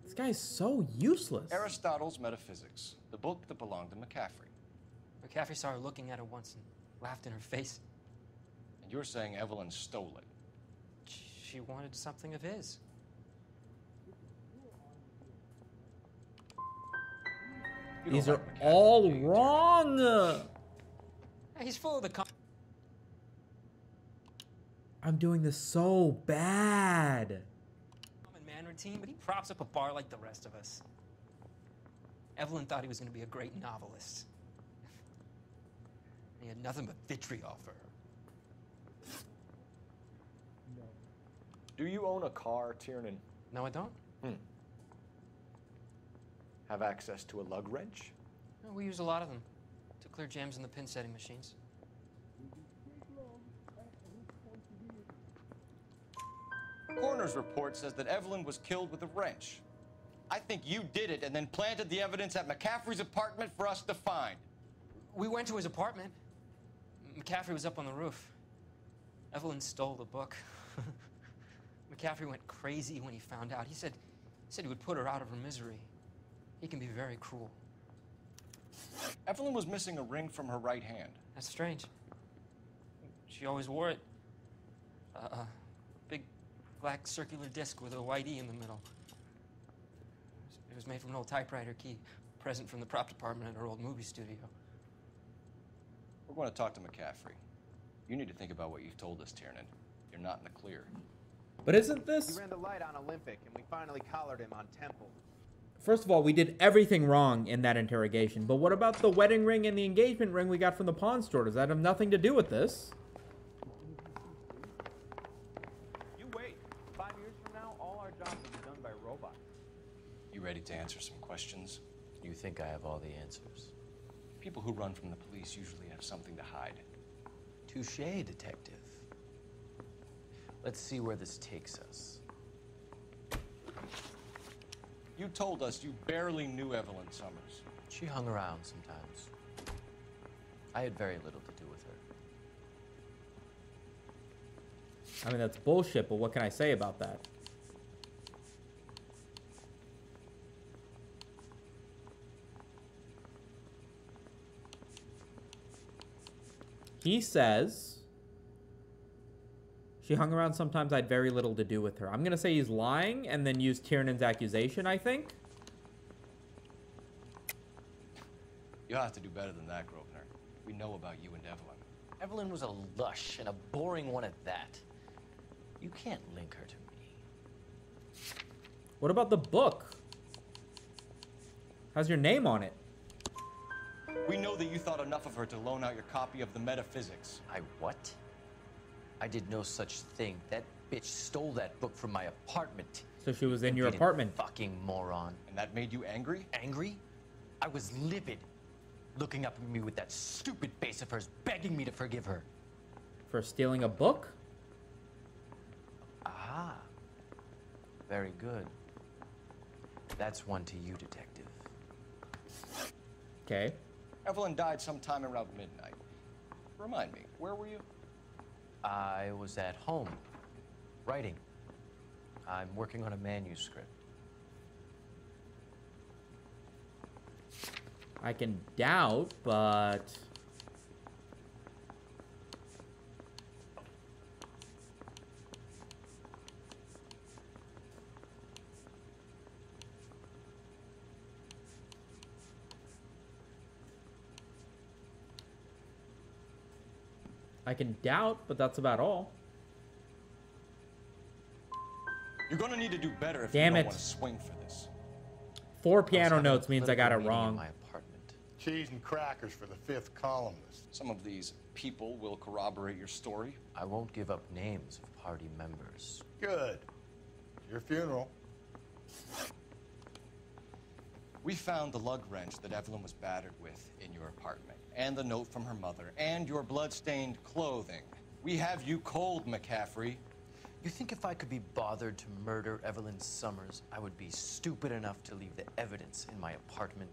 This guy's so useless. Aristotle's Metaphysics, the book that belonged to McCaffrey. McCaffrey saw her looking at her once and laughed in her face. And you're saying Evelyn stole it. She wanted something of his. These are all wrong. He's full of the I'm doing this so bad. common man routine, but he props up a bar like the rest of us. Evelyn thought he was going to be a great novelist. He had nothing but vitriol for her. Do you own a car, Tiernan? No, I don't. Have access to a lug wrench? No, we use a lot of them to clear jams in the pin setting machines. Coroner's report says that Evelyn was killed with a wrench. I think you did it and then planted the evidence at McCaffrey's apartment for us to find. We went to his apartment. McCaffrey was up on the roof. Evelyn stole the book. McCaffrey went crazy when he found out. He said he would put her out of her misery. He can be very cruel. Evelyn was missing a ring from her right hand. That's strange. She always wore it. A big black circular disc with a white E in the middle. It was made from an old typewriter key, present from the prop department at our old movie studio. We're going to talk to McCaffrey. You need to think about what you've told us, Tiernan. You're not in the clear. But isn't this... He ran the light on Olympic, and we finally collared him on Temple. First of all, we did everything wrong in that interrogation. But what about the wedding ring and the engagement ring we got from the pawn store? Does that have nothing to do with this? You wait. 5 years from now, all our jobs will be done by robots. You ready to answer some questions? You think I have all the answers? People who run from the police usually have something to hide. Touché, detective. Let's see where this takes us. You told us you barely knew Evelyn Summers. She hung around sometimes. I had very little to do with her. I mean, that's bullshit, but what can I say about that? He says she hung around sometimes. I had very little to do with her. I'm going to say he's lying and then use Tiernan's accusation, I think. You'll have to do better than that, Grosvenor. we know about you and Evelyn. Evelyn was a lush, and a boring one at that. You can't link her to me. What about the book? Has your name on it? We know that you thought enough of her to loan out your copy of the Metaphysics. I what? I did no such thing. That bitch stole that book from my apartment. So she was in your apartment. Fucking moron. And that made you angry? Angry? I was livid. Looking up at me with that stupid face of hers, begging me to forgive her. For stealing a book? Ah. Very good. That's one to you, detective. Okay. Evelyn died sometime around midnight. Remind me, where were you? I was at home, writing. I'm working on a manuscript. I can doubt, but... I can doubt, but that's about all. You're gonna need to do better if Damn you it. don't want to swing for this. 4 piano notes means I got it wrong. Cheese and crackers for the 5th columnist. Some of these people will corroborate your story. I won't give up names of party members. Good. Your funeral. We found the lug wrench that Evelyn was battered with in your apartment, and the note from her mother, and your blood-stained clothing. We have you cold, McCaffrey. You think if I could be bothered to murder Evelyn Summers, I would be stupid enough to leave the evidence in my apartment?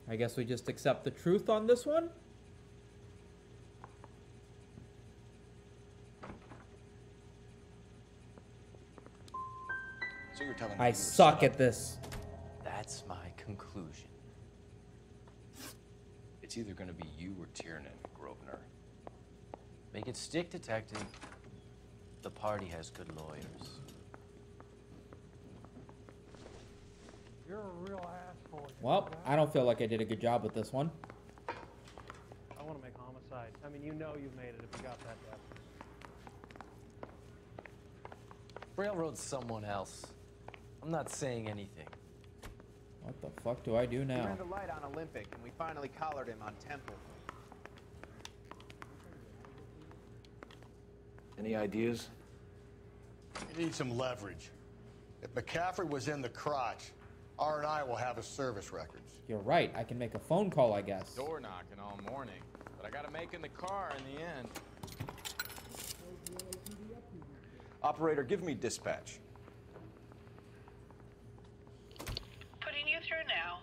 I guess we just accept the truth on this one. So you're telling me I you were suck set at this. That's my conclusion. It's either gonna be you or Tiernan, Grosvenor. Make it stick, detective. The party has good lawyers. You're a real asshole. Well, I don't feel like I did a good job with this one. I want to make homicide. I mean, you know you've made it if you got that depth. Railroad someone else. I'm not saying anything. What the fuck do I do We now? ran the light on Olympic, and we finally collared him on Temple. Any ideas? You need some leverage. If McCaffrey was in the crotch, R&I will have his service records. You're right. I can make a phone call, I guess. Door knocking all morning, but I gotta make in the car in the end. Operator, give me dispatch. Putting you through now.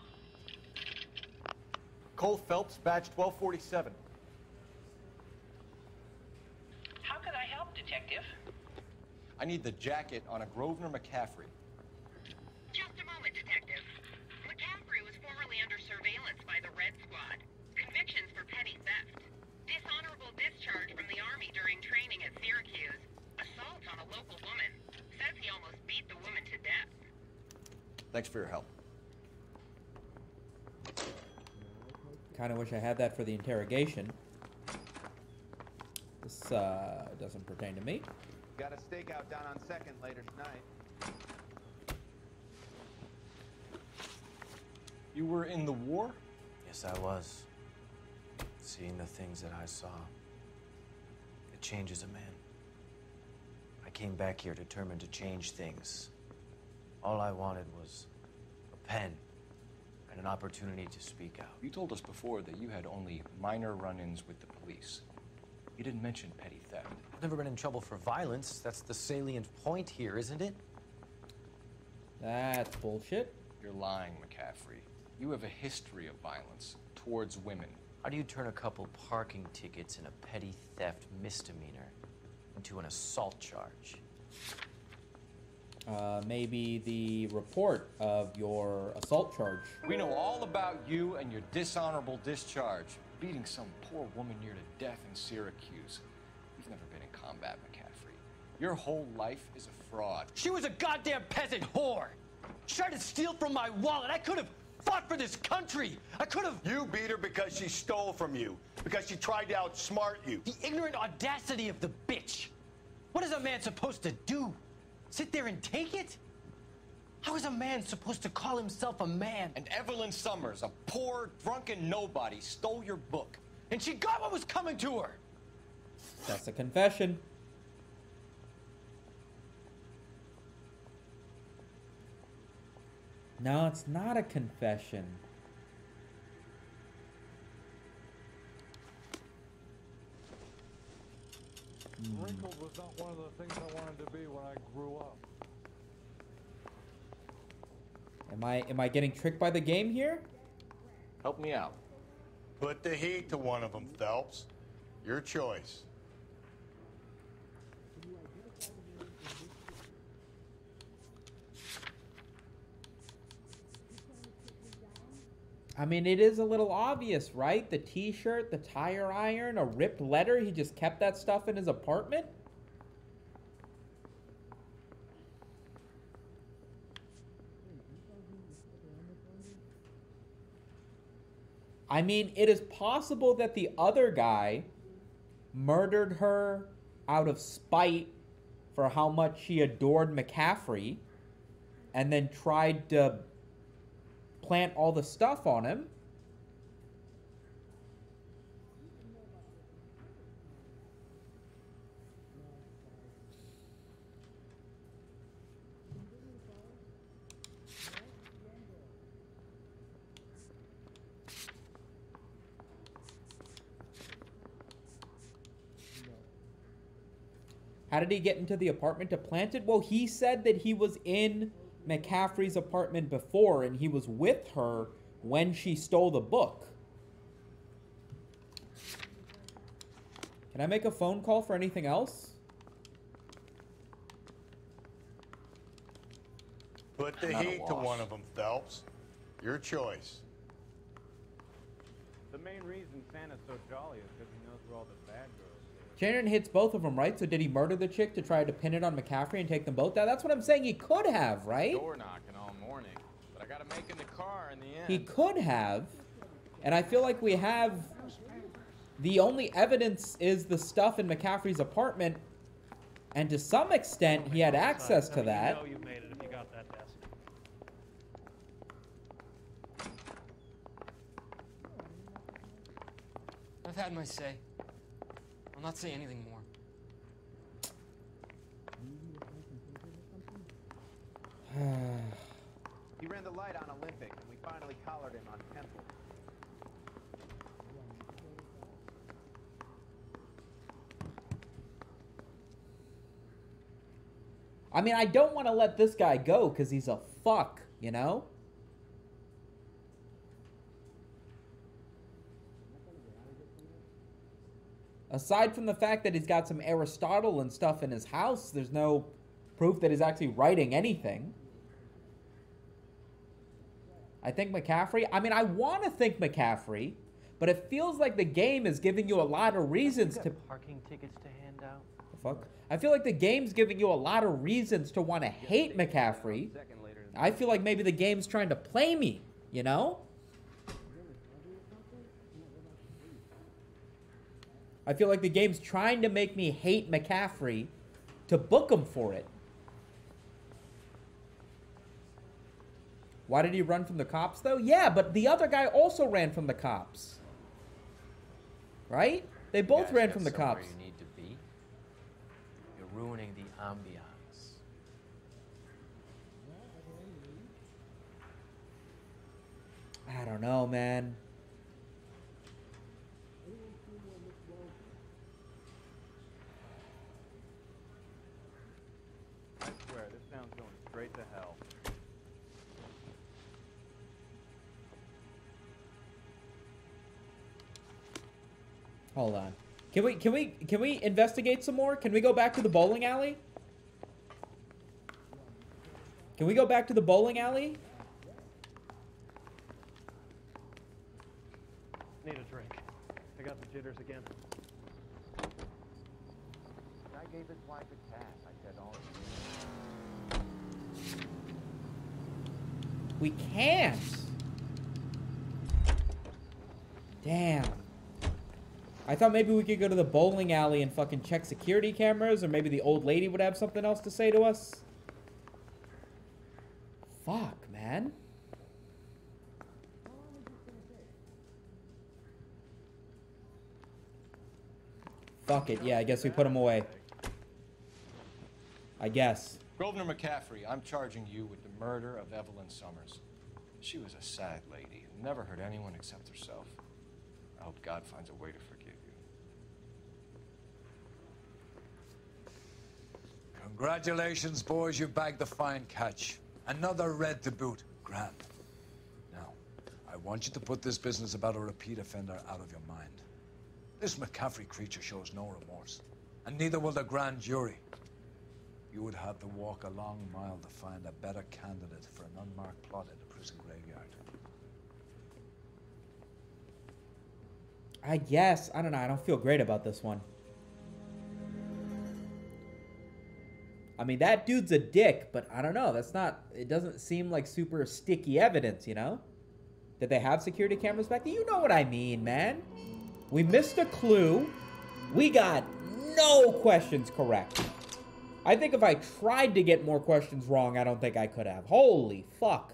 Cole Phelps, badge 1247. How could I help, Detective? I need the jacket on a Grosvenor McCaffrey. Just a moment, Detective. McCaffrey was formerly under surveillance by the Red Squad. Convictions for petty theft. Dishonorable discharge from the Army during training at Syracuse. Assault on a local woman. Says he almost beat the woman to death. Thanks for your help. Kind of wish I had that for the interrogation. This doesn't pertain to me. Got a stakeout down on 2nd later tonight. You were in the war? Yes, I was. Seeing the things that I saw. It changes a man. I came back here determined to change things. All I wanted was a pen and an opportunity to speak out. You told us before that you had only minor run-ins with the police. You didn't mention petty theft. I've never been in trouble for violence. That's the salient point here, isn't it? That's bullshit. You're lying, McCaffrey. You have a history of violence towards women. How do you turn a couple parking tickets and a petty theft misdemeanor into an assault charge? Maybe the report of your assault charge. We know all about you and your dishonorable discharge. beating some poor woman near to death in Syracuse. You've never been in combat, McCaffrey. Your whole life is a fraud. She was a goddamn peasant whore. She tried to steal from my wallet. I could have fought for this country. I could have. You beat her because she stole from you. Because she tried to outsmart you. The ignorant audacity of the bitch. What is a man supposed to do? Sit there and take it? How is a man supposed to call himself a man? And Evelyn Summers, a poor, drunken nobody, stole your book. And she got what was coming to her. That's a confession. No, it's not a confession. Wrinkled was not one of the things I wanted to be when I grew up. Am I getting tricked by the game here? Help me out. Put the heat to one of them, Phelps. Your choice. I mean, it is a little obvious, right? The t-shirt, the tire iron, a ripped letter. He just kept that stuff in his apartment. I mean, it is possible that the other guy murdered her out of spite for how much she adored McCaffrey and then tried to plant all the stuff on him. How did he get into the apartment to plant it? Well, he said that he was in McCaffrey's apartment before and he was with her when she stole the book. Can I make a phone call for anything else? Put the heat to one of them, Phelps. Your choice. The main reason Santa's so jolly is because he knows where all the bad girls live. Shannon hits both of them, right? So did he murder the chick to try to pin it on McCaffrey and take them both down? That's what I'm saying. He could have, right? Door knocking all morning, but I got to make in the car in the end. He could have. And I feel like we have... The only evidence is the stuff in McCaffrey's apartment. And to some extent, he had access to that. You know you made it if you got that desk. I've had my say. I'll not say anything more. He ran the light on Olympic, and we finally collared him on Temple. I mean, I don't want to let this guy go because he's a fuck, you know? Aside from the fact that he's got some Aristotle and stuff in his house, there's no proof that he's actually writing anything. I think McCaffrey... I mean, I want to think McCaffrey, but it feels like the game is giving you a lot of reasons to... Parking tickets to hand out. The fuck? I feel like the game's giving you a lot of reasons to want to hate McCaffrey. I feel like maybe the game's trying to play me, you know? I feel like the game's trying to make me hate McCaffrey to book him for it. Why did he run from the cops, though? Yeah, but the other guy also ran from the cops. Right? They both ran from the cops. You need to be. You're ruining the ambiance. I don't know, man. I swear, this town's going straight to hell. Hold on. Can we investigate some more? Can we go back to the bowling alley? Can we go back to the bowling alley? Need a drink. I got the jitters again. I gave his wife a cat. I said all. We can't. Damn. I thought maybe we could go to the bowling alley and fucking check security cameras, or maybe the old lady would have something else to say to us. Fuck, man. Fuck it. Yeah, I guess we put him away. I guess. Grosvenor McCaffrey, I'm charging you with the murder of Evelyn Summers. She was a sad lady who never hurt anyone except herself. I hope God finds a way to forgive you. Congratulations, boys. You bagged the fine catch. Another red to boot. Grand. Now, I want you to put this business about a repeat offender out of your mind. This McCaffrey creature shows no remorse, and neither will the grand jury. You would have to walk a long mile to find a better candidate for an unmarked plot in the prison graveyard. I guess. I don't know. I don't feel great about this one. I mean, that dude's a dick, but I don't know. That's not... It doesn't seem like super sticky evidence, you know? Did they have security cameras back there? You know what I mean, man. We missed a clue. We got no questions correct. I think if I tried to get more questions wrong, I don't think I could have. Holy fuck.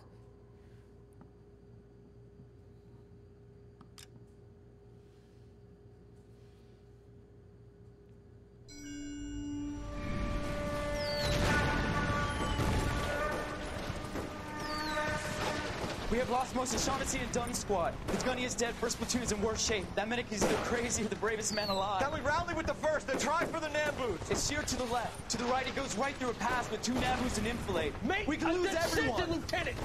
We have lost most of Shaughnessy and Dunn's squad. The gunny is dead. First platoon is in worse shape. That medic is either crazy or the bravest man alive. Then we rally with the first and try for the Nambus. It's sheer to the left. To the right, it goes right through a pass with 2 Nambus and enfilade. Mate, we can lose everyone. Lieutenant,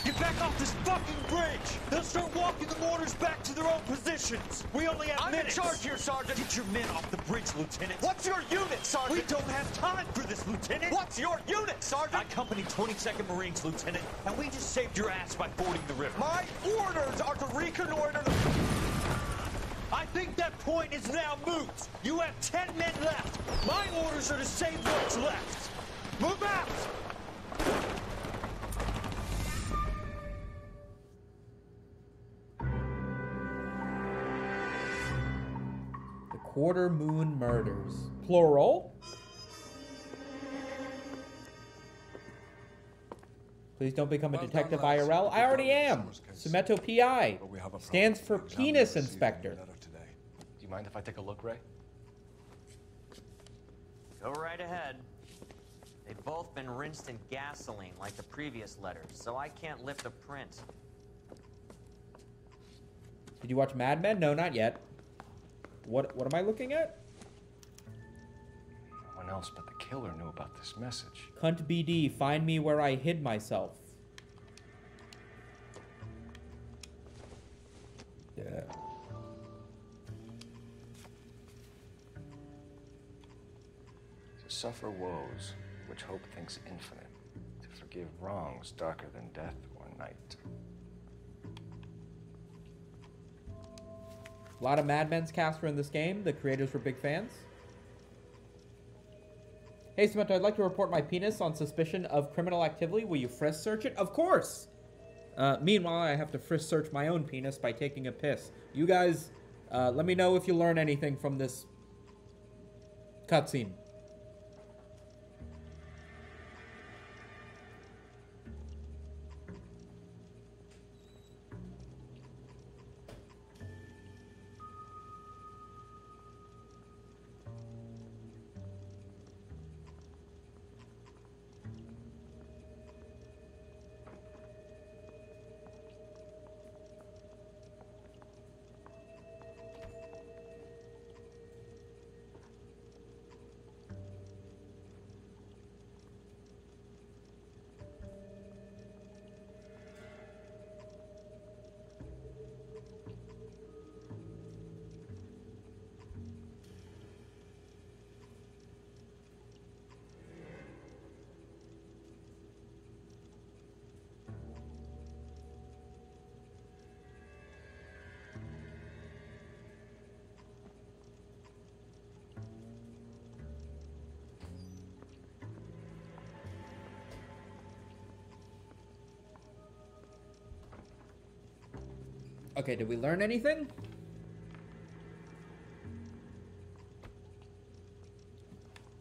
get back off this fucking bridge. They'll start walking the mortars back to their own positions. We only have minutes. I'm in charge here, Sergeant. Get your men off the bridge, Lieutenant. What's your unit, Sergeant? We don't have time for this, Lieutenant. What's your unit, Sergeant? I company 22nd Marines, Lieutenant, and we just saved your ass by fording the river. My orders are to reconnoiter the... I think that point is now moot. You have 10 men left. My orders are to save what's left. Move out! The Quarter Moon Murders. Plural? Please don't become a detective IRL. I already am. Sumeto PI. Stands for Penis Inspector. Do you mind if I take a look, Ray? Go right ahead. They've both been rinsed in gasoline like the previous letters, so I can't lift a print. Did you watch Mad Men? No, not yet. What am I looking at? No one else but the killer knew about this message. Cunt BD, find me where I hid myself. Yeah. To suffer woes, which hope thinks infinite. To forgive wrongs darker than death or night. A lot of Mad Men's cast were in this game. The creators were big fans. Hey, Samantha, I'd like to report my penis on suspicion of criminal activity. Will you frisk search it? Of course! Meanwhile, I have to frisk search my own penis by taking a piss. You guys, let me know if you learn anything from this cutscene. Okay, did we learn anything?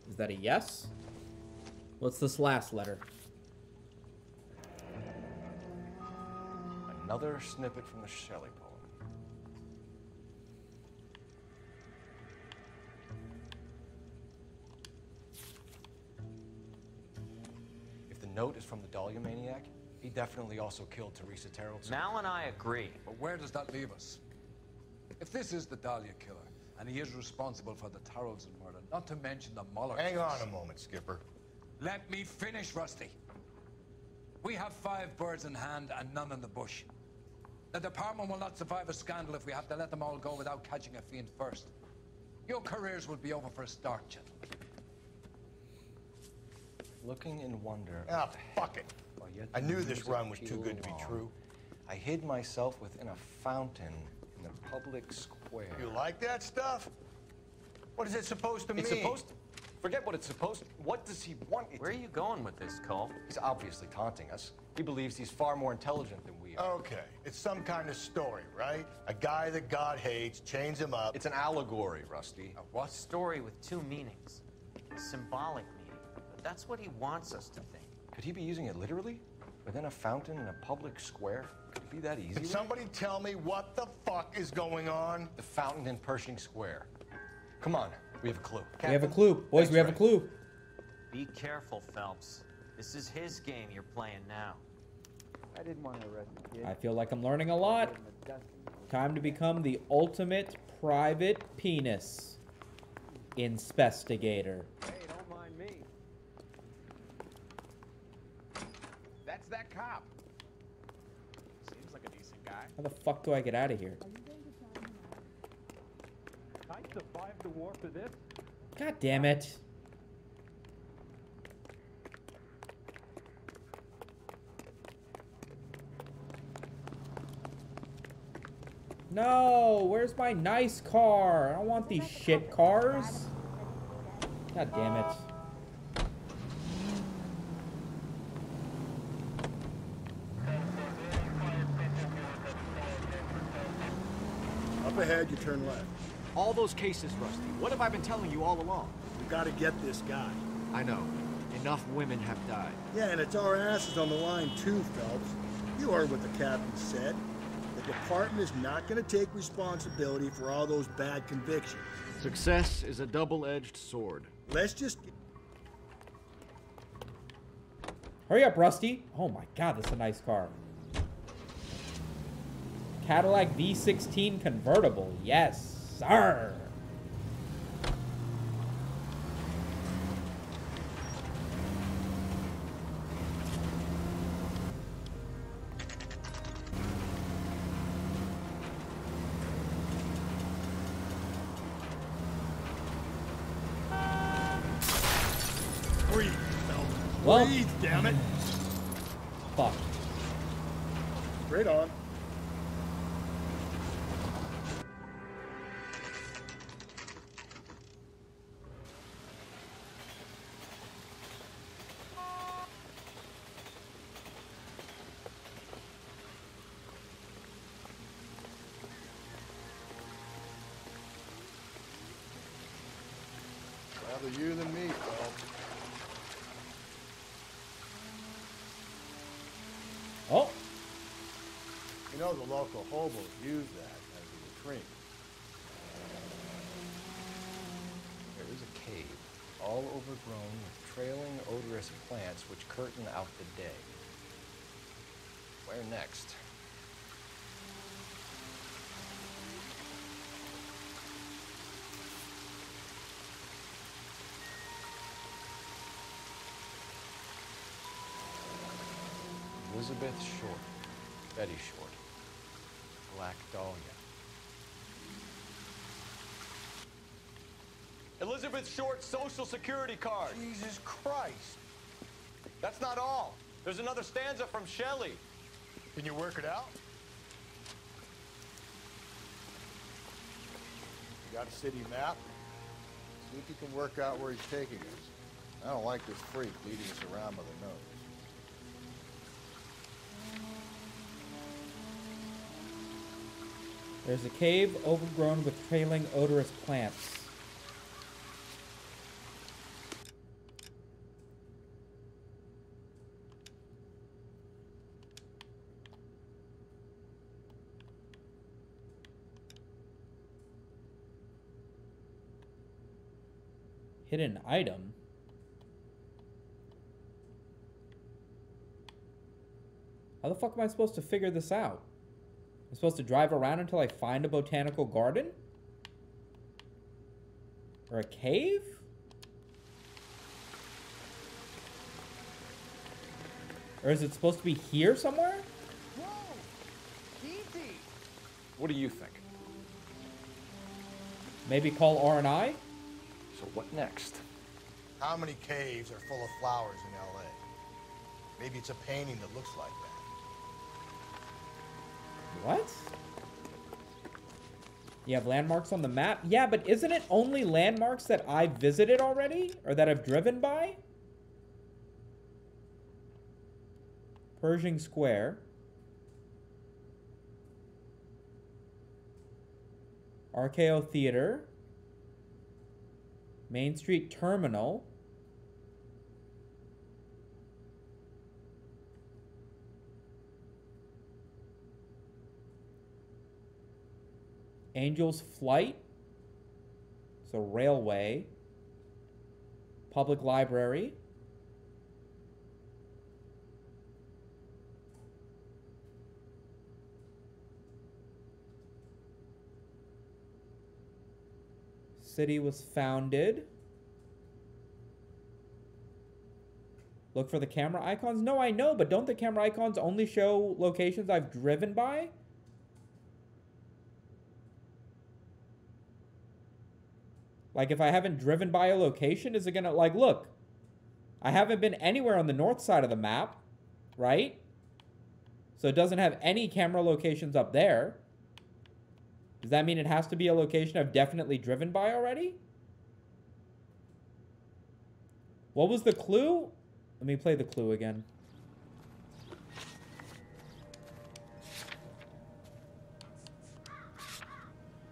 Is that a yes? What's this last letter? Another snippet from the Shelley poem. If the note is from the Dahlia maniac, he definitely also killed Teresa Terrellson. Mal and I agree. But where does that leave us? If this is the Dahlia killer, and he is responsible for the Tarrelson murder, not to mention the Muller Hang case. on a moment, Skipper. Let me finish, Rusty. We have 5 birds in hand and none in the bush. The department will not survive a scandal if we have to let them all go without catching a fiend first. Your careers will be over for a start, gentlemen. Looking in wonder. Ah, fuck it. While yet I the knew this music run was too good to be pealed true. on, I hid myself within a fountain in the public square. You like that stuff? What is it supposed to mean? It's supposed to... Forget what it's supposed to... What does he want it Where are you going with this, Cole? He's obviously taunting us. He believes he's far more intelligent than we are. Okay, it's some kind of story, right? A guy that God hates, chains him up. It's an allegory, Rusty. A what? Story with 2 meanings. A symbolic meaning. But that's what he wants us to think. Could he be using it literally? Within a fountain in a public square? Could it be that easy? Can somebody tell me what the fuck is going on? The fountain in Pershing Square. Come on, we have a clue. We have a clue. Boys, we have a clue. Be careful, Phelps. This is his game you're playing now. I didn't want to arrest the kid. I feel like I'm learning a lot. Time to become the ultimate private penis investigator. Hey, don't mind me. That's that cop. Seems like a decent guy. How the fuck do I get out of here? I survived the war for this? God damn it. No, where's my nice car? I don't want these shit cars. God damn it. Up ahead, you turn left. All those cases, Rusty. What have I been telling you all along? We gotta get this guy. I know. Enough women have died. Yeah, and it's our asses on the line too, Phelps. You heard what the captain said. The department is not gonna take responsibility for all those bad convictions. Success is a double-edged sword. Let's just... Hurry up, Rusty. Oh my god, that's a nice car. Cadillac V16 convertible. Yes, sir. Breathe, Phelps. Well, Breathe, damn it. Fuck. Straight on. Rather you than me, Phelps. Oh. You know the local hobos use that as a latrine. There is a cave, all overgrown with trailing, odorous plants which curtain out the day. Where next? Elizabeth Short, Betty Short, Black Dahlia. Elizabeth Short's Social Security card. Jesus Christ. That's not all. There's another stanza from Shelley. Can you work it out? You got a city map? See if you can work out where he's taking us. I don't like this freak leading us around by the nose. There's a cave overgrown with trailing odorous plants. Hidden item? How the fuck am I supposed to figure this out? I'm supposed to drive around until I find a botanical garden? Or a cave? Or is it supposed to be here somewhere? Whoa! Easy! What do you think? Maybe call R&I? So what next? How many caves are full of flowers in L.A.? Maybe it's a painting that looks like that. What? You have landmarks on the map? Yeah, but isn't it only landmarks that I've visited already? Or that I've driven by? Pershing Square. RKO Theater. Main Street Terminal. Angel's Flight. So railway. Public library. City was founded. Look for the camera icons. No, I know, but don't the camera icons only show locations I've driven by? Like, if I haven't driven by a location, is it gonna, like, look, I haven't been anywhere on the north side of the map, right? So it doesn't have any camera locations up there. Does that mean it has to be a location I've definitely driven by already? What was the clue? Let me play the clue again.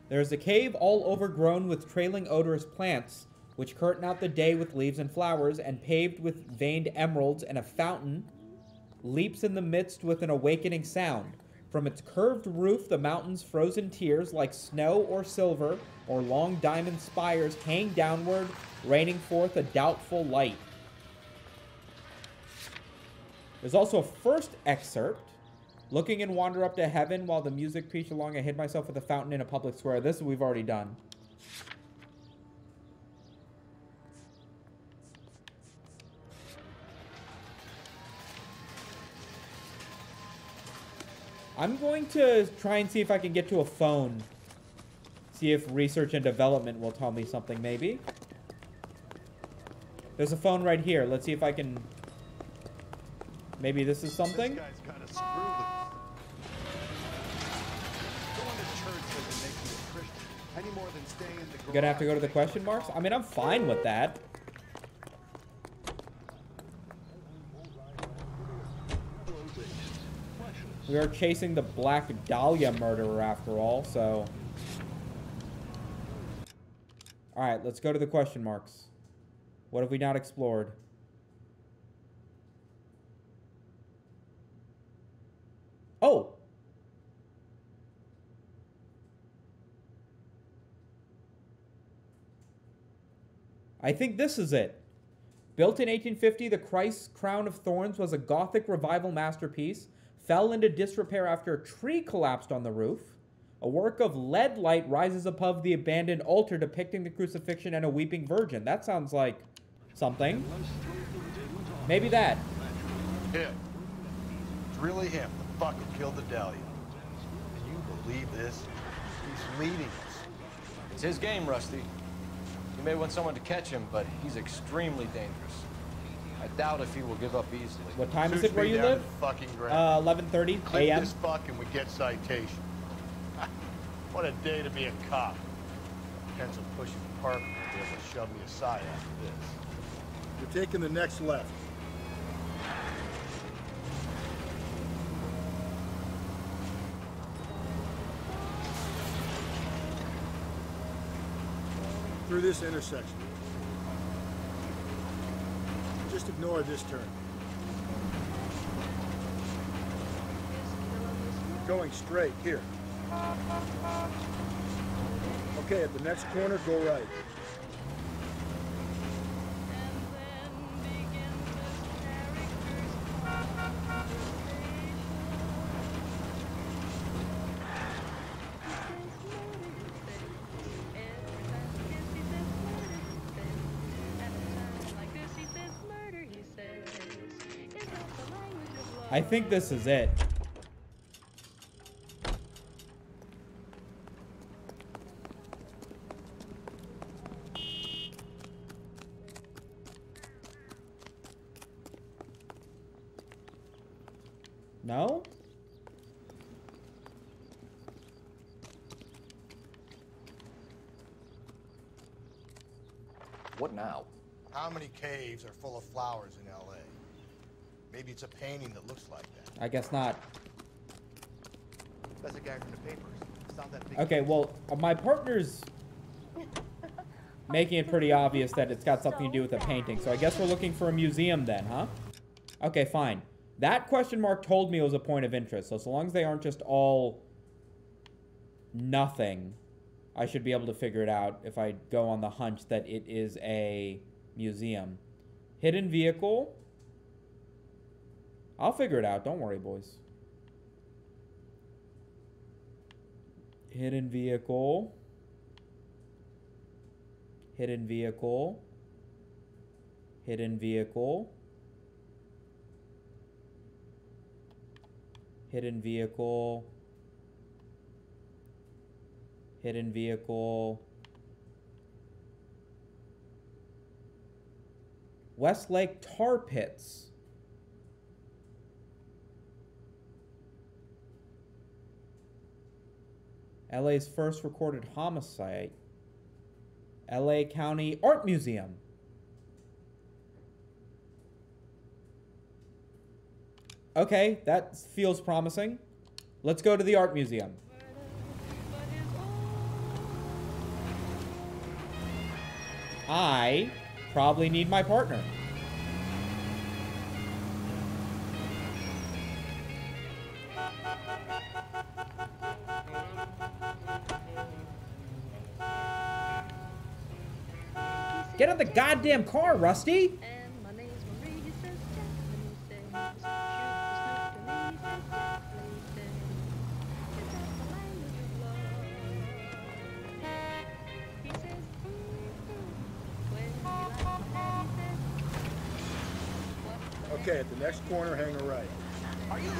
There is a cave all overgrown with trailing odorous plants, which curtain out the day with leaves and flowers, and paved with veined emeralds, and a fountain leaps in the midst with an awakening sound. From its curved roof, the mountain's frozen tears, like snow or silver, or long diamond spires, hang downward, raining forth a doubtful light. There's also a first excerpt. Looking and wander up to heaven while the music preached along, I hid myself with a fountain in a public square. This we've already done. I'm going to try and see if I can get to a phone. See if research and development will tell me something, maybe. There's a phone right here. Let's see if I can... Maybe this is something? This guy's kind of screwed. Going to church doesn't make you a Christian any more than staying in the garage. I'm gonna have to go to the question marks? I mean, I'm fine with that. We are chasing the Black Dahlia murderer after all, so... Alright, let's go to the question marks. What have we not explored? Oh! I think this is it. Built in 1850, the Christ's Crown of Thorns was a Gothic revival masterpiece. Fell into disrepair after a tree collapsed on the roof. A work of lead light rises above the abandoned altar depicting the crucifixion and a weeping virgin. That sounds like something. Maybe that. Him. It's really him. The fucker killed the Dahlia. Can you believe this? He's leading us. It's his game, Rusty. He may want someone to catch him, but he's extremely dangerous. I doubt if he will give up easily. What time is it where you live? 11:30 Click a.m. this fuck and we get citation. What a day to be a cop. Depends on pushing the park and be able to shove me aside after this. You're taking the next left. Through this intersection. Just ignore this turn. Going straight, here. Okay, at the next corner, go right. I think this is it. No? What now? How many caves are full of flowers in L.A.? Maybe it's a painting that looks like that. I guess not. That's a guy from the papers. It's not that big. Okay, well, my partner's making it pretty obvious that it's got something to do with a painting, so I guess we're looking for a museum then, huh? Okay, fine. That question mark told me it was a point of interest, so long as they aren't just all nothing, I should be able to figure it out if I go on the hunch that it is a museum. Hidden vehicle. I'll figure it out. Don't worry, boys. Hidden vehicle. Hidden vehicle. Hidden vehicle. Hidden vehicle. Hidden vehicle. Westlake Tar Pits. LA's first recorded homicide. LA County Art Museum. Okay, that feels promising. Let's go to the art museum. I probably need my partner. Get in the goddamn car, Rusty! Okay, at the next corner, hang a right. Are you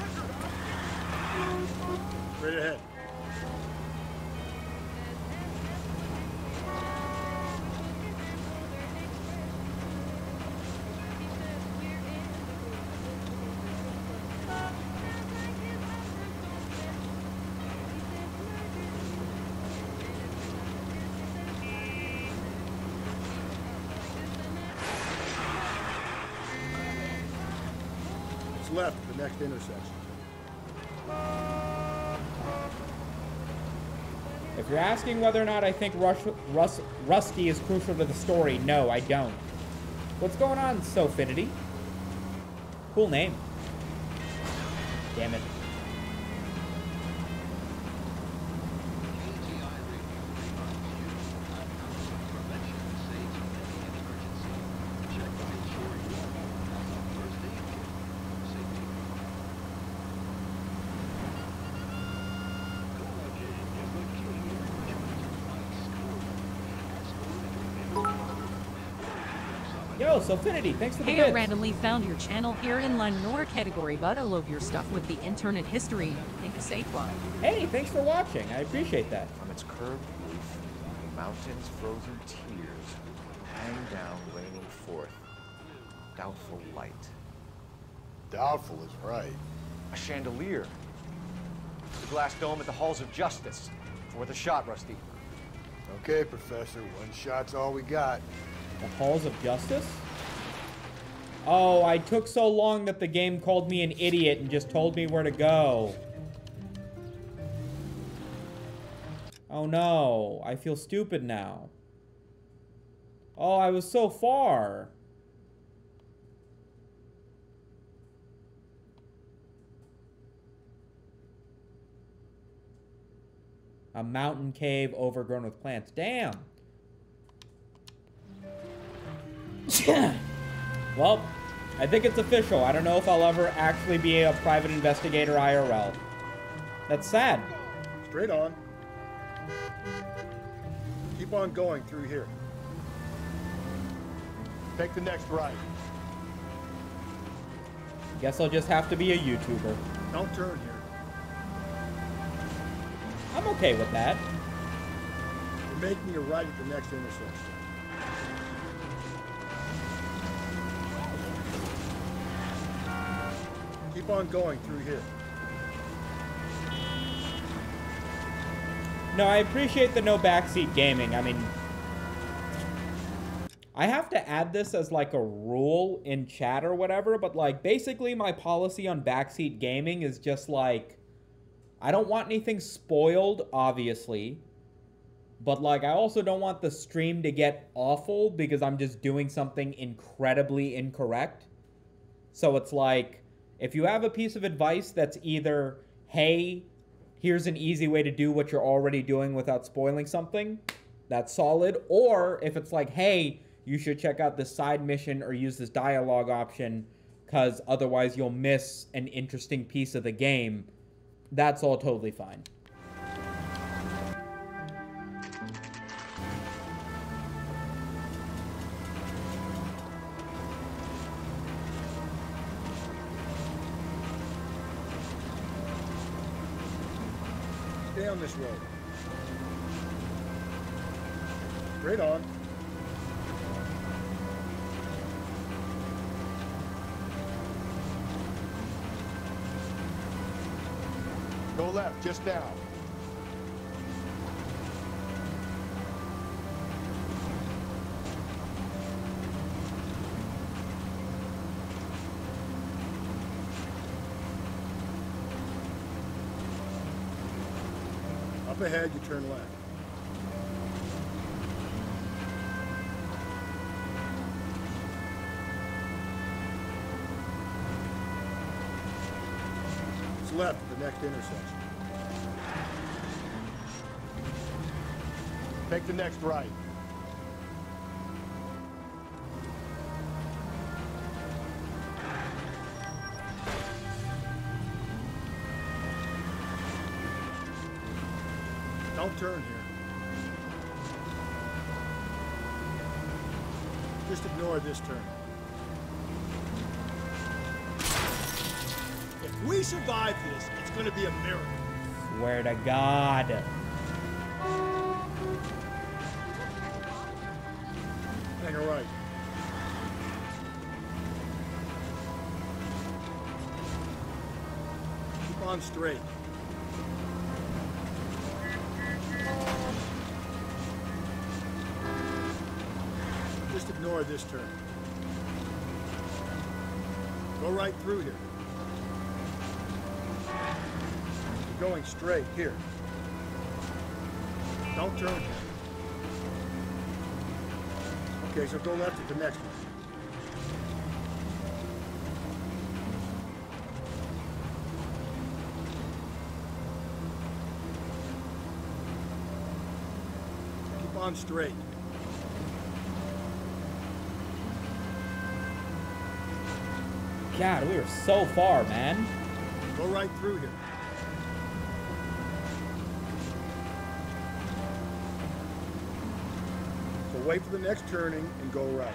Straight ahead. It's left at the next intersection. If you're asking whether or not I think Rusty is crucial to the story, no, I don't. What's going on, Sofinity? Cool name. Damn it. Yo, Sofinity, thanks for the Hey, I bits. randomly found your channel here in La Noire category, but I love your stuff with the internet history. Think a safe one. Hey, thanks for watching. I appreciate that. From its curved roof, the mountain's frozen tears hang down, raining forth doubtful light. Doubtful is right. A chandelier. The glass dome at the halls of justice. Worth a shot, Rusty. Okay, Professor, one shot's all we got. The Halls of Justice? Oh, I took so long that the game called me an idiot and just told me where to go. Oh no, I feel stupid now. Oh, I was so far. A mountain cave overgrown with plants. Damn. Well, I think it's official. I don't know if I'll ever actually be a private investigator IRL. That's sad. Straight on. Keep on going through here. Take the next right. Guess I'll just have to be a YouTuber. Don't turn here. I'm okay with that. You're making a right at the next intersection. Keep on going through here. No, I appreciate the no backseat gaming. I mean, I have to add this as like a rule in chat or whatever, but like basically my policy on backseat gaming is just like, I don't want anything spoiled, obviously, but like I also don't want the stream to get awful because I'm just doing something incredibly incorrect. So it's like, if you have a piece of advice that's either, hey, here's an easy way to do what you're already doing without spoiling something, that's solid. Or if it's like, hey, you should check out this side mission or use this dialogue option because otherwise you'll miss an interesting piece of the game, that's all totally fine. Stay on this road. Straight on. Go left, just now. Up ahead, you turn left. It's left at the next intersection. Take the next right. Don't turn here. Just ignore this turn. If we survive this, it's going to be a miracle. Swear to God. Hang a right. Keep on straight. Just ignore this turn. Go right through here. You're going straight here. Don't turn here. Okay, so go left at the next one. Keep on straight. God, we were so far, man. Go right through here. So wait for the next turning and go right.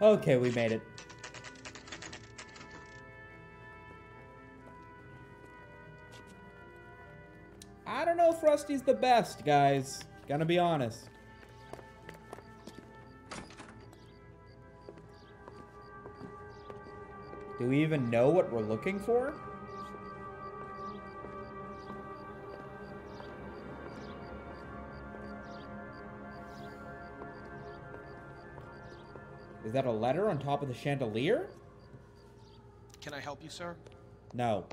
Okay, we made it. I don't know if Rusty's the best, guys. Gonna be honest. Do we even know what we're looking for? that a letter on top of the chandelier? Can I help you, sir? No.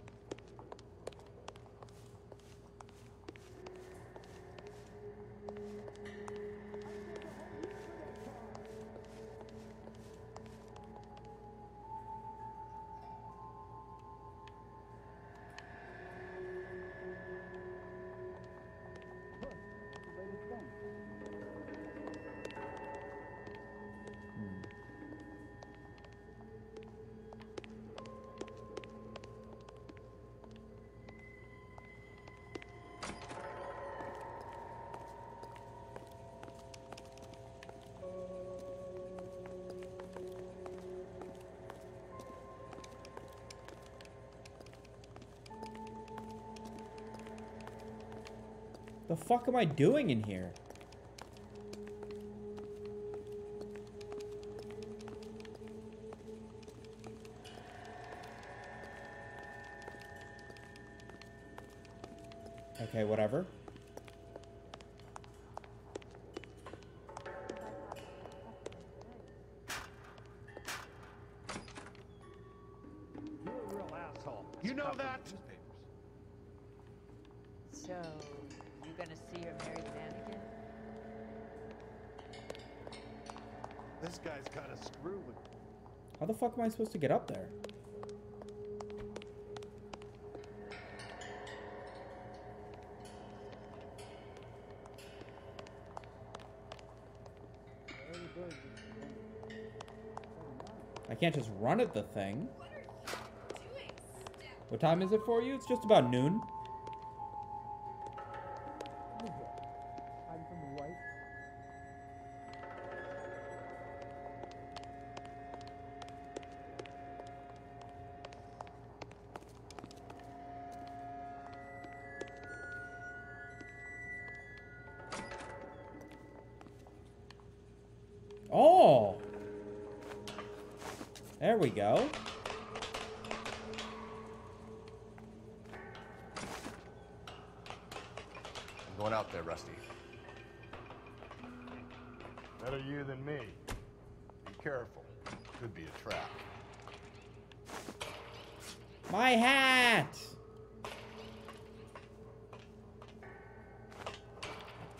The fuck am I doing in here? Okay, whatever. You're a real asshole. You know that? So, you gonna see your married man again? This guy's kind of screwed with. How the fuck am I supposed to get up there? I can't just run at the thing. What time is it for you? It's just about noon. Oh! There we go. I'm going out there, Rusty. Better you than me. Be careful. Could be a trap. My hat!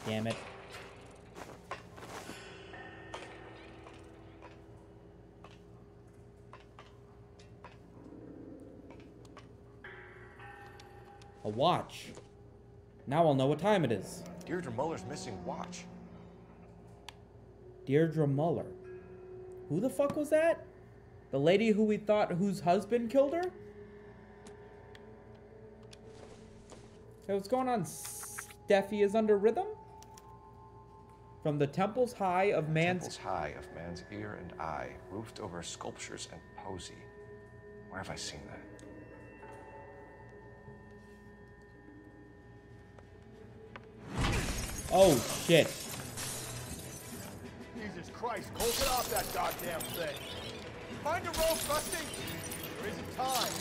Damn it. A watch. Now I'll know what time it is. Deirdre Muller's missing watch. Deirdre Muller. Who the fuck was that? The lady who we thought whose husband killed her? Hey, what's going on? Steffi is under rhythm? From the temples high of man's... Temples high of man's ear and eye, roofed over sculptures and poesy. Where have I seen that? Oh, shit. Jesus Christ, close it off that goddamn thing. Find a rope, Rusty. There isn't time.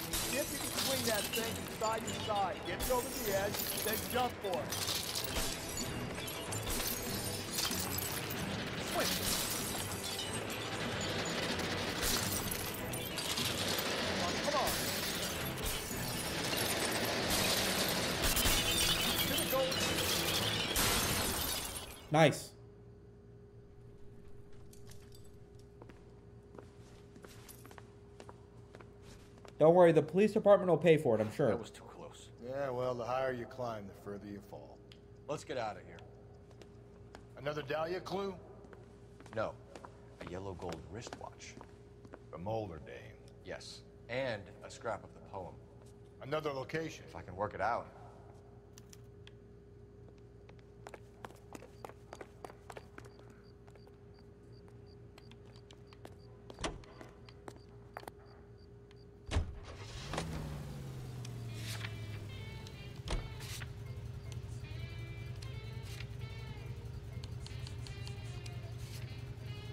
See if you can swing that thing from side to side. Get it over the edge, then jump for it. Swing. Come on. Here we go. Nice. Don't worry, the police department will pay for it, I'm sure. That was too close. Yeah, well, the higher you climb, the further you fall. Let's get out of here. Another Dahlia clue? No. A yellow gold wristwatch. The Molar dame. Yes. And a scrap of the poem. Another location. If I can work it out.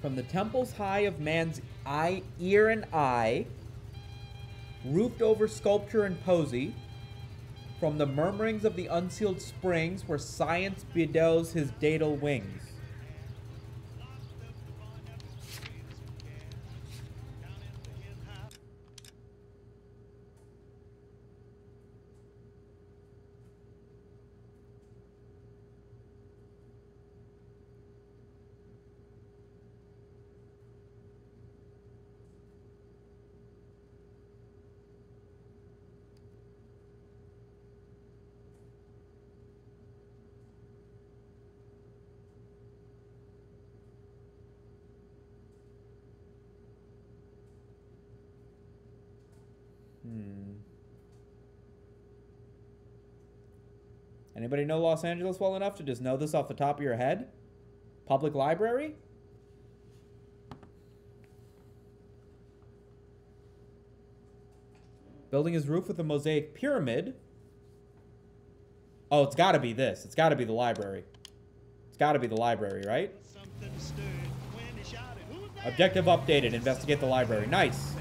From the temples high of man's ear and eye, roofed over sculpture and poesy, from the murmurings of the unsealed springs where science bedows his dædal wings. Anybody know Los Angeles well enough to just know this off the top of your head? Public library? Building his roof with a mosaic pyramid. Oh, it's got to be this. It's got to be the library. It's got to be the library, right? Objective updated. Investigate the library. Nice.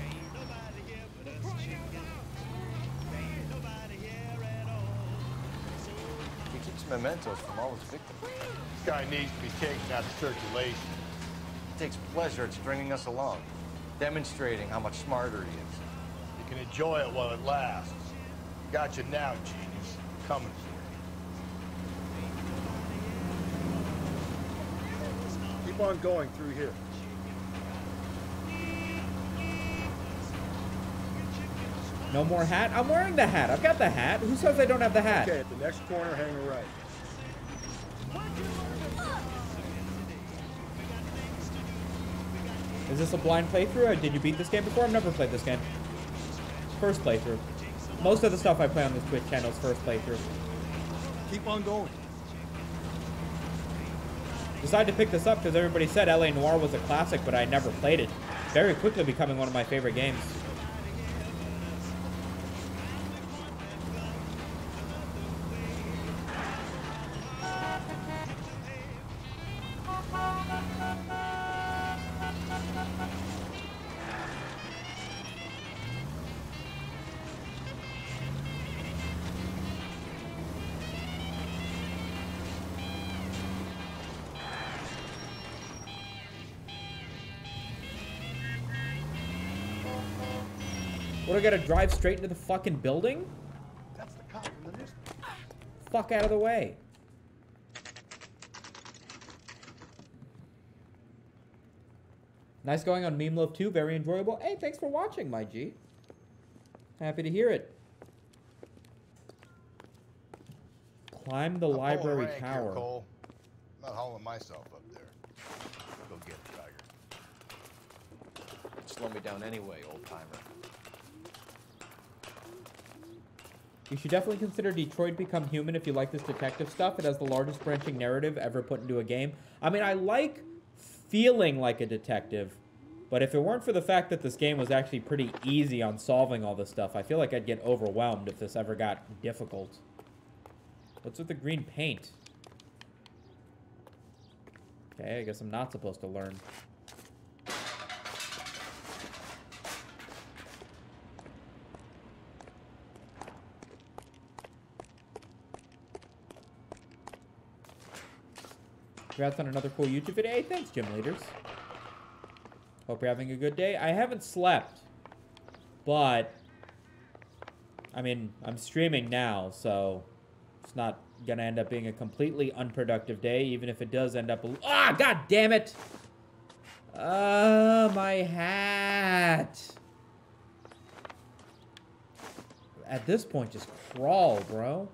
He keeps mementos from all his victims. This guy needs to be taken out of circulation. He takes pleasure at stringing us along, demonstrating how much smarter he is. You can enjoy it while it lasts. Got you now, genius. Coming for you. Keep on going through here. No more hat? I'm wearing the hat. I've got the hat. Who says I don't have the hat? Okay, at the next corner, hang a right. Is this a blind playthrough? Or did you beat this game before? I've never played this game. First playthrough. Most of the stuff I play on this Twitch channel is first playthrough. Keep on going. Decided to pick this up because everybody said LA Noire was a classic, but I never played it. Very quickly becoming one of my favorite games. What, I gotta drive straight into the fucking building? That's the cop from the newspaper. Fuck out of the way. Nice going on Meme Love 2. Very enjoyable. Hey, thanks for watching, my G. Happy to hear it. Climb the library tower. Here, Cole. I'm not hauling myself up there. Go get it, Tiger. Slow me down anyway, old timer. You should definitely consider Detroit Become Human if you like this detective stuff. It has the largest branching narrative ever put into a game. I mean, I like feeling like a detective, but if it weren't for the fact that this game was actually pretty easy on solving all this stuff, I feel like I'd get overwhelmed if this ever got difficult. What's with the green paint? Okay, I guess I'm not supposed to learn. Congrats on another cool YouTube video. Hey, thanks, Gym Leaders. Hope you're having a good day. I haven't slept, but I mean, I'm streaming now, so it's not gonna end up being a completely unproductive day, even if it does end up ah, god damn it! My hat! At this point, just crawl, bro.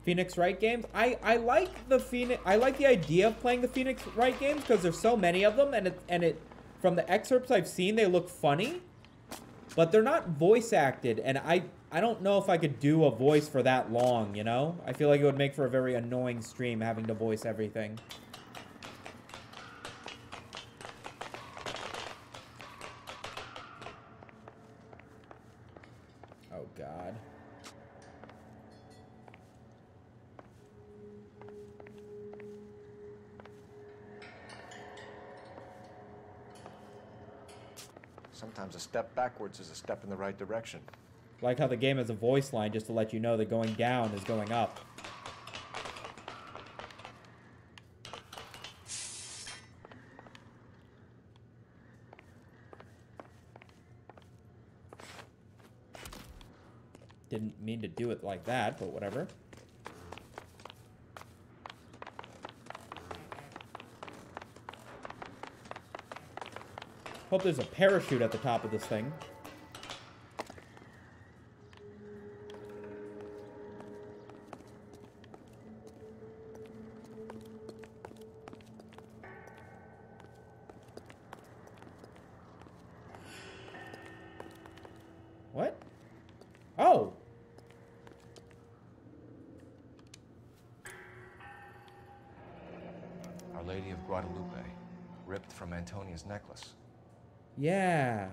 Phoenix Wright games. I like the idea of playing the Phoenix Wright games because there's so many of them, and it from the excerpts I've seen, they look funny, but they're not voice acted, and I don't know if I could do a voice for that long, you know? I feel like it would make for a very annoying stream having to voice everything. Oh god. Sometimes a step backwards is a step in the right direction. Like how the game has a voice line just to let you know that going down is going up. Didn't mean to do it like that, but whatever. Hope there's a parachute at the top of this thing. Lady of Guadalupe, ripped from Antonia's necklace. Yeah.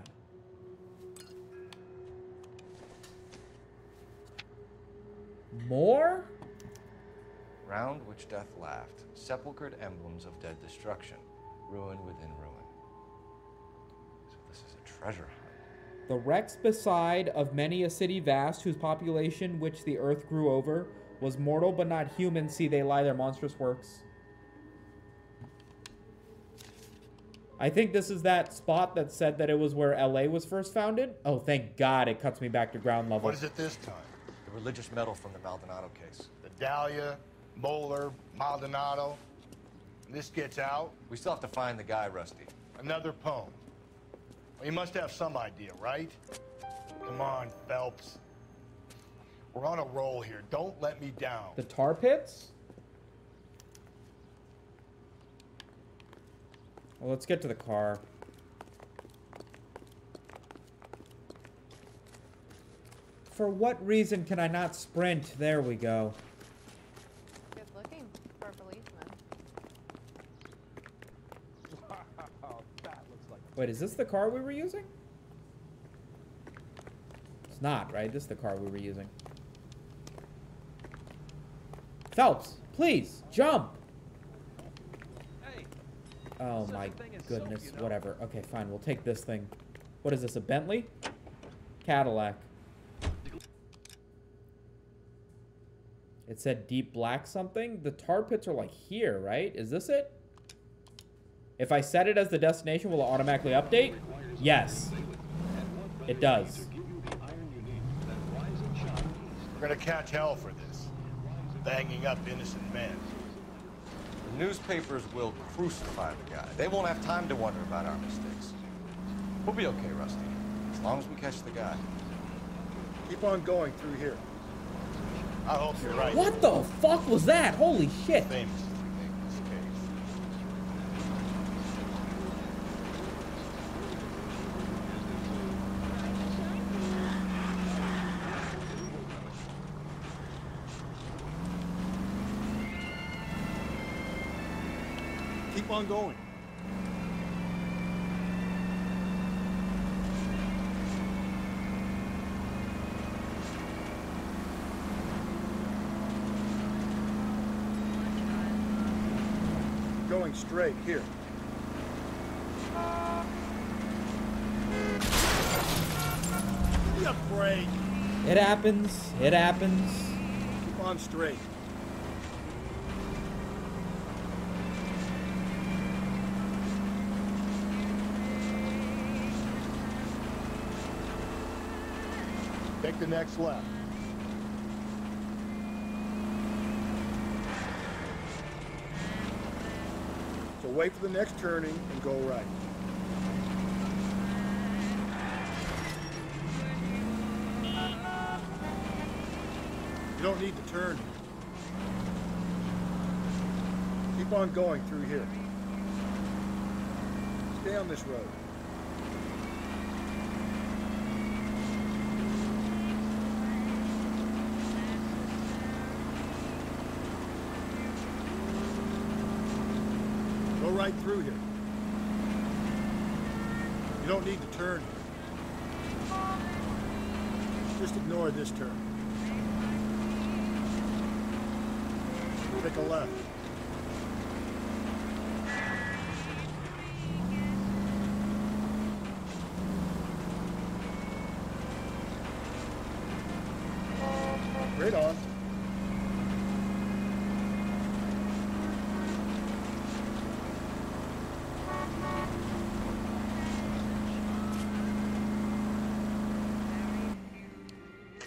More? Round which death laughed, sepulchred emblems of dead destruction, ruin within ruin. So this is a treasure hunt. The wrecks beside of many a city vast, whose population which the earth grew over, was mortal but not human, see they lie their monstrous works. I think this is that spot that said that it was where LA was first founded. Oh, thank God it cuts me back to ground level. What is it this time? The religious medal from the Maldonado case. The Dahlia, Moeller, Maldonado. And this gets out? We still have to find the guy, Rusty. Another poem. Well, you must have some idea, right? Come on, Phelps. We're on a roll here. Don't let me down. The tar pits? Well, let's get to the car. For what reason can I not sprint? There we go. Good looking for a policeman. Wow, that looks like Wait, is this the car we were using? It's not, right? This is the car we were using. Phelps, please, jump! Oh my goodness, whatever. Okay, fine, we'll take this thing. What is this, a Bentley? Cadillac. It said deep black something. The tar pits are like here, right? Is this it? If I set it as the destination, will it automatically update? Yes. It does. We're gonna catch hell for this. Banging up innocent men. The newspapers will crucify the guy. They won't have time to wonder about our mistakes. We'll be okay, Rusty. As long as we catch the guy. Keep on going through here. I hope you're right. What the fuck was that? Holy shit. Famous in this case. Keep on going. Going straight here. Give me a break. It happens. It happens. Keep on straight. Take the next left. So wait for the next turning and go right. You don't need to turn. Keep on going through here. Stay on this road. Go right through here. You don't need to turn. Just ignore this turn. Take a left. Right on.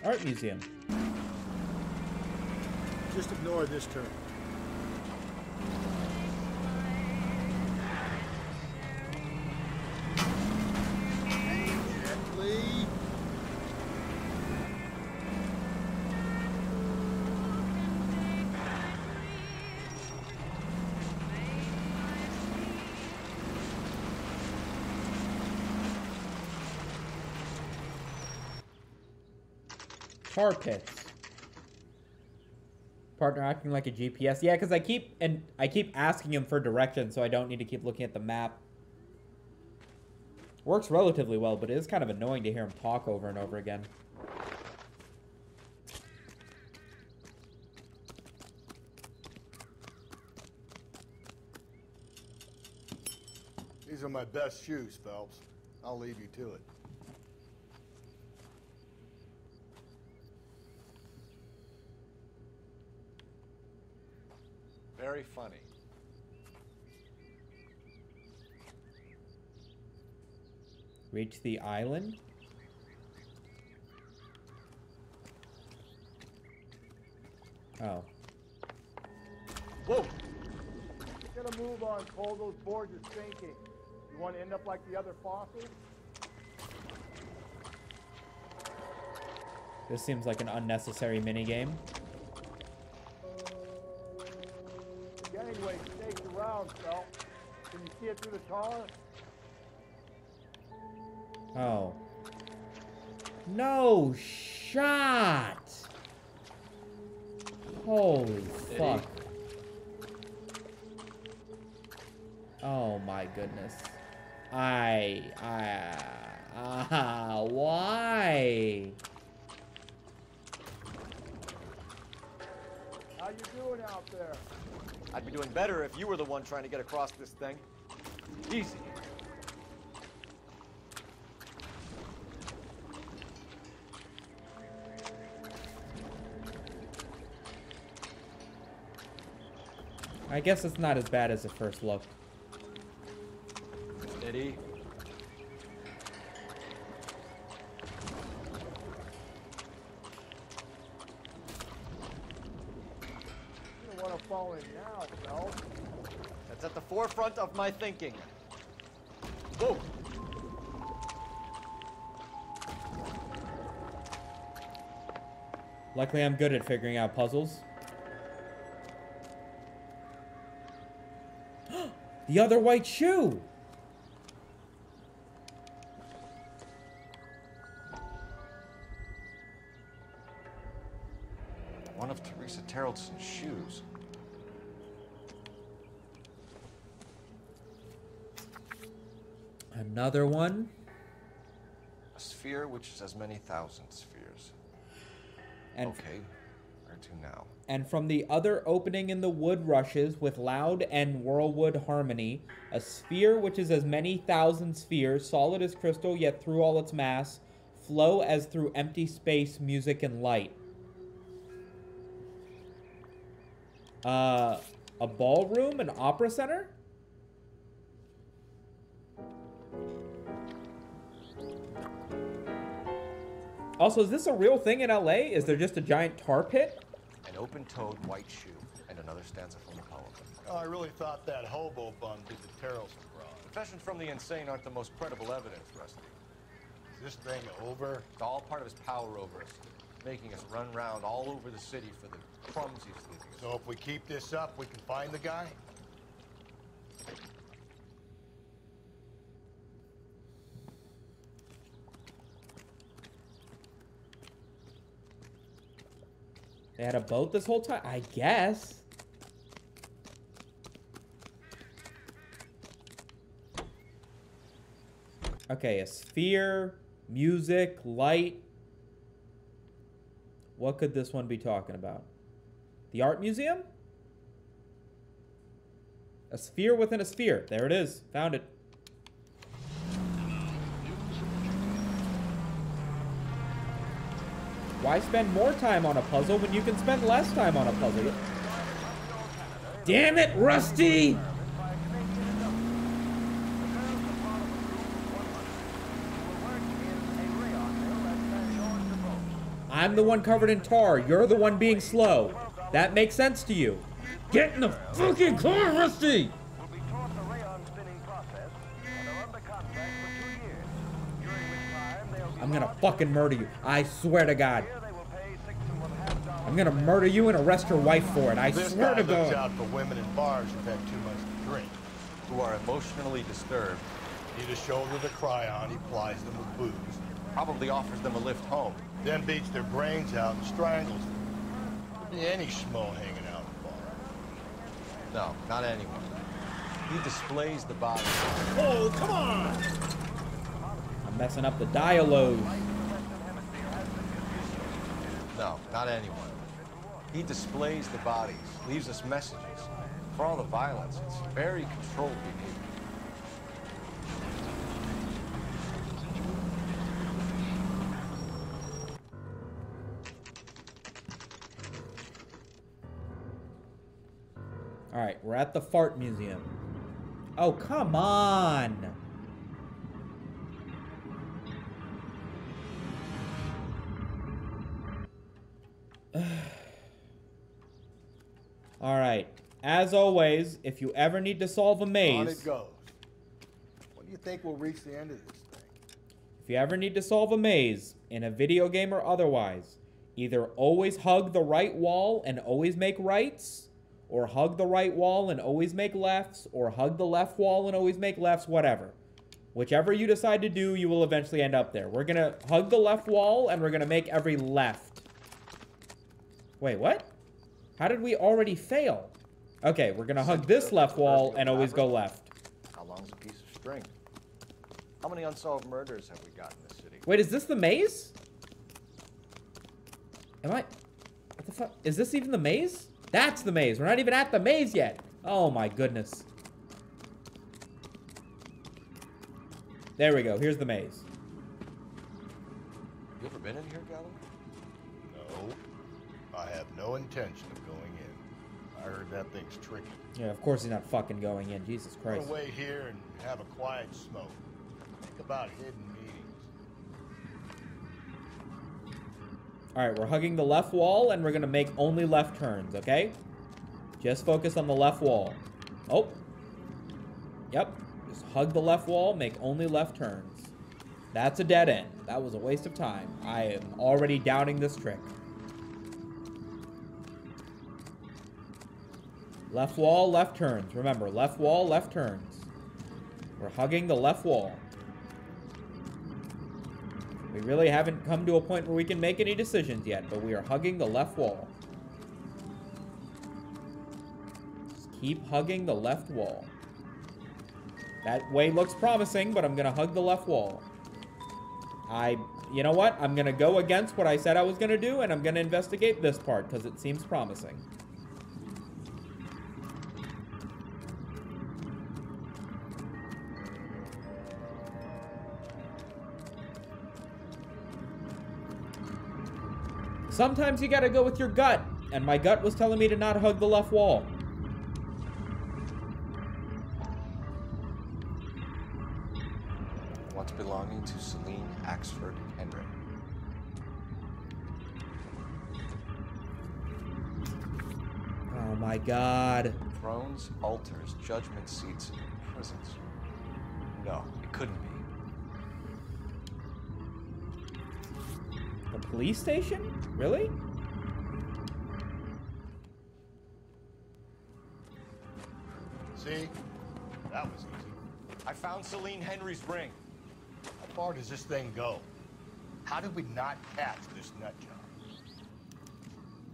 Art museum. Just ignore this turn. Gently. Tar pits. Partner acting like a GPS. Yeah, because I keep asking him for directions, so I don't need to keep looking at the map. Works relatively well, but it is kind of annoying to hear him talk over and over again. These are my best shoes, Phelps. I'll leave you to it. Very funny. Reach the island? Oh. Whoa! Get a move on, Cole. Those boards are sinking. You want to end up like the other fossils? This seems like an unnecessary minigame. The gangway staked around, Phelps. Can you see it through the tar? Oh. No shot! Holy fuck. Oh my goodness. Why? How you doing out there? I'd be doing better if you were the one trying to get across this thing. Easy. I guess it's not as bad as it first looked. Steady. You don't want to fall in now, Phelps. That's at the forefront of my thinking. Whoa! Luckily, I'm good at figuring out puzzles. The other white shoe! One of Teresa Terrelson's shoes. Another one. A sphere which is as many thousand spheres. And okay, where to now? And from the other opening in the wood rushes with loud and whirlwood harmony, a sphere which is as many thousand spheres, solid as crystal, yet through all its mass, flow as through empty space, music and light. A ballroom, an opera center? Also, is this a real thing in LA? Is there just a giant tar pit? An open-toed white shoe, and another stanza from the poem. Oh, I really thought that hobo bum did the Terrelson fraud. Confessions from the insane aren't the most credible evidence, Rusty. Is this thing over? It's all part of his power over us, making us run round all over the city for the crumbs he's leaving us. So if we keep this up, we can find the guy? They had a boat this whole time? I guess. Okay, a sphere, music, light. What could this one be talking about? The art museum? A sphere within a sphere. There it is. Found it. Why spend more time on a puzzle when you can spend less time on a puzzle? Damn it, Rusty! I'm the one covered in tar. You're the one being slow. That makes sense to you. Get in the fucking car, Rusty! I'm gonna fucking murder you. I swear to God. I'm gonna murder you and arrest your wife for it. I swear to God. This guy looks out for women in bars who've had too much to drink. Who are emotionally disturbed. Need a shoulder to cry on, he plies them with booze. Probably offers them a lift home. Then beats their brains out and strangles them. Any schmo hanging out in the bar. No, not anyone. He displays the bodies. Oh, come on! I'm messing up the dialogue. No, not anyone. He displays the bodies, leaves us messages. For all the violence, it's very controlled behavior. All right, we're at the fart museum. Oh, come on. All right. As always, if you ever need to solve a maze, On it goes. When do you think we'll reach the end of this thing? if you ever need to solve a maze in a video game or otherwise, either always hug the right wall and always make rights, or hug the right wall and always make lefts, or hug the left wall and always make lefts, whatever. Whichever you decide to do, you will eventually end up there. We're going to hug the left wall and we're going to make every left. Wait, what? How did we already fail? Okay, we're going to hug this left wall and always go left. How long's a piece of string? How many unsolved murders have we got in this city? Wait, is this the maze? Am I... What the fuck? Is this even the maze? That's the maze. We're not even at the maze yet. Oh my goodness. There we go. Here's the maze. You ever been in here, Gallo? No. I have no intention of going in. I heard that thing's tricky. Yeah, of course he's not fucking going in. Jesus I'm Christ. gonna wait here and have a quiet smoke. Think about hidden meetings. Alright, we're hugging the left wall and we're gonna make only left turns, okay? Just focus on the left wall. Oh. Yep. Just hug the left wall, make only left turns. That's a dead end. That was a waste of time. I am already doubting this trick. Left wall, left turns. Remember, left wall, left turns. We're hugging the left wall. We really haven't come to a point where we can make any decisions yet, but we are hugging the left wall. Just keep hugging the left wall. That way looks promising, but I'm gonna hug the left wall. You know what? I'm gonna go against what I said I was gonna do, and I'm gonna investigate this part, because it seems promising. Sometimes you gotta go with your gut, and my gut was telling me to not hug the left wall. What's belonging to Celine Axford Henry? Oh my god. Thrones, altars, judgment seats, prisons. No, it couldn't be. The police station? Really? See? That was easy. I found Celine Henry's ring. How far does this thing go? How did we not catch this nut job?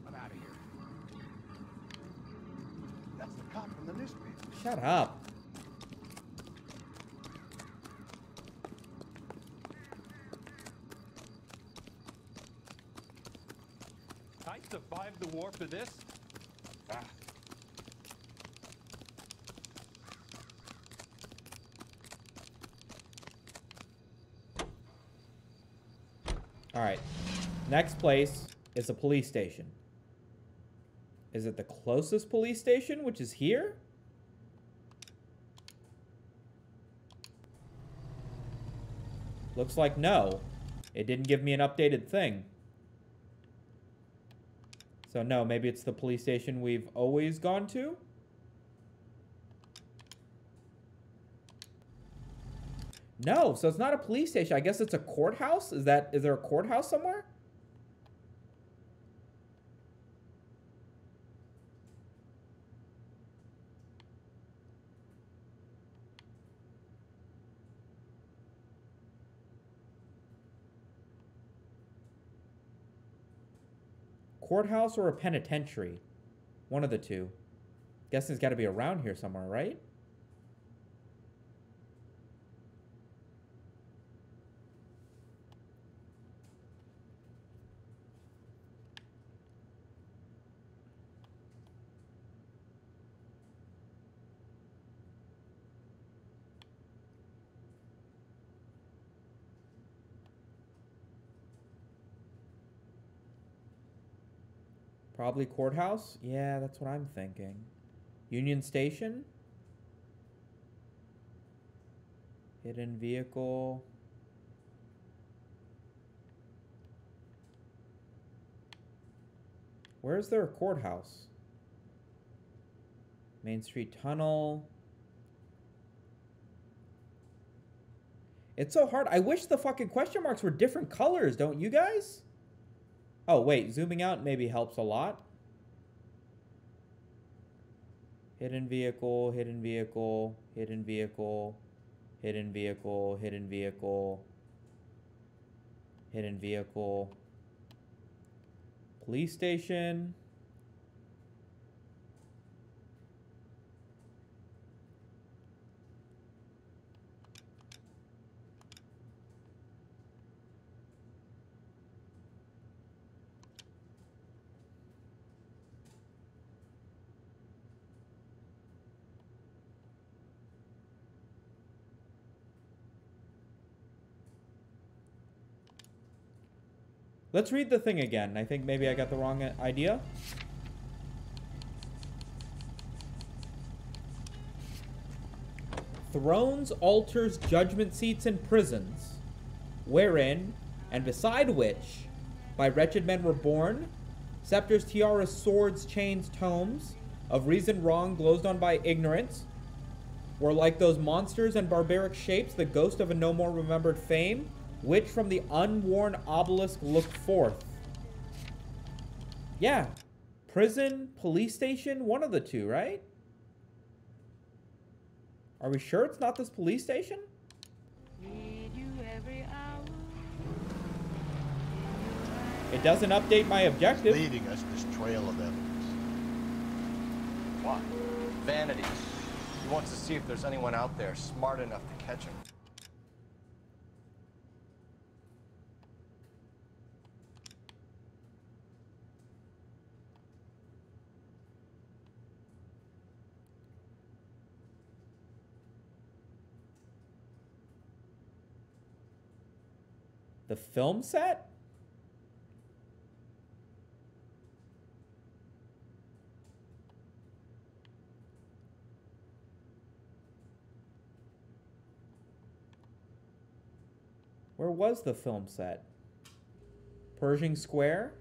I'm out of here. That's the cop from the newspaper. Shut up. I survived the war for this? Ah. Alright. Next place is a police station. Is it the closest police station, which is here? Looks like no. It didn't give me an updated thing. So no, maybe it's the police station we've always gone to? No, so it's not a police station. I guess it's a courthouse? Is there a courthouse somewhere? Courthouse or a penitentiary. One of the two. Guessing it's got to be around here somewhere, right? Probably courthouse? Yeah, that's what I'm thinking. Union Station? Hidden vehicle. Where's their courthouse? Main Street Tunnel. It's so hard. I wish the fucking question marks were different colors, don't you guys? Oh, wait. Zooming out maybe helps a lot. Hidden vehicle, hidden vehicle, hidden vehicle, hidden vehicle, hidden vehicle, hidden vehicle. Police station. Let's read the thing again. I think maybe I got the wrong idea. Thrones, altars, judgment seats, and prisons, wherein, and beside which, by wretched men were born, scepters, tiaras, swords, chains, tomes, of reason wrong glozed on by ignorance, were like those monsters and barbaric shapes, the ghost of a no more remembered fame, which from the unworn obelisk looked forth. Yeah. Prison, police station, one of the two, right? Are we sure it's not this police station? It doesn't update my objective. It's leading us this trail of evidence. What? Vanity. He wants to see if there's anyone out there smart enough to catch him. The film set? Where was the film set? Pershing Square?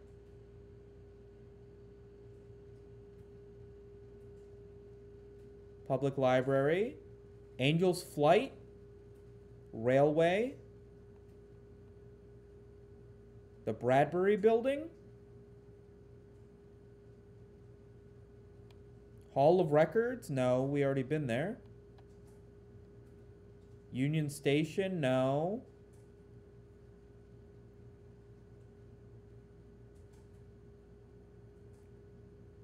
Public Library? Angel's Flight? Railway? The Bradbury Building? Hall of Records? No, we already been there. Union Station? No.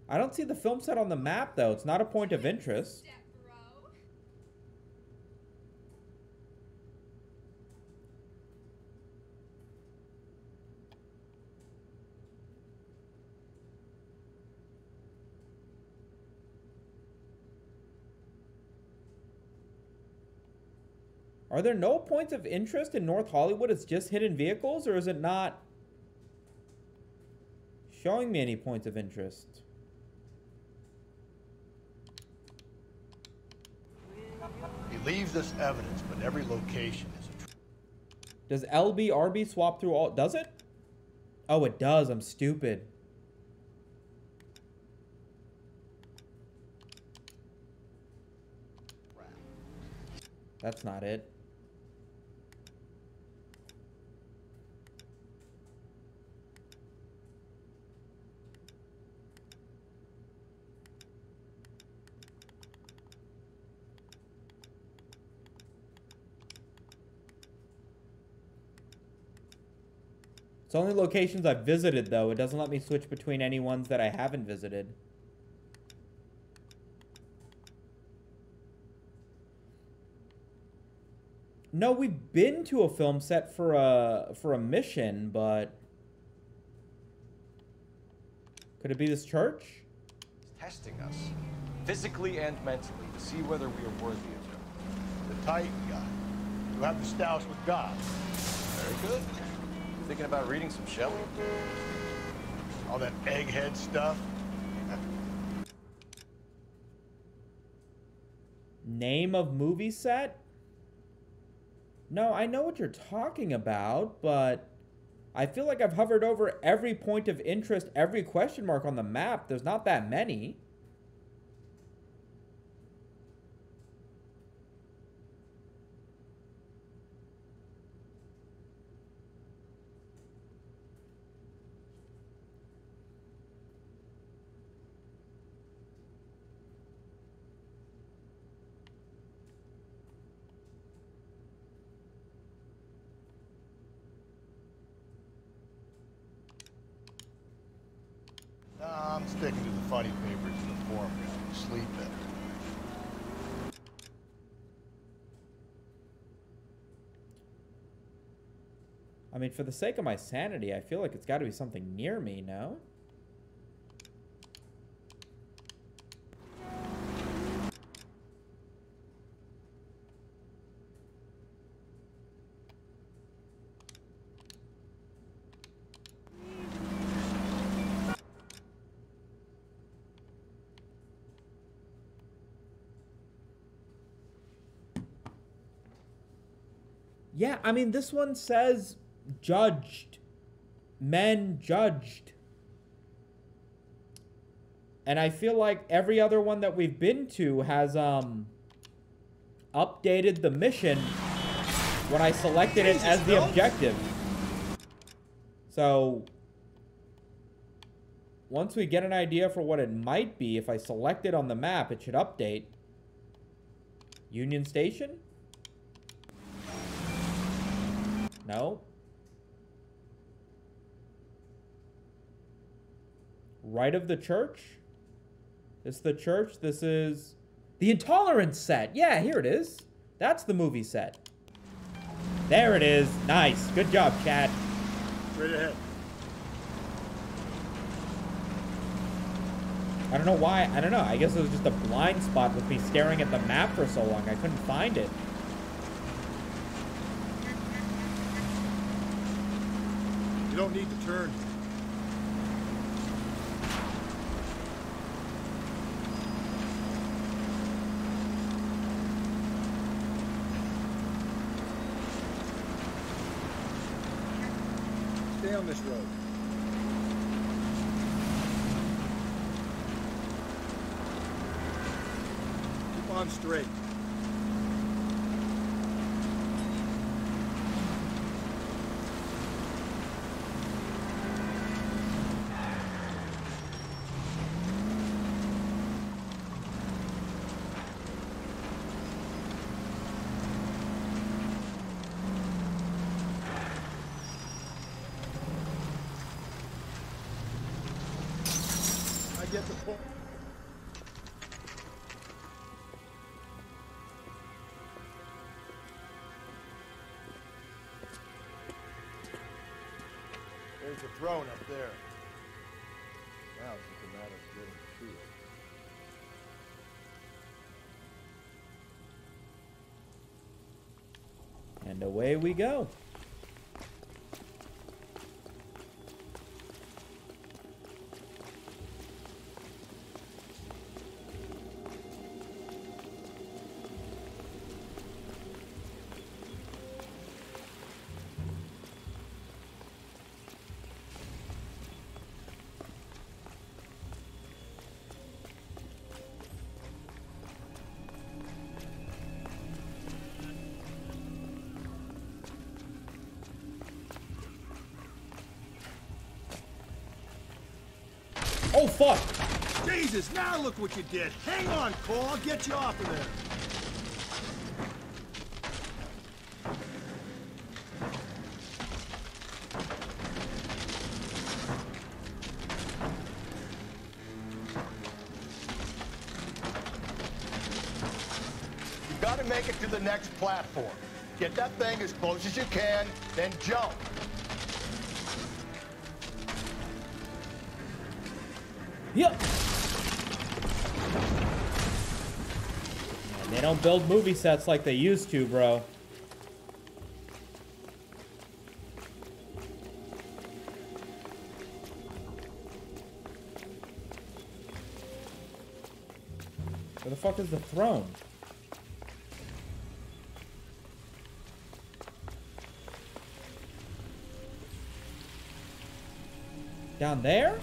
I don't see the film set on the map, though. It's not a point of interest. Are there no points of interest in North Hollywood? It's just hidden vehicles, or is it not showing me any points of interest? He leaves us evidence, but every location is a... Does LBRB swap through all... Does it? Oh, it does. I'm stupid. That's not it. It's only locations I've visited, though. It doesn't let me switch between any ones that I haven't visited. No, we've been to a film set for a mission, but could it be this church? He's testing us, physically and mentally, to see whether we are worthy of him. The Titan guy. You have the stoush with God. Very good. Thinking about reading some Shelley? All that egghead stuff. Name of movie set? No, I know what you're talking about, but I feel like I've hovered over every point of interest, every question mark on the map. There's not that many. Nah, I'm sticking to the funny papers and the forum guy. Sleep better. I mean, for the sake of my sanity, I feel like it's got to be something near me, no? Yeah, I mean, this one says judged. Men judged. And I feel like every other one that we've been to has updated the mission when I selected it as the objective. So once we get an idea for what it might be, if I select it on the map, it should update. Union Station? No. Right of the church? This is the church. This is the Intolerance set. Yeah, here it is. That's the movie set. There it is. Nice. Good job, Chad. Straight ahead. I don't know why. I don't know. I guess it was just a blind spot with me staring at the map for so long. I couldn't find it. You don't need to turn. Stay on this road. Keep on straight. Get the point. There's the throne up there. Now it's just a matter of getting to it. And away we go. Oh, fuck! Jesus, now look what you did. Hang on, Cole. I'll get you off of there. gotta make it to the next platform. Get that thing as close as you can, then jump. Yep. Man, they don't build movie sets like they used to, bro. Where the fuck is the throne? Down there?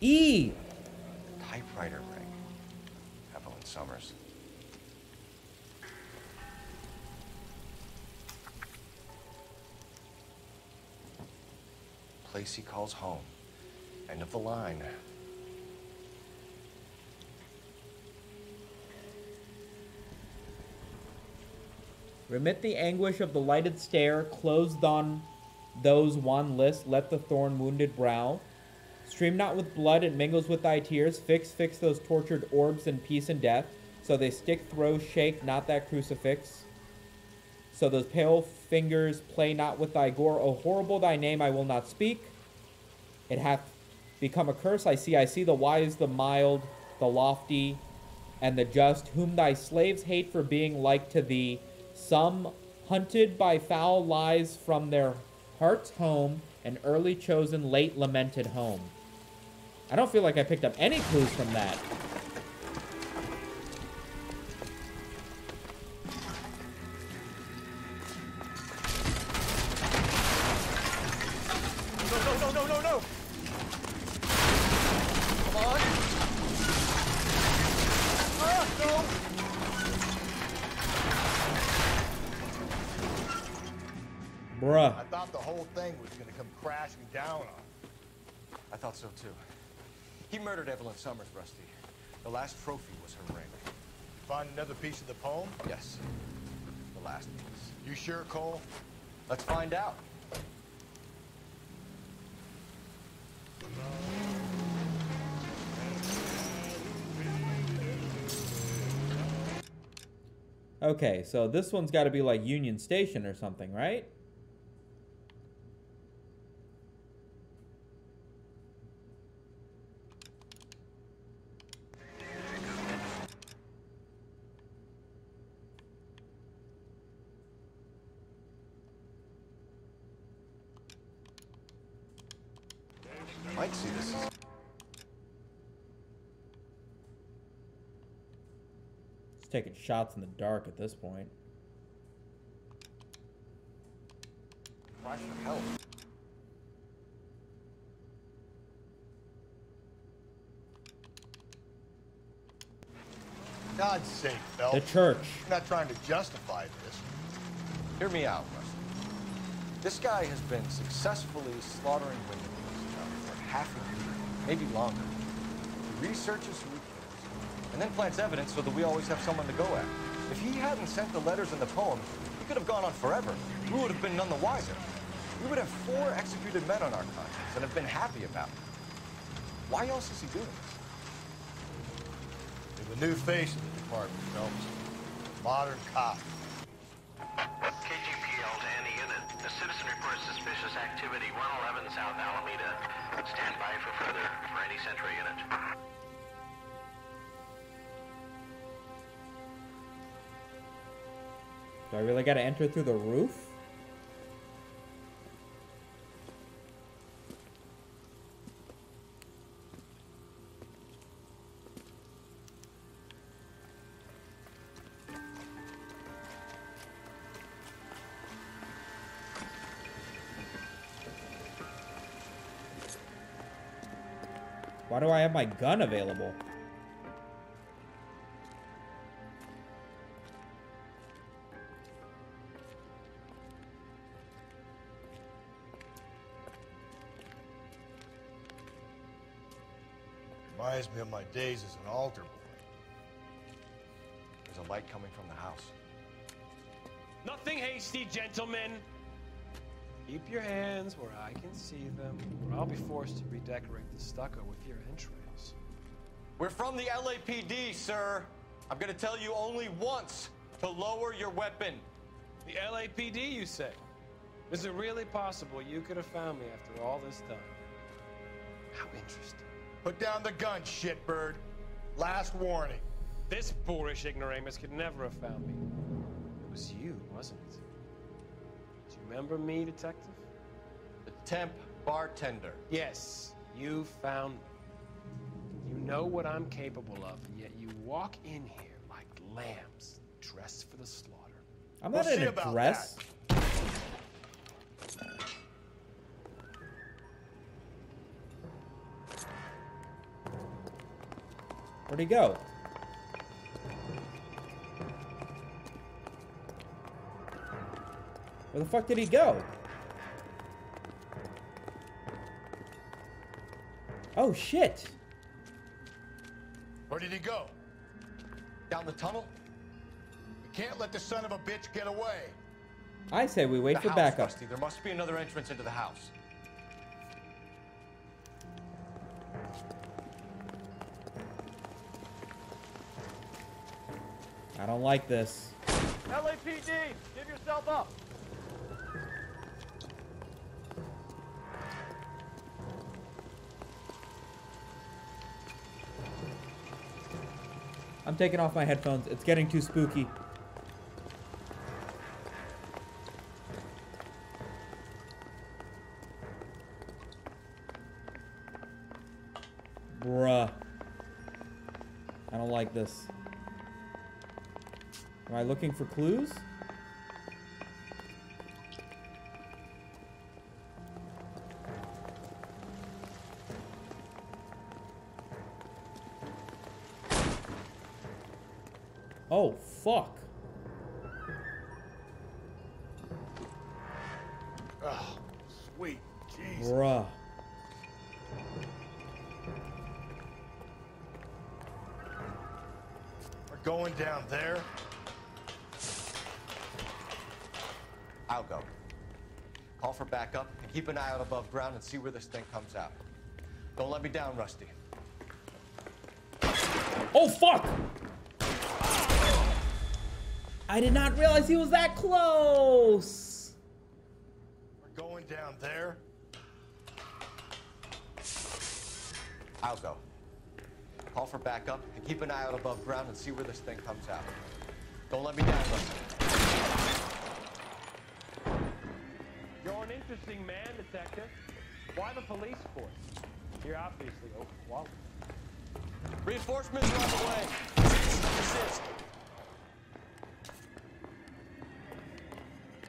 E! Typewriter ring. Evelyn Summers. Place he calls home. End of the line. Remit the anguish of the lighted stare, closed on those wan list, let the thorn wounded brow. Stream not with blood, it mingles with thy tears. Fix those tortured orbs in peace and death. So they stick, throw, shake, not that crucifix. So those pale fingers play not with thy gore. O horrible thy name I will not speak. It hath become a curse. I see the wise, the mild, the lofty, and the just, whom thy slaves hate for being like to thee. Some hunted by foul lies from their heart's home, an early chosen, late lamented home. I don't feel like I picked up any clues from that. No. Come on. No. Bruh. I thought the whole thing was gonna come crashing down on. I thought so too. He murdered Evelyn Summers, Rusty. The last trophy was her ring. Find another piece of the poem? Yes. The last piece. You sure, Cole? Let's find out. Okay, so this one's got to be like Union Station or something, right? Might see this as It's taking shots in the dark at this point. cry for help. God's sake, Phelps. The church. I'm not trying to justify this. Hear me out, Rusty. This guy has been successfully slaughtering women in this town for half a year, maybe longer. He researches who he kills, and then plants evidence so that we always have someone to go at. If he hadn't sent the letters and the poem, he could have gone on forever. We would have been none the wiser. We would have 4 executed men on our conscience and have been happy about it. Why else is he doing this? There's a new face of the department, Phelps. Modern cop. KGPL to any unit. A citizen reports suspicious activity 111 South Alameda. Stand by for further for any Central unit. Do I really gotta enter through the roof? Why do I have my gun available? Reminds me of my days as an altar boy. There's a light coming from the house. Nothing hasty, gentlemen. Keep your hands where I can see them, or I'll be forced to redecorate the stucco with your entrails. We're from the LAPD, sir. I'm gonna tell you only once to lower your weapon. The LAPD, you say? Is it really possible you could have found me after all this time? How interesting. Put down the gun, shitbird. Last warning. This boorish ignoramus could never have found me. It was you, wasn't it? Do you remember me, detective? The temp bartender. Yes, you found me. You know what I'm capable of, and yet you walk in here like lambs dressed for the slaughter. I'm not in a dress. Where'd he go? Where the fuck did he go? Oh shit! Where did he go? Down the tunnel? We can't let the son of a bitch get away. I say we wait for house, backup. Rusty. There must be another entrance into the house. I don't like this. LAPD, give yourself up. I'm taking off my headphones. It's getting too spooky. Bruh. I don't like this. Am I looking for clues? Oh, fuck. Oh, sweet Jesus. Bruh. We're going down there. I'll go. Call for backup and keep an eye out above ground and see where this thing comes out. Don't let me down, Rusty. Oh, fuck! I did not realize he was that close! We're going down there. I'll go. Call for backup and keep an eye out above ground and see where this thing comes out. Don't let me down, Rusty. You're an interesting man, detective. Why the police force? You're obviously overqualified. Reinforcements are on the way. Assist.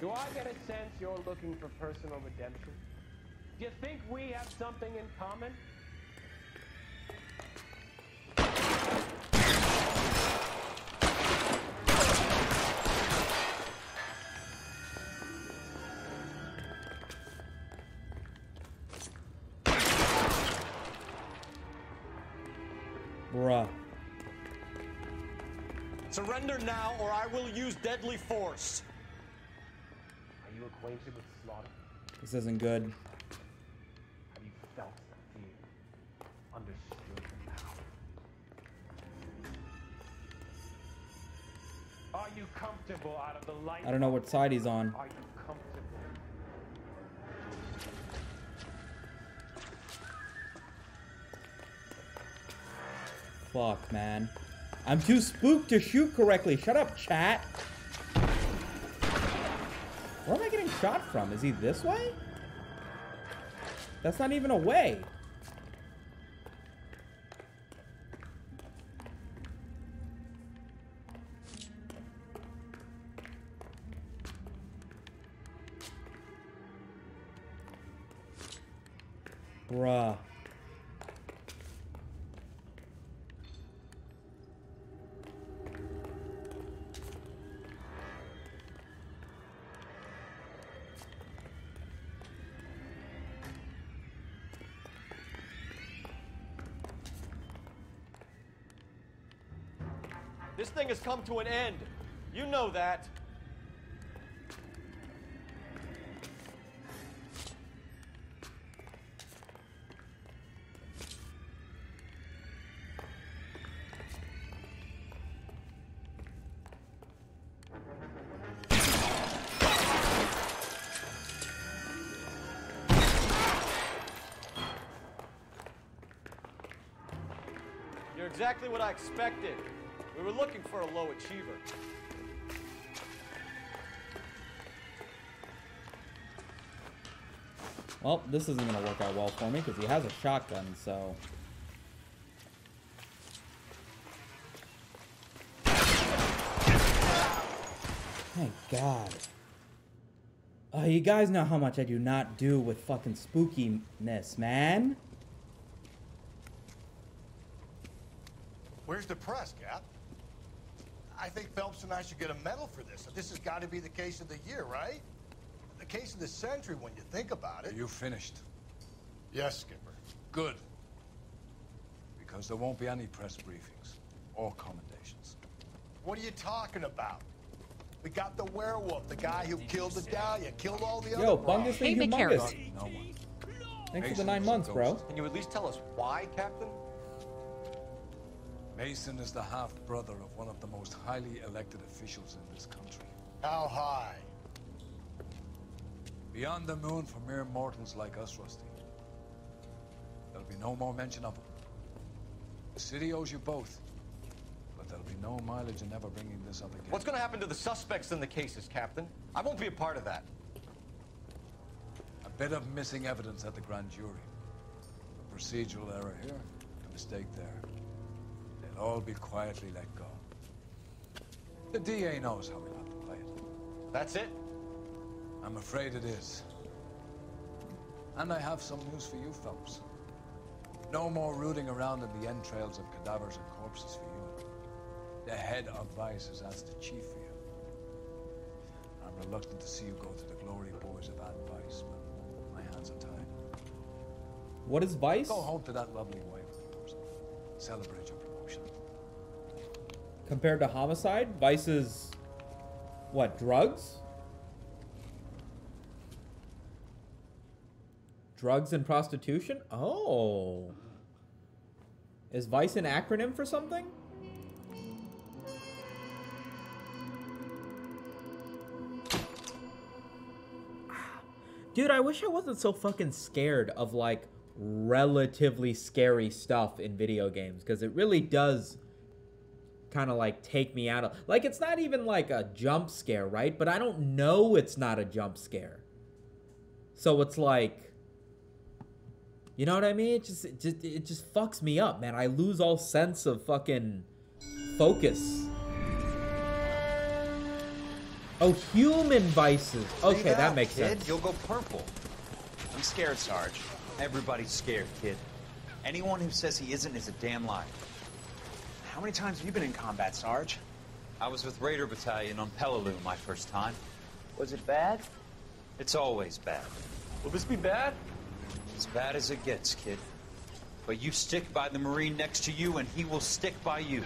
Do I get a sense you're looking for personal redemption? Do you think we have something in common? Bruh. Surrender now, or I will use deadly force. Are you acquainted with slaughter? This isn't good. Have you felt the fear? Understood the power? Are you comfortable out of the light? I don't know what side he's on. Are you comfortable? Fuck, man. I'm too spooked to shoot correctly. Shut up, chat. Where am I getting shot from? Is he this way? That's not even a way. Bruh. This thing has come to an end. You know that. You're exactly what I expected. We were looking for a low achiever. Well, this isn't going to work out well for me because he has a shotgun, so... Thank God. You guys know how much I do not do with fucking spookiness, man. Where's the press, Cap? I think Phelps and I should get a medal for this. This has got to be the case of the year, right? The case of the century when you think about it. Are you finished? Yes, Skipper. Good. Because there won't be any press briefings or commendations. What are you talking about? We got the werewolf, the guy who killed the Dahlia, killed all the Yo, other Bungus broads. and Humongous. No one. Thanks for the Mason 9 was a months, bro. ghost. Can you at least tell us why, Captain? Mason is the half-brother of one of the most highly elected officials in this country. How high? Beyond the moon for mere mortals like us, Rusty. There'll be no more mention of him. The city owes you both. But there'll be no mileage in ever bringing this up again. What's going to happen to the suspects in the cases, Captain? I won't be a part of that. A bit of missing evidence at the grand jury. A procedural error here, a mistake there. They'll all be quietly let go. The DA knows how we'll have to play it. That's it? I'm afraid it is. And I have some news for you, Phelps. No more rooting around in the entrails of cadavers and corpses for you. The head of Vice has asked the chief for you. I'm reluctant to see you go to the glory boys of Vice, but my hands are tied. What is Vice? Go home to that lovely wife of yours. Celebrate your promotion. Compared to Homicide, Vice is... what, drugs? Drugs and prostitution? Oh. Is Vice an acronym for something? Dude, I wish I wasn't so fucking scared of, like, relatively scary stuff in video games. Because it really does kind of, like, take me out of... like, it's not even, like, a jump scare, right? But I don't know it's not a jump scare. So it's like... you know what I mean? It just fucks me up, man. I lose all sense of fucking focus. Oh, human vices. Okay, that makes sense. You'll go purple. I'm scared, Sarge. Everybody's scared, kid. Anyone who says he isn't is a damn liar. How many times have you been in combat, Sarge? I was with Raider Battalion on Peleliu my first time. Was it bad? It's always bad. Will this be bad? As bad as it gets, kid. But you stick by the Marine next to you, and he will stick by you.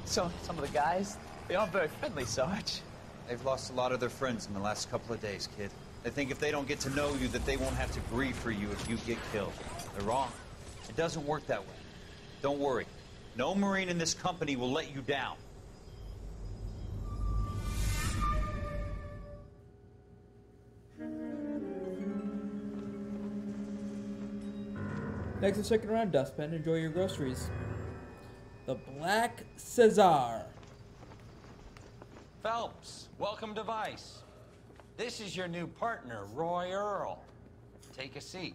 So, some of the guys, they aren't very friendly, Sarge. They've lost a lot of their friends in the last couple of days, kid. They think if they don't get to know you, that they won't have to grieve for you if you get killed. They're wrong. It doesn't work that way. Don't worry. No Marine in this company will let you down. Thanks for sticking around, Dustpan. Enjoy your groceries. The Black Cesar. Phelps, welcome to Vice. This is your new partner, Roy Earl. Take a seat.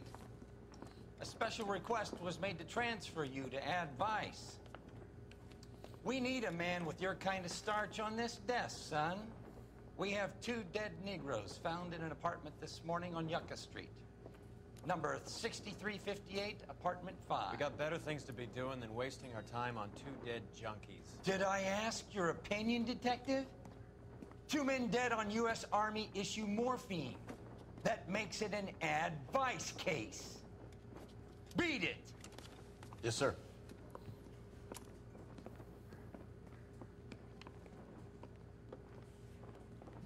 A special request was made to transfer you to Ad Vice. We need a man with your kind of starch on this desk, son. We have 2 dead Negroes found in an apartment this morning on Yucca Street. Number 6358, apartment 5. We got better things to be doing than wasting our time on 2 dead junkies. Did I ask your opinion, detective? 2 men dead on U.S. Army issue morphine. That makes it an Ad Vice case. Beat it! Yes, sir.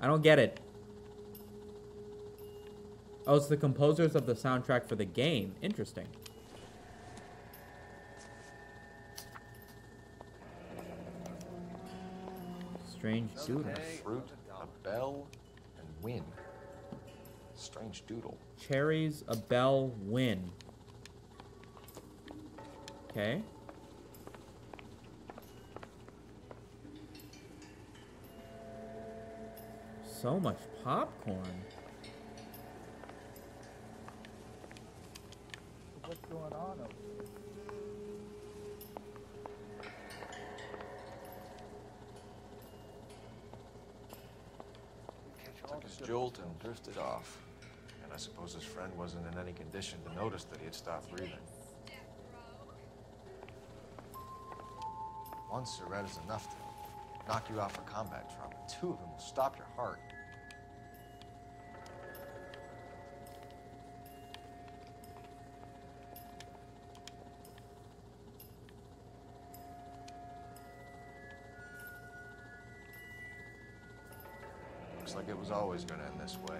I don't get it. Oh, it's the composers of the soundtrack for the game. Interesting. Strange doodle. Fruit, a bell, and win. Strange doodle. Cherries, a bell, win. Okay. So much popcorn. What's going on over here? Took his jolt and drifted off. And I suppose his friend wasn't in any condition to notice that he had stopped breathing. One cigarette is enough to knock you out for combat trauma. Two of them will stop your heart. Looks like it was always going to end this way.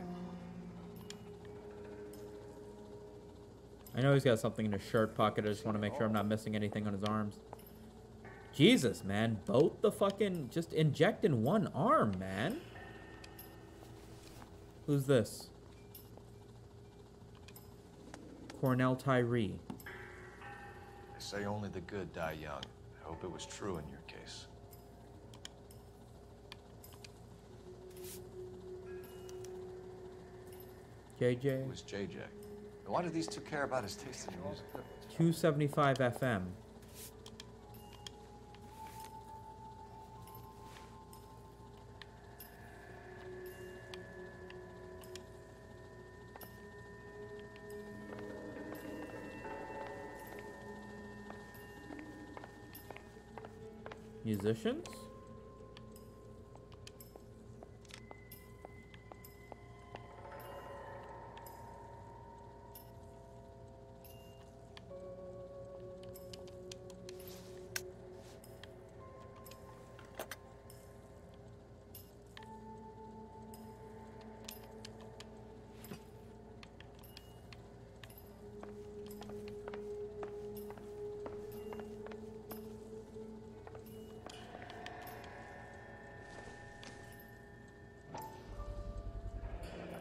I know he's got something in his shirt pocket. I just want to make sure I'm not missing anything on his arms. Jesus, man. Both the fucking... Just inject in one arm, man. Who's this? Cornell Tyree. They say only the good die young. I hope it was true in your case. JJ. Who was JJ? And why do these two care about his taste in music? 275 FM. Musicians?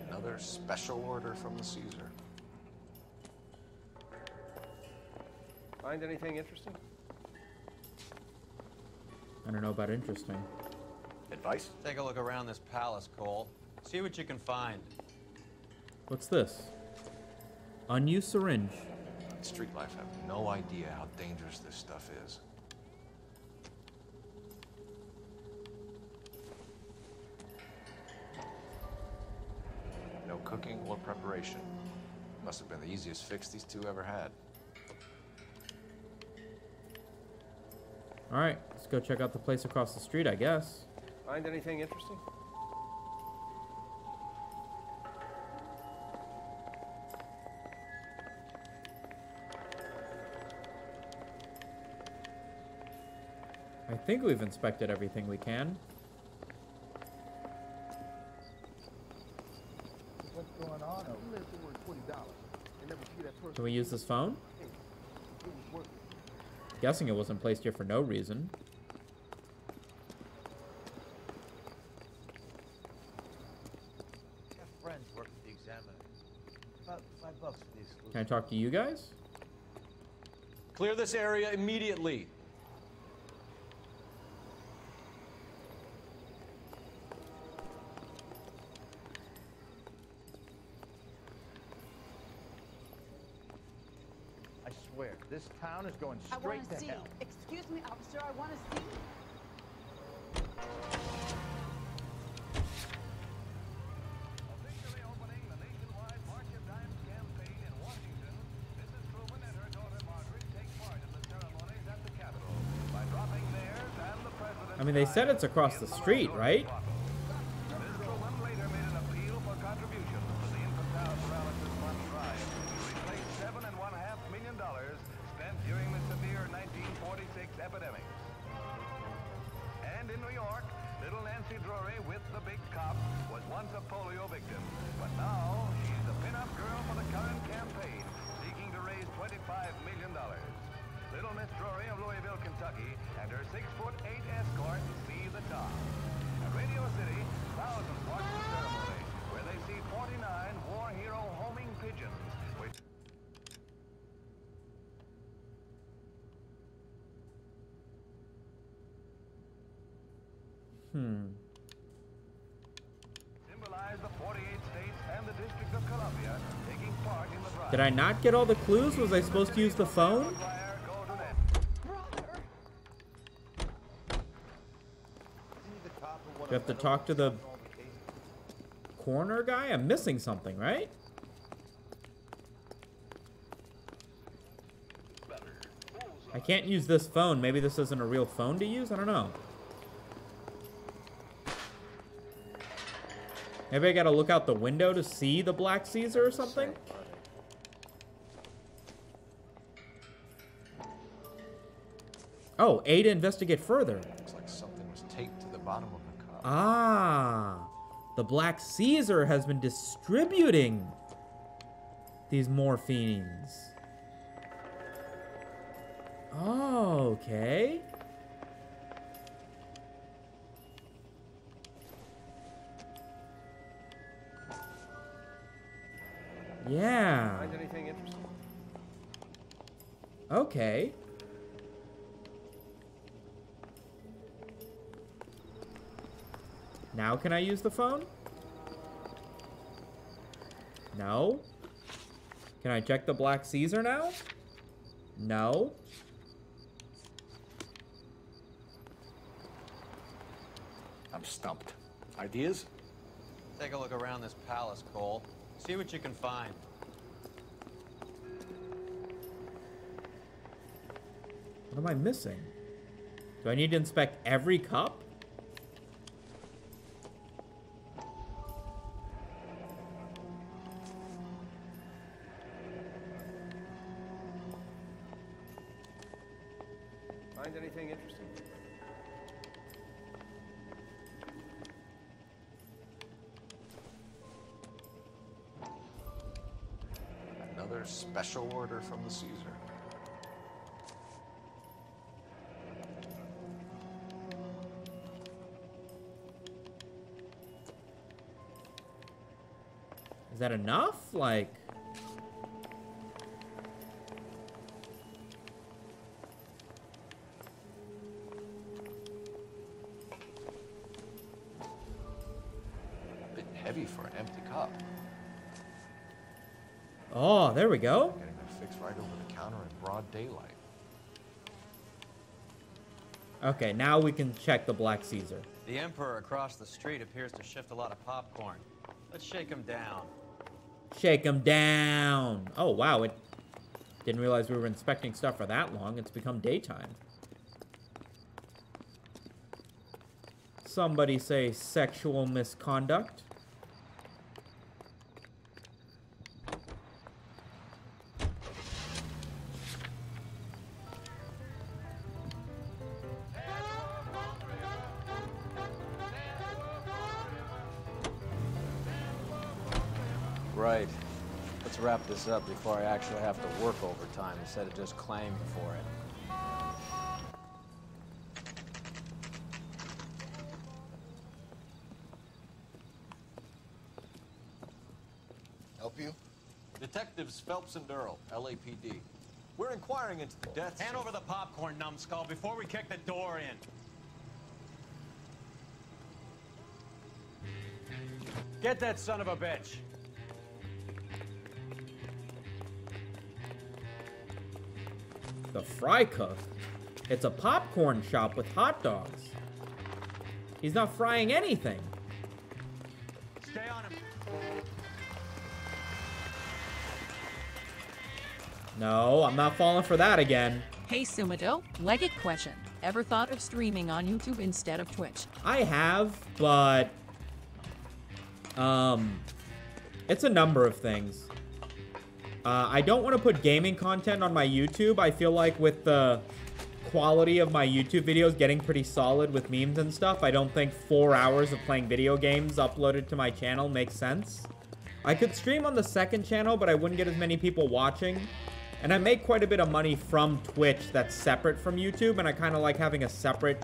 Another special order from the Caesar. Find anything interesting? I don't know about interesting. Advice? Take a look around this palace, Cole. See what you can find. What's this? Unused syringe. Street life have no idea how dangerous this stuff is. No cooking or preparation. Must have been the easiest fix these two ever had. Alright, let's go check out the place across the street, I guess. Find anything interesting? I think we've inspected everything we can. What's going on over here? $20. Can we use this phone? Guessing it wasn't placed here for no reason. I have friends work at the Examiner. About $5 for the exclusive. Can I talk to you guys? Clear this area immediately. I swear, this town is going I straight want to to see. hell. Excuse me, officer. I want to see. I mean, they said it's across the street, right? Little Nancy Drury with the big cop was once a polio victim, but now she's the pin-up girl for the current campaign, seeking to raise $25 million. Little Miss Drury of Louisville, Kentucky, and her 6'8" escort see the top. At Radio City, thousands watch the ceremony, where they see 49 war hero homing pigeons, which symbolize the 48 states and the District of Columbia taking part in the drive. Did I not get all the clues? Was I supposed to use the phone? Do you have to talk to the corner guy? I'm missing something, right? I can't use this phone. Maybe this isn't a real phone to use? I don't know. Maybe I gotta look out the window to see the Black Caesar or something? Oh, A to investigate further. Looks like something was taped to the bottom of the cup. Ah, the Black Caesar has been distributing these morphines. Oh, okay. Yeah. Find anything interesting? Okay. Now can I use the phone? No. Can I check the Black Caesar now? No. I'm stumped. Ideas? Take a look around this palace, Cole. See what you can find. What am I missing? Do I need to inspect every cup? Find anything interesting? Another special order from the Caesar. Is that enough? Like... A bit heavy for an empty cup. Oh, there we go. Getting it fixed right over the counter in broad daylight. Okay, now we can check the Black Caesar. The Emperor across the street appears to shift a lot of popcorn. Let's shake him down. Shake him down. Oh, wow. It didn't realize we were inspecting stuff for that long. It's become daytime. Somebody say sexual misconduct. Right. Let's wrap this up before I actually have to work overtime instead of just claiming for it. Help you? Detectives Phelps and Earl, LAPD. We're inquiring into the deaths. Hand over the popcorn, numbskull, before we kick the door in. Get that son of a bitch. The Fry Cook? It's a popcorn shop with hot dogs. He's not frying anything. Stay on him. No, I'm not falling for that again. Hey Sumado, legit question. Ever thought of streaming on YouTube instead of Twitch? I have, but... it's a number of things. I don't want to put gaming content on my YouTube. I feel like with the quality of my YouTube videos getting pretty solid with memes and stuff, I don't think 4 hours of playing video games uploaded to my channel makes sense. I could stream on the second channel, but I wouldn't get as many people watching. And I make quite a bit of money from Twitch that's separate from YouTube, and I kind of like having a separate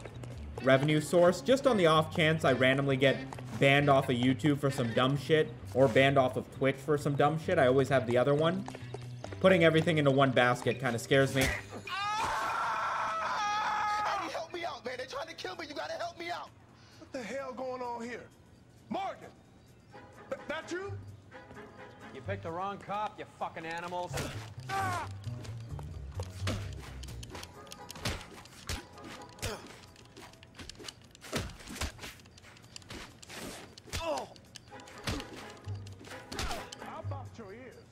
revenue source. Just on the off chance I randomly get banned off of YouTube for some dumb shit, or banned off of Twitch for some dumb shit, I always have the other one. Putting everything into one basket kind of scares me. Eddie, help me out, man. They're trying to kill me. You gotta help me out. What the hell going on here? Morgan! That you? You picked the wrong cop, you fucking animals. Oh! How about your ears?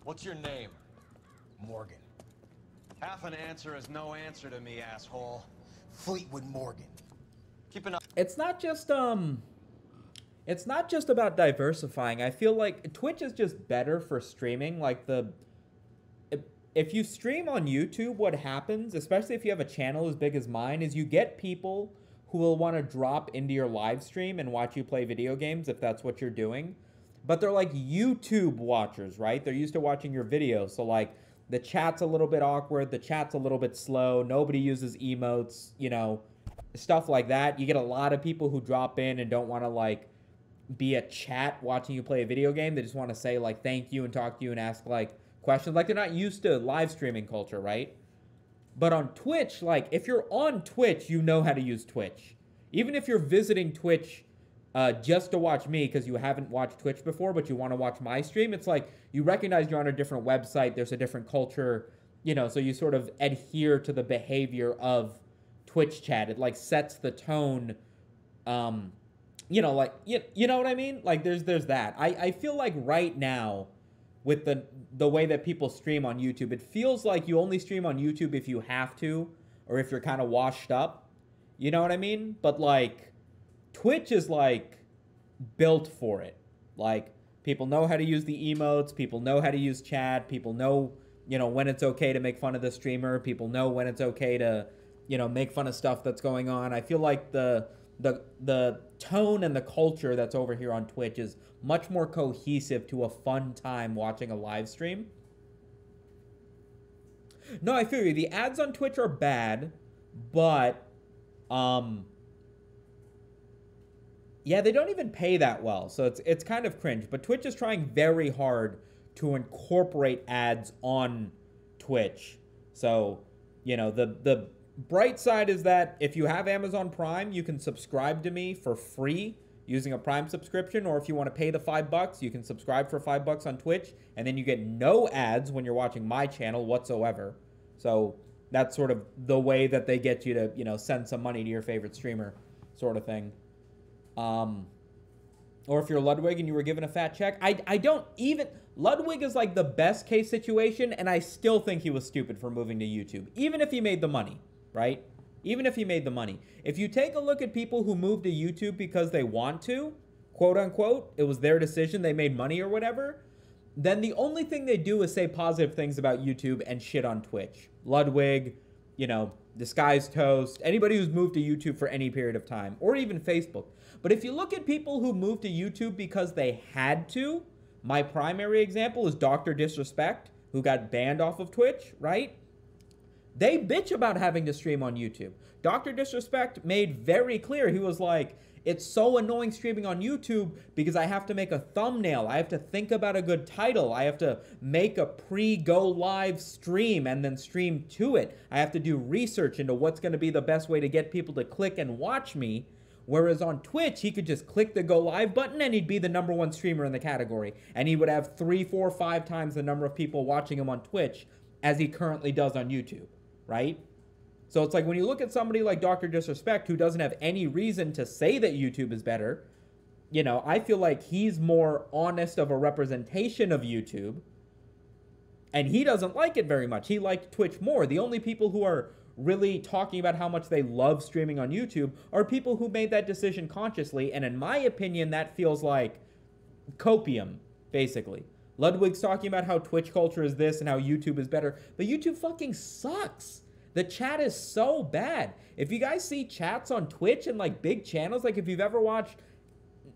What's your name? Morgan. Half an answer is no answer to me, asshole. Fleetwood Morgan. Keep an eye. It's not just about diversifying. I feel like Twitch is just better for streaming. Like if you stream on YouTube, what happens, especially if you have a channel as big as mine, is you get people who will want to drop into your live stream and watch you play video games if that's what you're doing. But they're like YouTube watchers, right? They're used to watching your videos. So like the chat's a little bit awkward, the chat's a little bit slow, nobody uses emotes, you know, stuff like that. You get a lot of people who drop in and don't want to like be a chat watching you play a video game. They just want to say like thank you and talk to you and ask like questions. Like they're not used to live streaming culture, right? But on Twitch, like if you're on Twitch, you know how to use Twitch. Even if you're visiting Twitch just to watch me because you haven't watched Twitch before, but you want to watch my stream, it's like you recognize you're on a different website. There's a different culture, you know, so you sort of adhere to the behavior of Twitch chat. It like sets the tone, you know, like, you know what I mean? Like there's that. I feel like right now with the way that people stream on YouTube, it feels like you only stream on YouTube if you have to, or if you're kind of washed up, you know what I mean? But like Twitch is like built for it. Like people know how to use the emotes, people know how to use chat, people know, you know, when it's okay to make fun of the streamer, people know when it's okay to, you know, make fun of stuff that's going on. I feel like the tone and the culture that's over here on Twitch is much more cohesive to a fun time watching a live stream. No, I feel you. The ads on Twitch are bad, but yeah, they don't even pay that well, so it's kind of cringe. But Twitch is trying very hard to incorporate ads on Twitch. So, you know, the bright side is that if you have Amazon Prime, you can subscribe to me for free using a Prime subscription, or if you want to pay the $5, you can subscribe for $5 on Twitch, and then you get no ads when you're watching my channel whatsoever. So that's sort of the way that they get you to, you know, send some money to your favorite streamer, sort of thing. Or if you're Ludwig and you were given a fat check, I don't even, Ludwig is like the best case situation, and I still think he was stupid for moving to YouTube, even if he made the money, right? Even if he made the money. If you take a look at people who move to YouTube because they want to, quote unquote, it was their decision, they made money or whatever, then the only thing they do is say positive things about YouTube and shit on Twitch. Ludwig, you know, Disguised Toast, anybody who's moved to YouTube for any period of time, or even Facebook. But if you look at people who moved to YouTube because they had to, my primary example is Dr. Disrespect, who got banned off of Twitch, right? They bitch about having to stream on YouTube. Dr. Disrespect made very clear, he was like, it's so annoying streaming on YouTube because I have to make a thumbnail. I have to think about a good title. I have to make a pre-go live stream and then stream to it. I have to do research into what's going to be the best way to get people to click and watch me. Whereas on Twitch, he could just click the go live button and he'd be the #1 streamer in the category. And he would have 3, 4, 5 times the number of people watching him on Twitch as he currently does on YouTube, right? So it's like when you look at somebody like Dr. Disrespect who doesn't have any reason to say that YouTube is better, you know, I feel like he's more honest of a representation of YouTube. And he doesn't like it very much. He liked Twitch more. The only people who are really talking about how much they love streaming on YouTube are people who made that decision consciously. And in my opinion, that feels like copium, basically. Ludwig's talking about how Twitch culture is this and how YouTube is better, but YouTube fucking sucks. The chat is so bad. If you guys see chats on Twitch and like big channels, like if you've ever watched,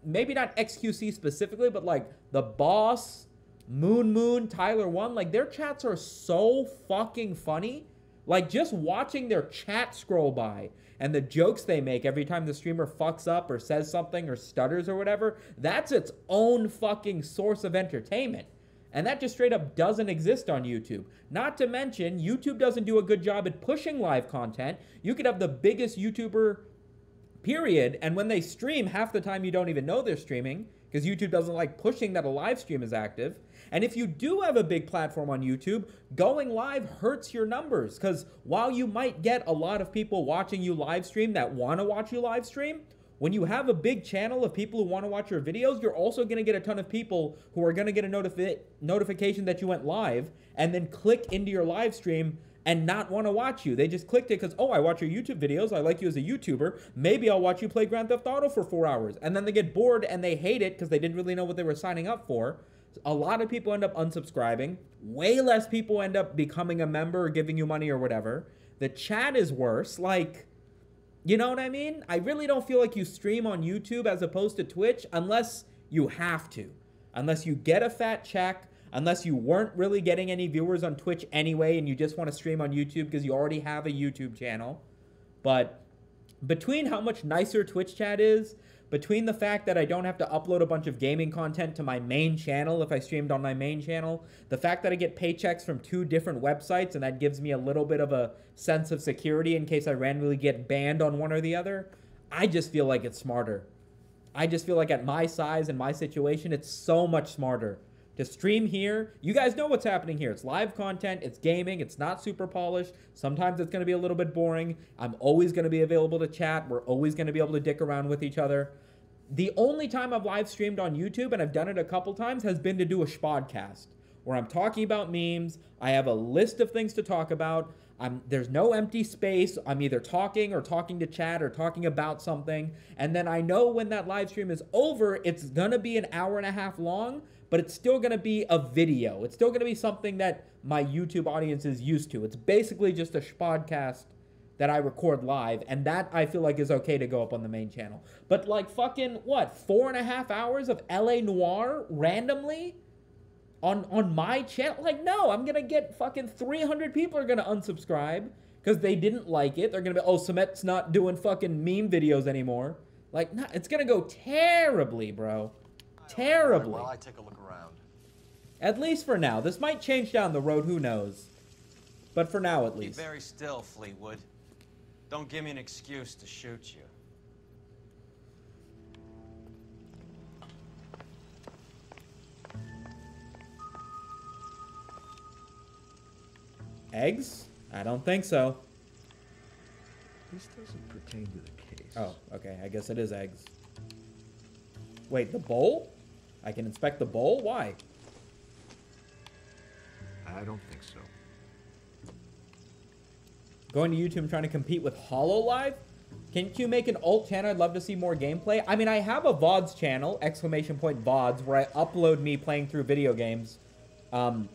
maybe not XQC specifically, but like The Boss, Moon, Tyler One, like their chats are so fucking funny. Like just watching their chat scroll by and the jokes they make every time the streamer fucks up or says something or stutters or whatever, that's its own fucking source of entertainment. And that just straight up doesn't exist on YouTube. Not to mention, YouTube doesn't do a good job at pushing live content. You could have the biggest YouTuber, period, and when they stream, half the time you don't even know they're streaming because YouTube doesn't like pushing that a live stream is active. And if you do have a big platform on YouTube, going live hurts your numbers because while you might get a lot of people watching you live stream that want to watch you live stream, when you have a big channel of people who want to watch your videos, you're also going to get a ton of people who are going to get a notification that you went live and then click into your live stream and not want to watch you. They just clicked it because, oh, I watch your YouTube videos. I like you as a YouTuber. Maybe I'll watch you play Grand Theft Auto for 4 hours. And then they get bored and they hate it because they didn't really know what they were signing up for. A lot of people end up unsubscribing. Way less people end up becoming a member or giving you money or whatever. The chat is worse. Like, you know what I mean? I really don't feel like you stream on YouTube as opposed to Twitch unless you have to. Unless you get a fat check, unless you weren't really getting any viewers on Twitch anyway and you just want to stream on YouTube because you already have a YouTube channel. But between how much nicer Twitch chat is, between the fact that I don't have to upload a bunch of gaming content to my main channel if I streamed on my main channel, the fact that I get paychecks from 2 different websites and that gives me a little bit of a sense of security in case I randomly get banned on one or the other, I just feel like it's smarter. I just feel like at my size and my situation, it's so much smarter to stream here. You guys know what's happening here. It's live content, it's gaming, it's not super polished. Sometimes it's going to be a little bit boring. I'm always going to be available to chat. We're always going to be able to dick around with each other. The only time I've live streamed on YouTube, and I've done it a couple times, has been to do a spodcast where I'm talking about memes. I have a list of things to talk about. There's no empty space. I'm either talking or talking to chat or talking about something. And then I know when that live stream is over, it's going to be an hour and a half long, but it's still going to be a video. It's still going to be something that my YouTube audience is used to. It's basically just a podcast that I record live, and that I feel like is okay to go up on the main channel. But like fucking, what, 4.5 hours of LA Noire randomly on my channel? Like, no, I'm gonna get fucking 300 people are gonna unsubscribe because they didn't like it. They're gonna be, oh, Sumet's not doing fucking meme videos anymore. Like, nah, it's gonna go terribly, bro. Terribly. While I take a look around. At least for now. This might change down the road, who knows. But for now, at least. Be very still, Fleetwood. Don't give me an excuse to shoot you. Eggs? I don't think so. This doesn't pertain to the case. Oh, okay. I guess it is eggs. Wait, the bowl? I can inspect the bowl? Why? I don't think so. Going to YouTube and trying to compete with HoloLive? Can't you make an alt channel? I'd love to see more gameplay. I mean, I have a VODs channel, !VODs, where I upload me playing through video games,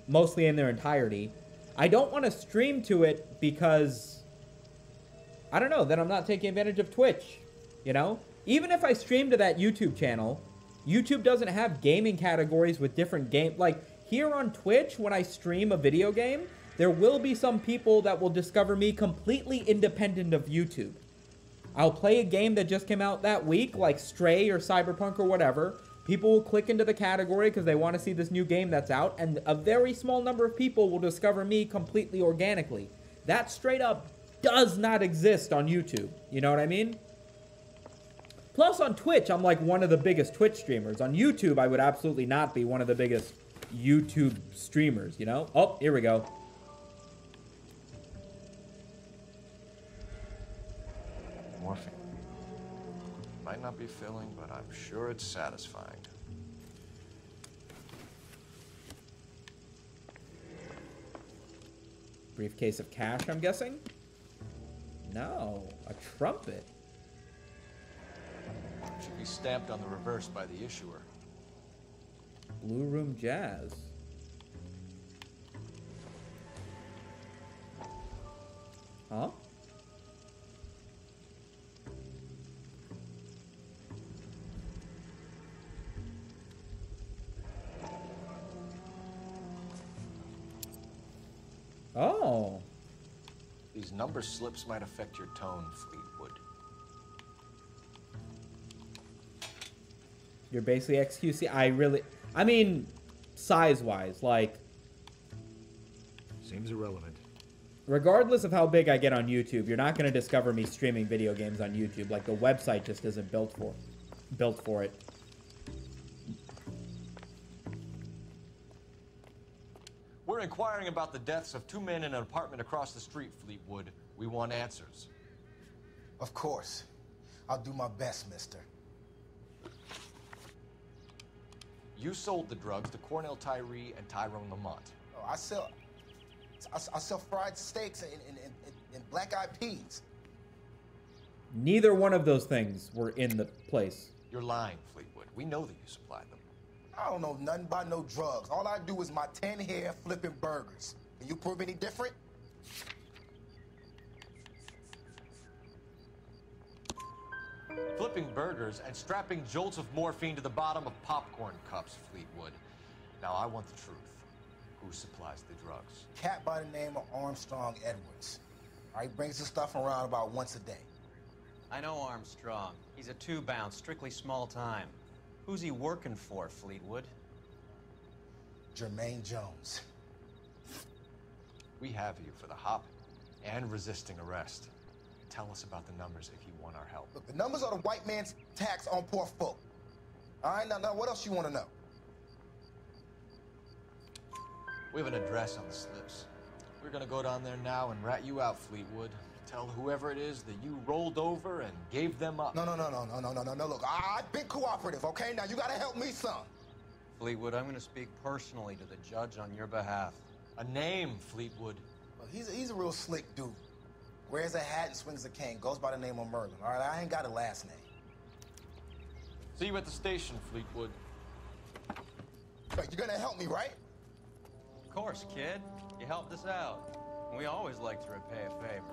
mostly in their entirety. I don't want to stream to it because, I don't know, then I'm not taking advantage of Twitch, you know? Even if I stream to that YouTube channel, YouTube doesn't have gaming categories with different game. Like, here on Twitch, when I stream a video game, there will be some people that will discover me completely independent of YouTube. I'll play a game that just came out that week, like Stray or Cyberpunk or whatever. People will click into the category because they want to see this new game that's out, and a very small number of people will discover me completely organically. That straight up does not exist on YouTube. You know what I mean? Plus, on Twitch, I'm like one of the biggest Twitch streamers. On YouTube, I would absolutely not be one of the biggest YouTube streamers, you know? Oh, here we go. Morphine. Might not be filling, but I'm sure it's satisfying. Briefcase of cash, I'm guessing? No, a trumpet. Should be stamped on the reverse by the issuer. Blue Room Jazz. Huh? Oh. These number slips might affect your tone, Fleetwood. You're basically XQC. I mean, size-wise, like, seems irrelevant. Regardless of how big I get on YouTube, you're not going to discover me streaming video games on YouTube. Like, the website just isn't built for it. We're inquiring about the deaths of 2 men in an apartment across the street, Fleetwood. We want answers. Of course. I'll do my best, mister. You sold the drugs to Cornell Tyree and Tyrone Lamont. Oh, I sell fried steaks and black-eyed peas. Neither one of those things were in the place. You're lying, Fleetwood. We know that you supplied them. I don't know nothing about no drugs. All I do is my 10 hair flipping burgers. Can you prove any different? Flipping burgers and strapping jolts of morphine to the bottom of popcorn cups, Fleetwood. Now, I want the truth. Who supplies the drugs? Cat by the name of Armstrong Edwards. He brings the stuff around about once a day. I know Armstrong. He's a 2-bounce, strictly small time. Who's he working for, Fleetwood? Jermaine Jones. We have you for the hop and resisting arrest. Tell us about the numbers if you want our help. Look, the numbers are the white man's tax on poor folk. All right, now what else you want to know? We have an address on the slips. We're gonna go down there now and rat you out, Fleetwood. Tell whoever it is that you rolled over and gave them up. No. Look, I've been cooperative, okay? Now you gotta help me some. Fleetwood, I'm gonna speak personally to the judge on your behalf. A name, Fleetwood. Well, he's a real slick dude. Wears a hat and swings a cane. Goes by the name of Merlin. All right, I ain't got a last name. See you at the station, Fleetwood. But you're gonna help me, right? Of course, kid. You helped us out. We always like to repay a favor.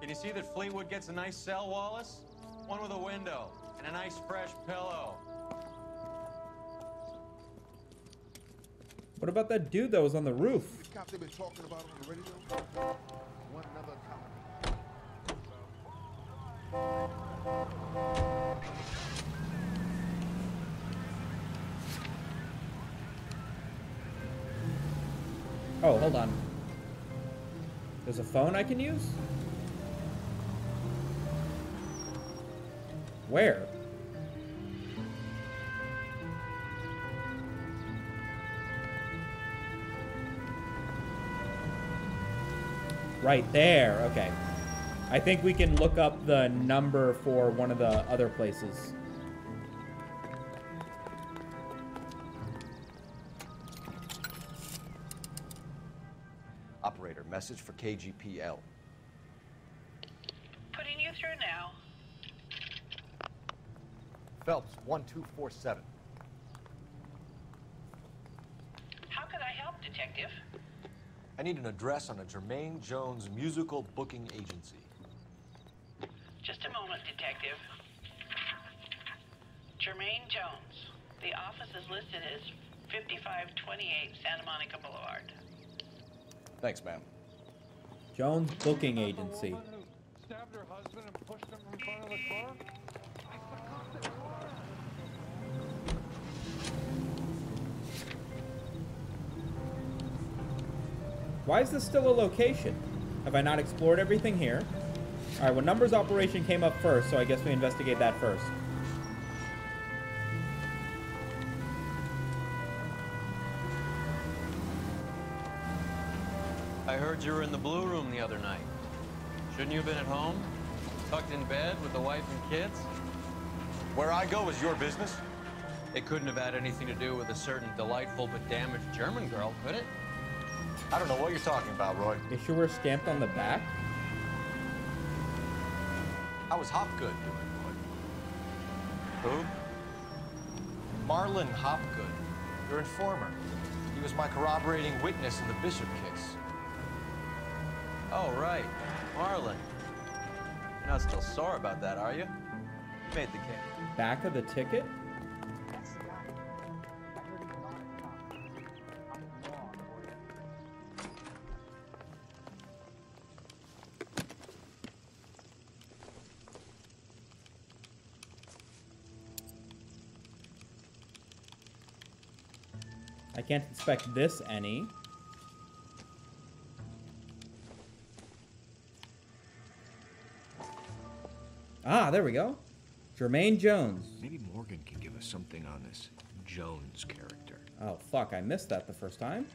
Can you see that Fleetwood gets a nice cell, Wallace? One with a window and a nice fresh pillow. What about that dude that was on the roof? The cop they've been talking about on the radio? One another cop. Oh, hold on. There's a phone I can use? Where? Right there, okay. I think we can look up the number for one of the other places. Operator, message for KGPL. Putting you through now. Phelps, 1247. How could I help, Detective? I need an address on a Jermaine Jones musical booking agency. Just a moment, Detective. Jermaine Jones. The office is listed as 5528 Santa Monica Boulevard. Thanks, ma'am. Jones Booking Agency. Stabbed her husband and pushed him in front of the car? Why is this still a location? Have I not explored everything here? Alright, well, numbers operation came up first, so I guess we investigate that first. I heard you were in the Blue Room the other night. Shouldn't you have been at home? Tucked in bed with the wife and kids? Where I go is your business? It couldn't have had anything to do with a certain delightful but damaged German girl, could it? I don't know what you're talking about, Roy. You sure we're stamped on the back? How was Hopgood doing, boy? Who? Marlon Hopgood, your informer. He was my corroborating witness in the Bishop case. Oh, right. Marlon. You're not still sore about that, are you? You made the case. Back of the ticket? I can't inspect this any. Ah, there we go. Jermaine Jones. Maybe Morgan can give us something on this Jones character. Oh, fuck. I missed that the first time.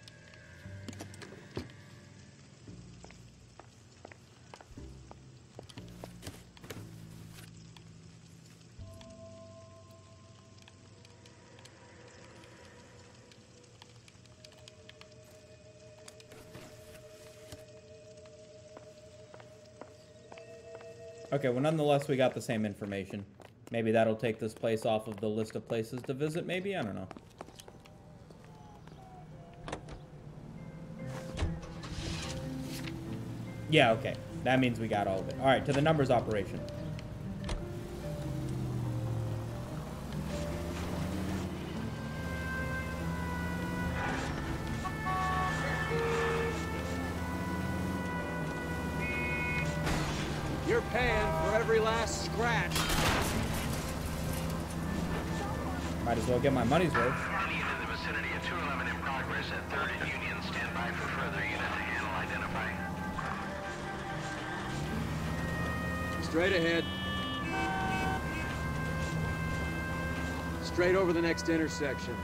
Okay, well, nonetheless, we got the same information. Maybe that'll take this place off of the list of places to visit, maybe? I don't know. Yeah, okay. That means we got all of it. All right, to the numbers operation. You're paying for every last scratch. Might as well get my money's worth. Any unit in the vicinity of 211 in progress at 3rd and Union. Stand by for further unit to handle identify. Straight ahead. Straight over the next intersection.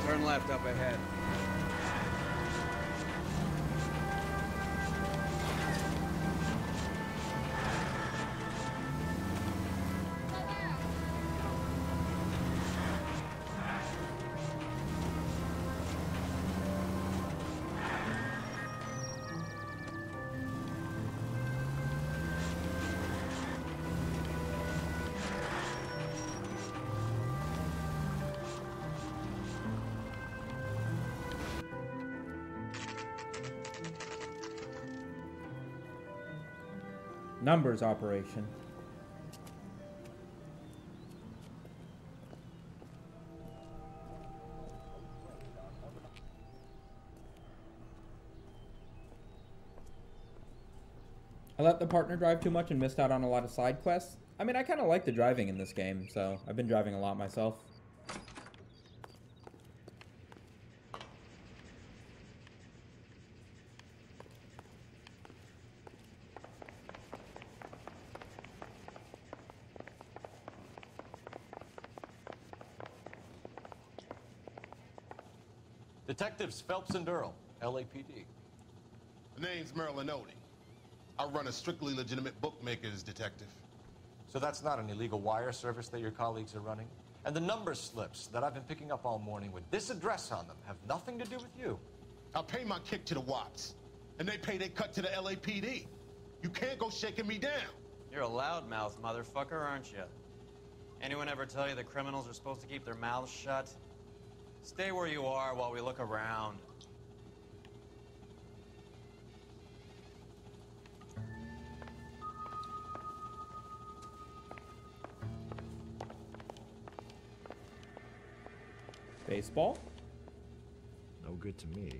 Turn left up ahead. Numbers operation. I let the partner drive too much and missed out on a lot of side quests. I mean, I kind of like the driving in this game, so I've been driving a lot myself. Detectives Phelps and Earl, LAPD. The name's Merlin Odie. I run a strictly legitimate bookmaker's detective. So that's not an illegal wire service that your colleagues are running? And the number slips that I've been picking up all morning with this address on them have nothing to do with you. I pay my kick to the Watts, and they pay their cut to the LAPD. You can't go shaking me down. You're a loudmouth motherfucker, aren't you? Anyone ever tell you that criminals are supposed to keep their mouths shut? Stay where you are while we look around. Baseball? No good to me.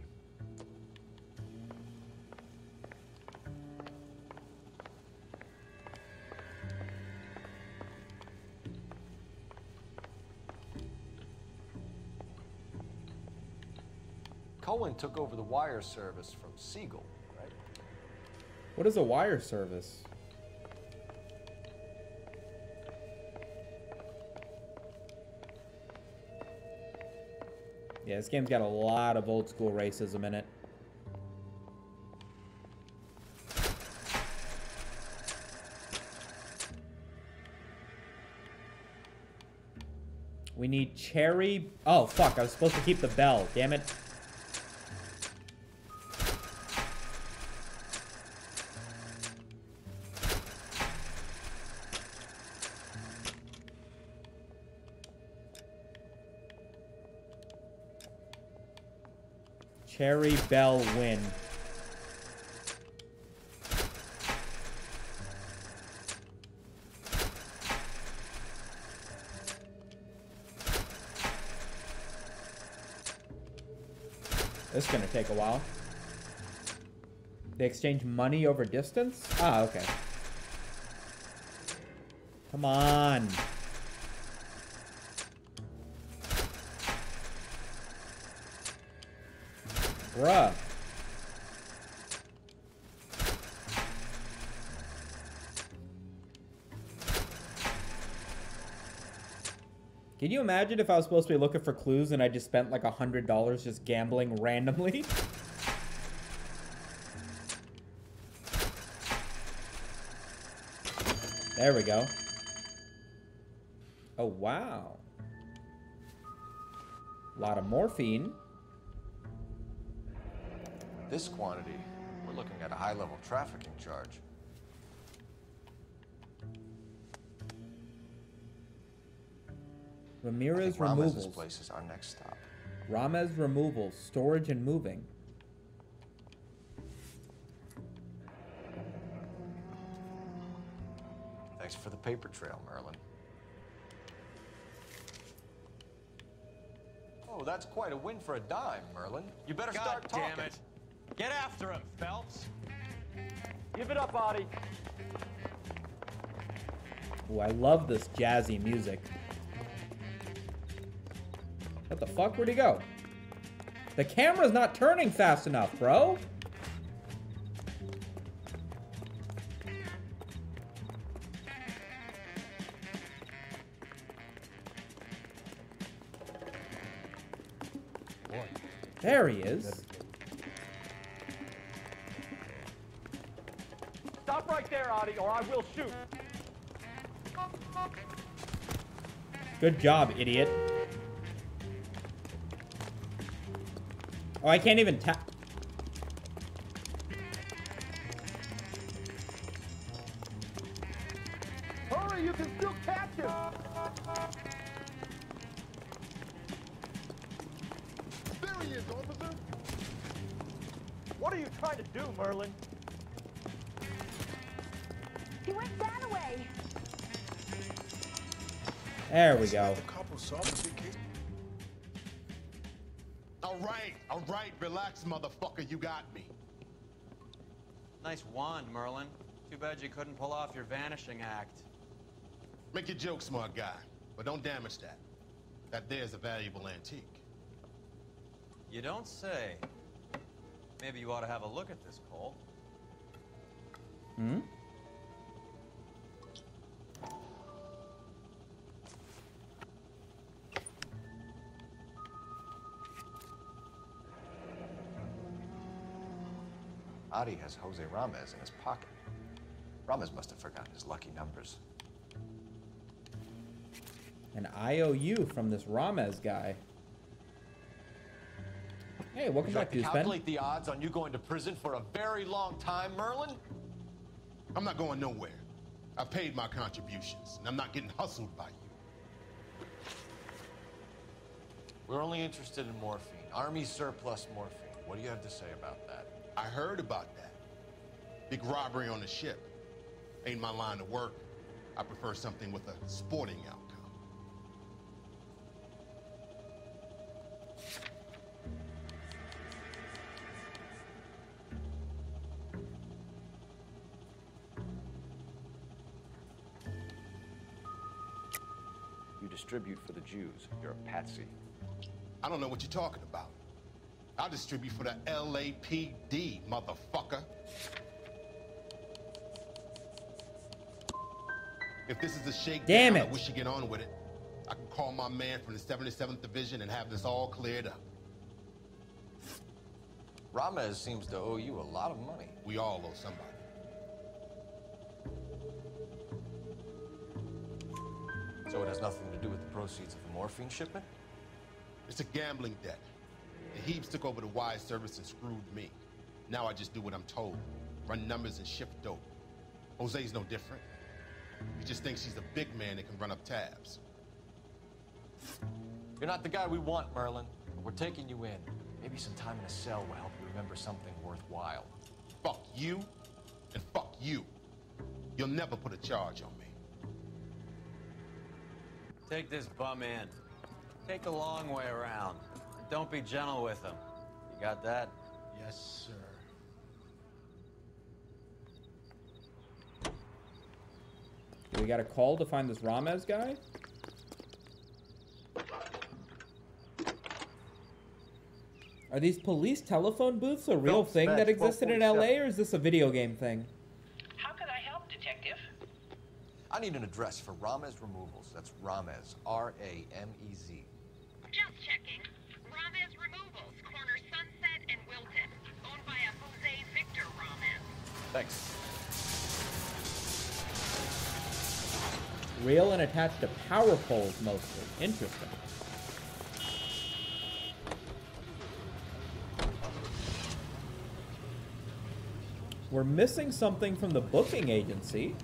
Cohen took over the wire service from Siegel, right? What is a wire service? Yeah, this game's got a lot of old school racism in it. We need cherry. Oh, fuck. I was supposed to keep the bell. Damn it. Cherry Bell win. This is gonna take a while. They exchange money over distance? Ah, okay. Come on. Bruh. Can you imagine if I was supposed to be looking for clues and I just spent like $100 just gambling randomly? There we go. Oh, wow. A lot of morphine. This quantity, we're looking at a high-level trafficking charge. Ramirez Ramez's Removals. place is our next stop. Ramez Removals. Storage and moving. Thanks for the paper trail, Merlin. Oh, that's quite a win for a dime, Merlin. You better start talking. God damn it. Get after him, Phelps. Give it up, Audie. Ooh, I love this jazzy music. What the fuck? Where'd he go? The camera's not turning fast enough, bro. There he is. Stop right there, Audie, or I will shoot. Good job, idiot. Oh, I can't even tap. Hurry, you can still catch him. There he is, officer. What are you trying to do, Merlin? He went that way. There we go. All right, relax, motherfucker, you got me. Nice wand, Merlin. Too bad you couldn't pull off your vanishing act. Make your joke, smart guy, but don't damage that. That there's a valuable antique. You don't say. Maybe you ought to have a look at this, Cole. Hmm? Adi has Jose Ramez in his pocket. Ramez must have forgotten his lucky numbers. An IOU from this Ramez guy. Hey, welcome Would you back, like to Deuce calculate the odds on you going to prison for a very long time, Merlin? I'm not going nowhere. I've paid my contributions, and I'm not getting hustled by you. We're only interested in morphine. Army surplus morphine. What do you have to say about that? I heard about that. Big robbery on the ship. Ain't my line of work. I prefer something with a sporting outcome. You distribute for the Jews. You're a patsy. I don't know what you're talking about. I'll distribute for the LAPD, motherfucker. If this is a shakedown, Damn it. I wish you get on with it. I can call my man from the 77th Division and have this all cleared up. Ramez seems to owe you a lot of money. We all owe somebody. So it has nothing to do with the proceeds of the morphine shipment? It's a gambling debt. The Heaps took over the wire service and screwed me. Now I just do what I'm told. Run numbers and ship dope. Jose's no different. He just thinks he's the big man that can run up tabs. You're not the guy we want, Merlin. But we're taking you in. Maybe some time in a cell will help you remember something worthwhile. Fuck you, and fuck you. You'll never put a charge on me. Take this bum in. Take the long way around. And don't be gentle with him. You got that? Yes, sir. Do we got a call to find this Ramez guy? Are these police telephone booths a real thing that existed in LA, or is this a video game thing? How can I help, Detective? I need an address for Ramez Removals. That's Ramez, R-A-M-E-Z. Just checking. Ramez Removals, corner Sunset and Wilton. Owned by a Jose Victor Ramez. Thanks. Real and attached to power poles mostly. Interesting. We're missing something from the booking agency.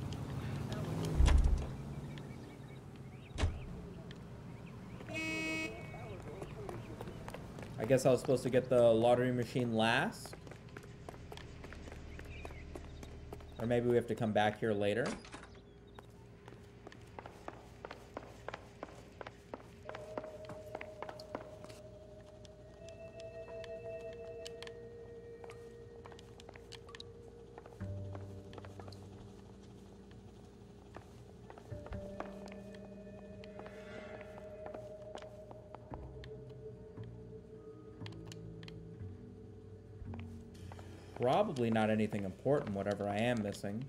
I guess I was supposed to get the lottery machine last. Or maybe we have to come back here later. Probably not anything important, whatever I am missing.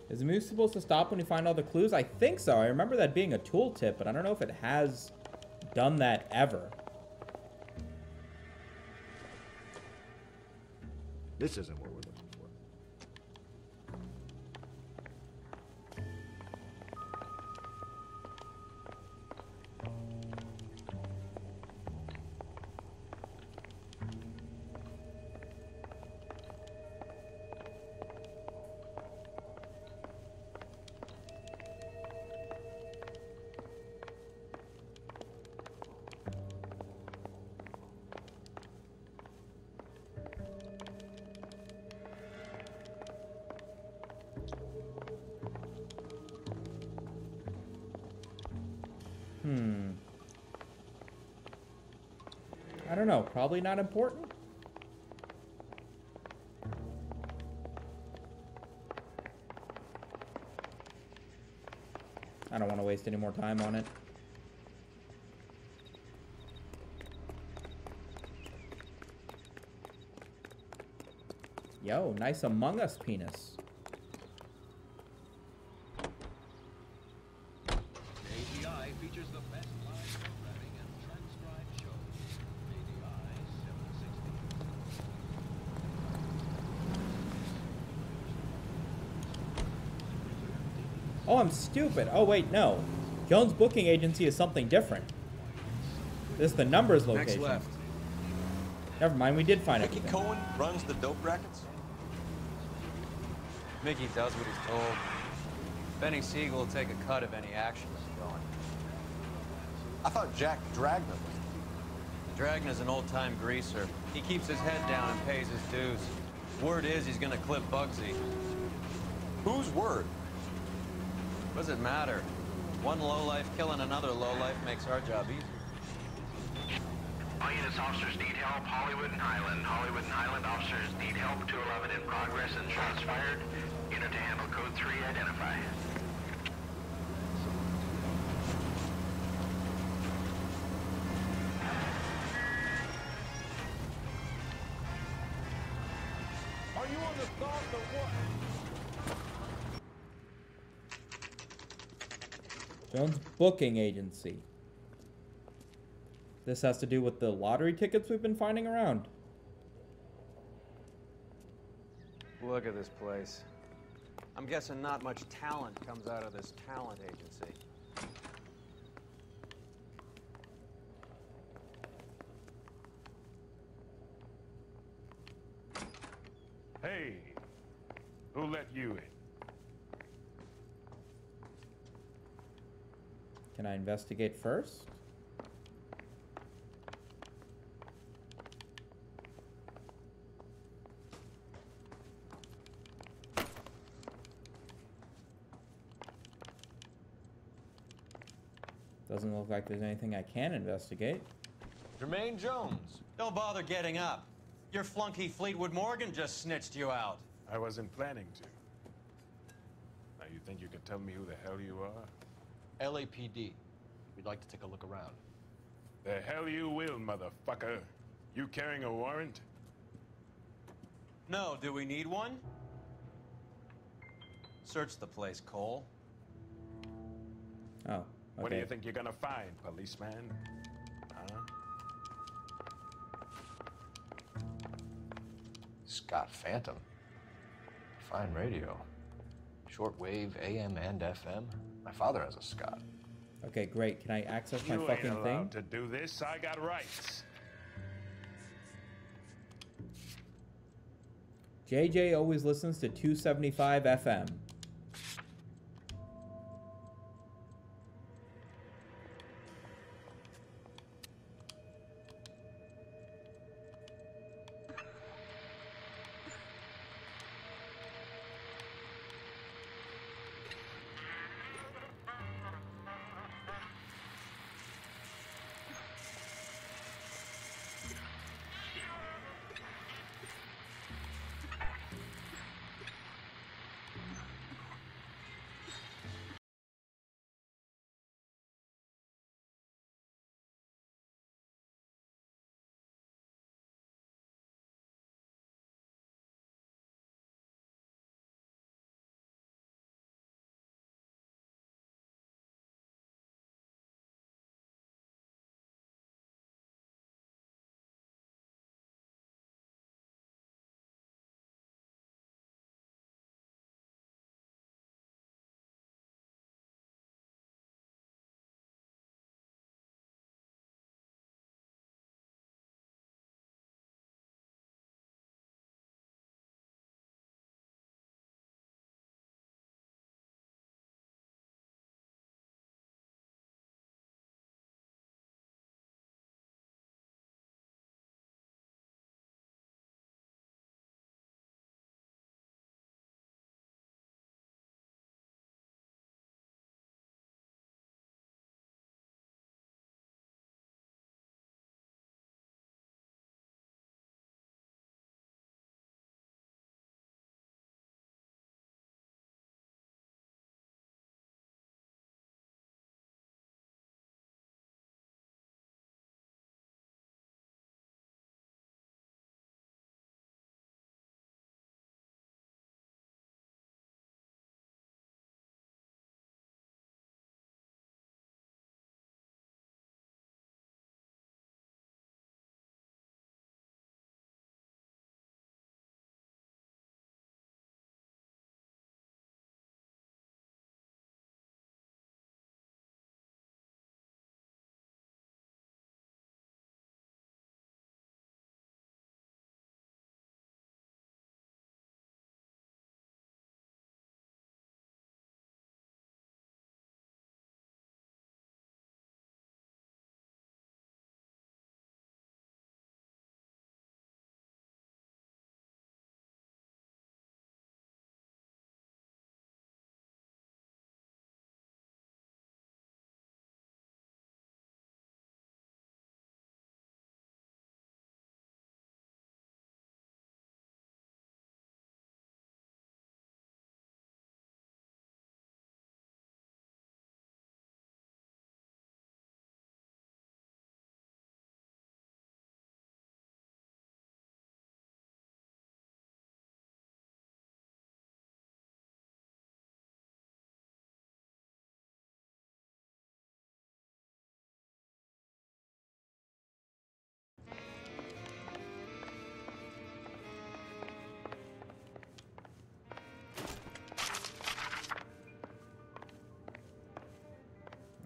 Is the move supposed to stop when you find all the clues? I think so. I remember that being a tooltip, but I don't know if it has done that ever. This isn't what we're looking for. I don't know. Probably not important. I don't want to waste any more time on it. Yo, nice Among Us penis. ADI features the best live programming and transcribed shows. ADI 760. Oh, I'm stupid. Oh, wait, no. Jones Booking Agency is something different. This is the numbers Next location. left. Never mind, we did find Mickey everything. Cohen runs the dope rackets? Mickey does what he's told. Benny Siegel will take a cut if any action is going. I thought Jack Dragna was. Dragna's an old-time greaser. He keeps his head down and pays his dues. Word is he's gonna clip Bugsy. Whose word? What does it matter? One lowlife killing another lowlife makes our job easier. All units, officers need help. Hollywood and Highland. Hollywood and Highland officers need help. 211 in progress and shots fired. Unit to handle code 3, identify. Are you on the sauce or what? Jones Booking Agency. This has to do with the lottery tickets we've been finding around. Look at this place. I'm guessing not much talent comes out of this talent agency. Hey, who let you in? Can I investigate first? Doesn't look like there's anything I can investigate. Jermaine Jones. Don't bother getting up. Your flunky Fleetwood Morgan just snitched you out. I wasn't planning to. Now, you think you can tell me who the hell you are? LAPD. We'd like to take a look around. The hell you will, motherfucker. You carrying a warrant? No, do we need one? Search the place, Cole. Oh, okay. What do you think you're gonna find, policeman? Huh? Scott Phantom. Fine radio. Shortwave, AM and FM. My father has a Scott. Okay, great. Can I access my You fucking ain't thing? allowed to do this. I got rights. JJ always listens to 275 FM.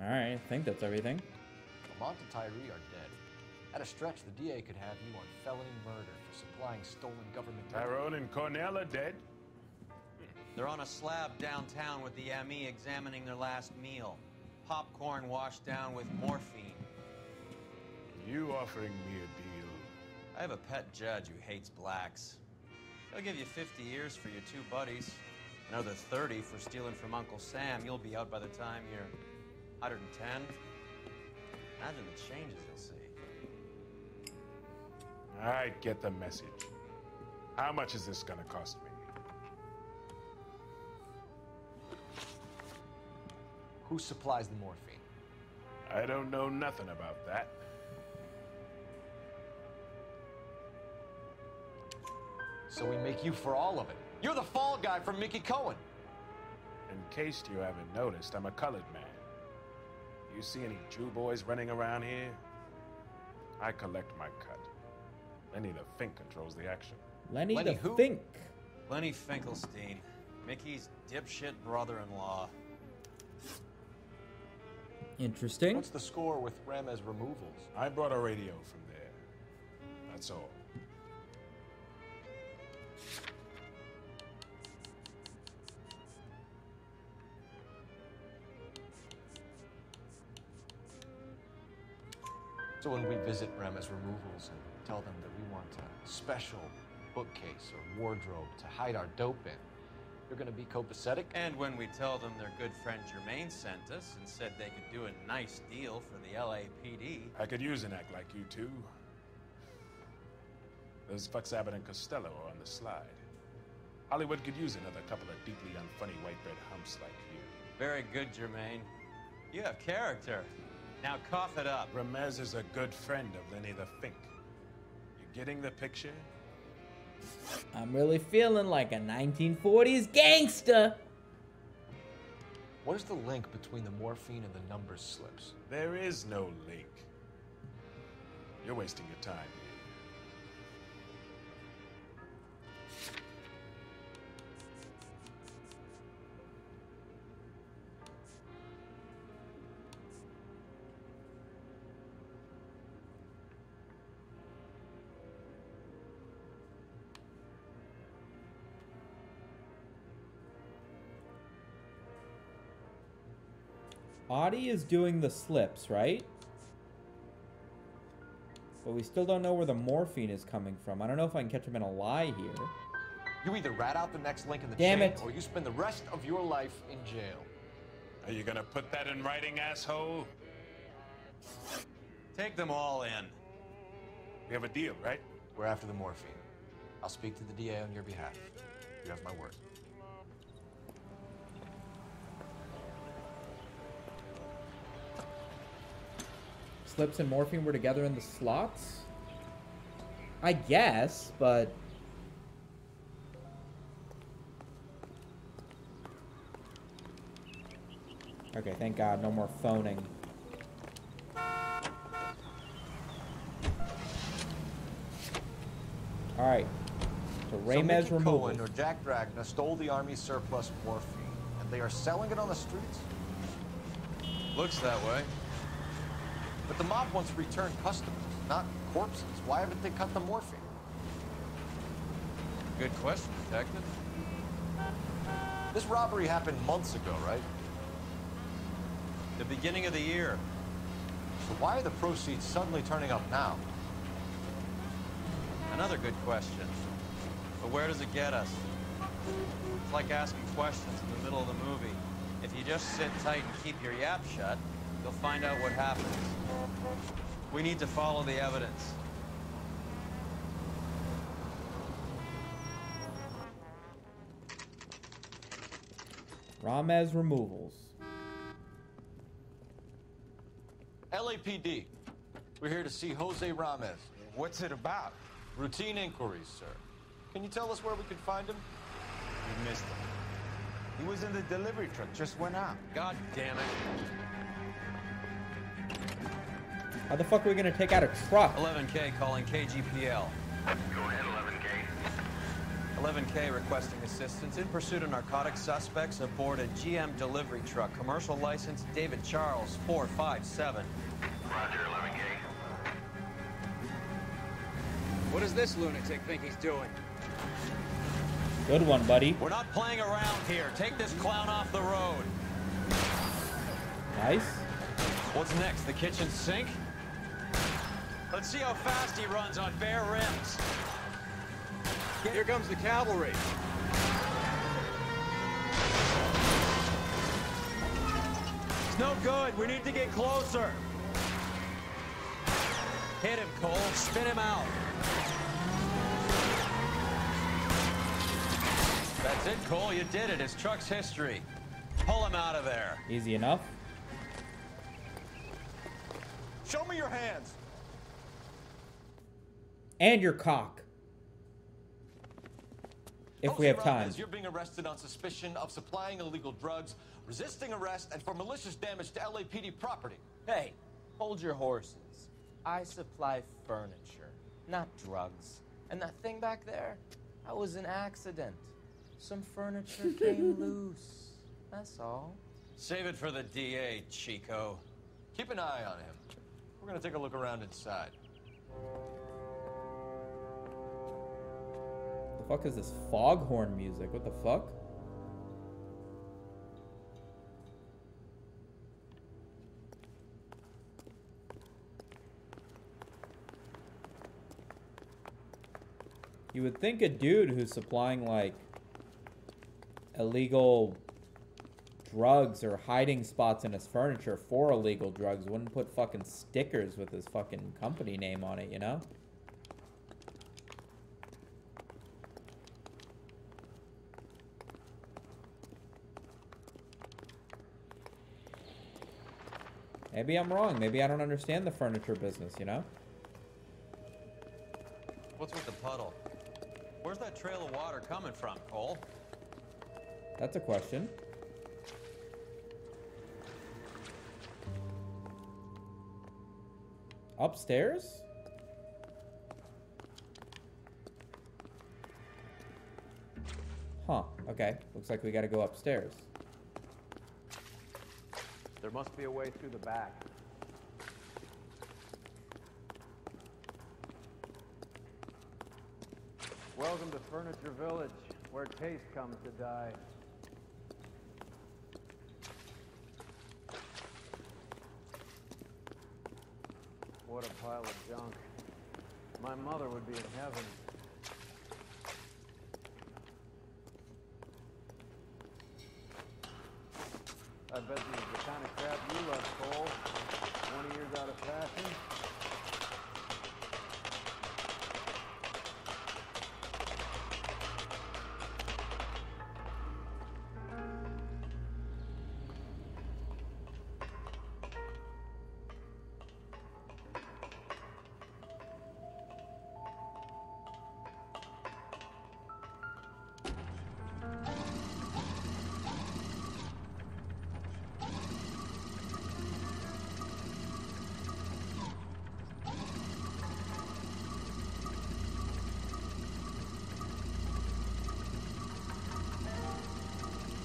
Alright, I think that's everything. Lamont and Tyree are dead. At a stretch, the DA could have you on felony murder for supplying stolen government... Tyrone and Cornell are dead? They're on a slab downtown with the ME examining their last meal. Popcorn washed down with morphine. You offering me a deal? I have a pet judge who hates blacks. He'll give you 50 years for your two buddies. Another 30 for stealing from Uncle Sam. You'll be out by the time you're 110. Imagine the changes you'll see. I get the message. How much is this gonna cost me? Who supplies the morphine? I don't know nothing about that. So we make you for all of it. You're the fall guy from Mickey Cohen. In case you haven't noticed, I'm a colored man. You see any Jew boys running around here? I collect my cut. Lenny the Fink controls the action. Lenny the who? Fink. Lenny Finkelstein. Mickey's dipshit brother-in-law. Interesting. What's the score with Ramez removals? I brought a radio from there. That's all. So when we visit Ramez removals and tell them that we want a special bookcase or wardrobe to hide our dope in, you're gonna be copacetic? And when we tell them their good friend Jermaine sent us and said they could do a nice deal for the LAPD. I could use an act like you two. Those fucks Abbott and Costello are on the slide. Hollywood could use another couple of deeply unfunny white bread humps like you. Very good, Jermaine. You have character. Now cough it up. Ramez is a good friend of Lenny the Fink. You getting the picture? I'm really feeling like a 1940s gangster. What is the link between the morphine and the numbers slips? There is no link. You're wasting your time here. Audie is doing the slips, right? But we still don't know where the morphine is coming from. I don't know if I can catch him in a lie here. You either rat out the next link in the Damn chain, it. or you spend the rest of your life in jail. Are you gonna put that in writing, asshole? Take them all in. We have a deal, right? We're after the morphine. I'll speak to the DA on your behalf. You have my word. Slips and morphine were together in the slots? I guess, but... Okay, thank God, no more phoning. Alright. So Ramez removal. Cohen or Jack Dragna stole the Army's surplus morphine, and they are selling it on the streets? Looks that way. But the mob wants returned customers, not corpses. Why haven't they cut the morphine? Good question, Detective. This robbery happened months ago, right? The beginning of the year. So why are the proceeds suddenly turning up now? Another good question. But where does it get us? It's like asking questions in the middle of the movie. If you just sit tight and keep your yap shut, you'll find out what happens. We need to follow the evidence. Ramez removals. LAPD. We're here to see Jose Ramez. What's it about? Routine inquiries, sir. Can you tell us where we can find him? You missed him. He was in the delivery truck, just went out. God damn it. How the fuck are we gonna take out a truck? 11K calling KGPL. Go ahead, 11K. 11K requesting assistance in pursuit of narcotic suspects aboard a GM delivery truck. Commercial license David Charles 457. Roger, 11K. What does this lunatic think he's doing? Good one, buddy. We're not playing around here. Take this clown off the road. Nice. What's next, the kitchen sink? Let's see how fast he runs on bare rims. Here comes the cavalry. It's no good. We need to get closer. Hit him, Cole. Spin him out. That's it, Cole. You did it. It's Truck's history. Pull him out of there. Easy enough. Show me your hands. And your cock. If we have time. You're being arrested on suspicion of supplying illegal drugs, resisting arrest, and for malicious damage to LAPD property. Hey, hold your horses. I supply furniture, not drugs. And that thing back there, that was an accident. Some furniture came loose. That's all. Save it for the DA, Chico. Keep an eye on him. We're gonna take a look around inside. The fuck is this foghorn music? What the fuck? You would think a dude who's supplying like illegal drugs or hiding spots in his furniture for illegal drugs wouldn't put fucking stickers with his fucking company name on it, you know? Maybe I'm wrong. Maybe I don't understand the furniture business, you know? What's with the puddle? Where's that trail of water coming from, Cole? That's a question. Upstairs? Huh, okay. Looks like we gotta go upstairs. There must be a way through the back. Welcome to Furniture Village, where taste comes to die. What a pile of junk. My mother would be in heaven. I bet this is the kind of crap you love, Cole. 20 years out of fashion.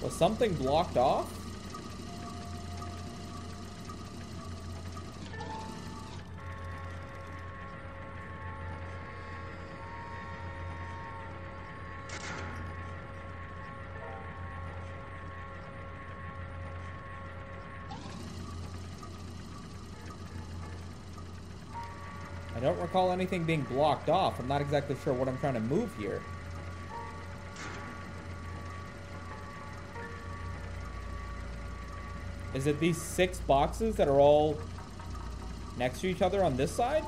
Was something blocked off? I don't recall anything being blocked off. I'm not exactly sure what I'm trying to move here. Is it these 6 boxes that are all next to each other on this side?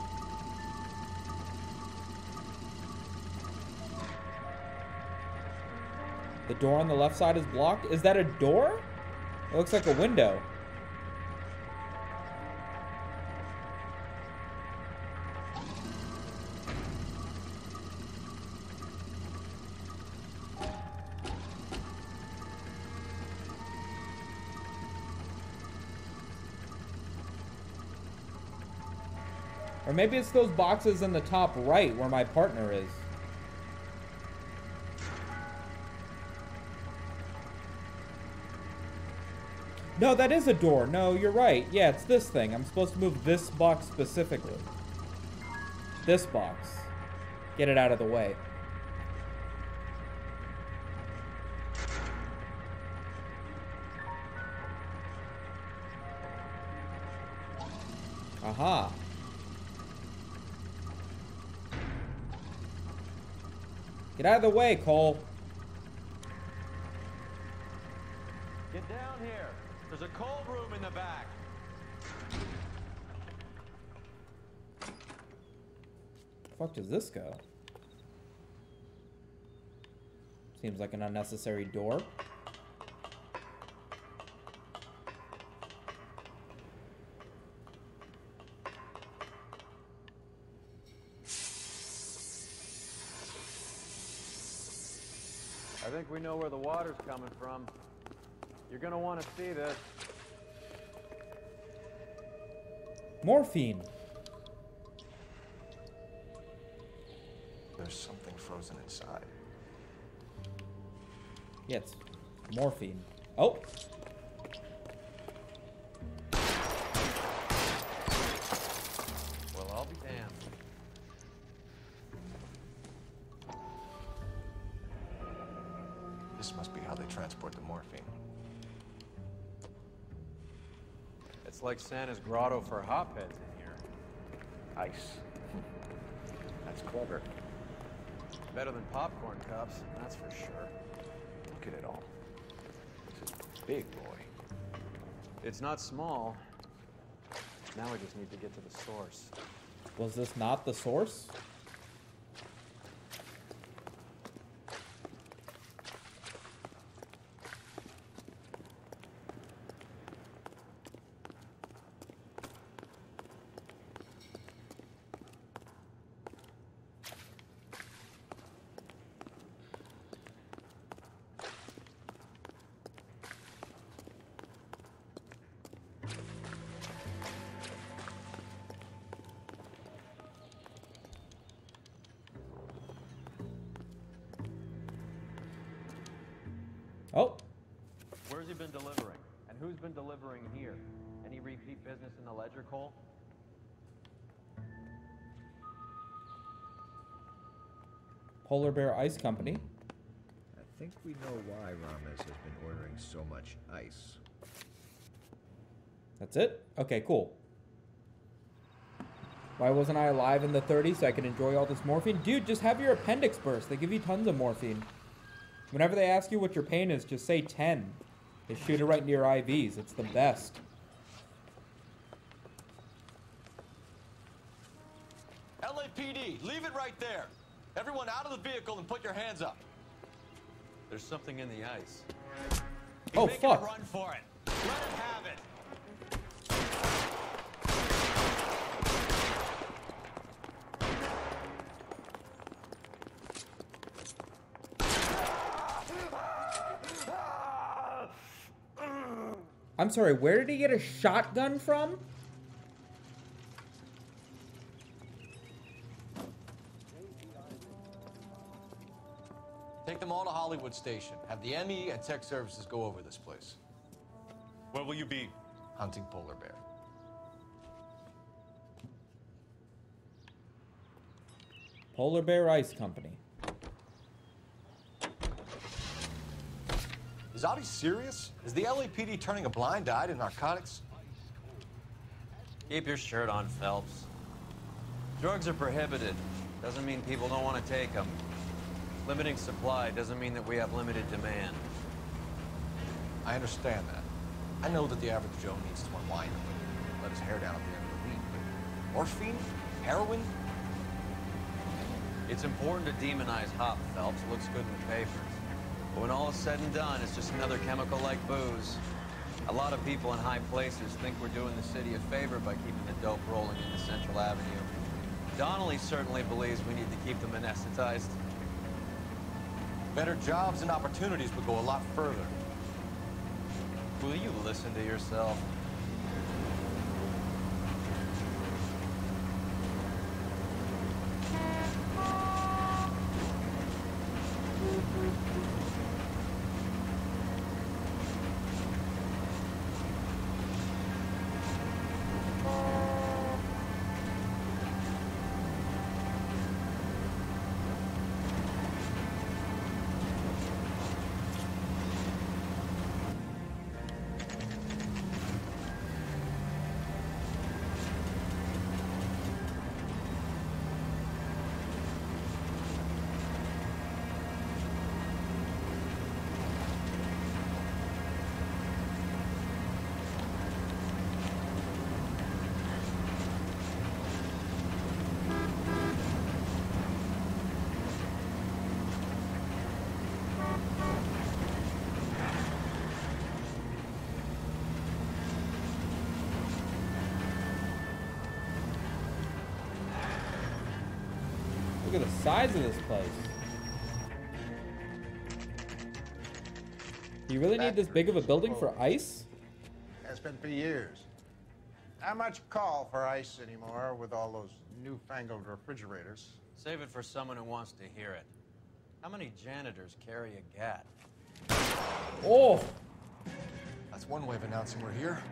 The door on the left side is blocked. Is that a door? It looks like a window. Or maybe it's those boxes in the top right where my partner is. No, that is a door. No, you're right. Yeah, it's this thing. I'm supposed to move this box specifically. This box. Get it out of the way. Aha. Get out of the way, Cole. Get down here. There's a cold room in the back. Fuck does this go? Seems like an unnecessary door. I think we know where the water's coming from. You're gonna want to see this. Morphine. There's something frozen inside. Yeah, it's morphine. Oh. Well, I'll be damned. This must be how they transport the morphine. It's like Santa's grotto for hopheads in here. Ice. That's clever. Better than popcorn cups, that's for sure. Look at it all. This is big, boy. It's not small. Now we just need to get to the source. Was this not the source? Oh. Where's he been delivering? And who's been delivering here? Any repeat business in the ledger, Cole? Polar Bear Ice Company. I think we know why Ramos has been ordering so much ice. That's it? Okay, cool. Why wasn't I alive in the 30s so I could enjoy all this morphine? Dude, just have your appendix burst. They give you tons of morphine. Whenever they ask you what your pain is, just say 10. They shoot it right into your IVs. It's the best. LAPD, leave it right there. Everyone out of the vehicle and put your hands up. There's something in the ice. He's Oh, making fuck. a run for it. Let him have it. I'm sorry, where did he get a shotgun from? Take them all to Hollywood Station. Have the ME and tech services go over this place. Where will you be? Hunting polar bear. Polar Bear Ice Company. Is Audie serious? Is the LAPD turning a blind eye to narcotics? Keep your shirt on, Phelps. Drugs are prohibited. Doesn't mean people don't want to take them. Limiting supply doesn't mean that we have limited demand. I understand that. I know that the average Joe needs to unwind and let his hair down at the end of the week, but morphine? Heroin? It's important to demonize hop, Phelps. It looks good in the papers. But when all is said and done, it's just another chemical like booze. A lot of people in high places think we're doing the city a favor by keeping the dope rolling into Central Avenue. Donnelly certainly believes we need to keep them anesthetized. Better jobs and opportunities would go a lot further. Will you listen to yourself? Look at the size of this place. Do you really need this big of a building for ice? Has been for years. Not much call for ice anymore with all those newfangled refrigerators. Save it for someone who wants to hear it. How many janitors carry a gat? Oh! That's one way of announcing we're here.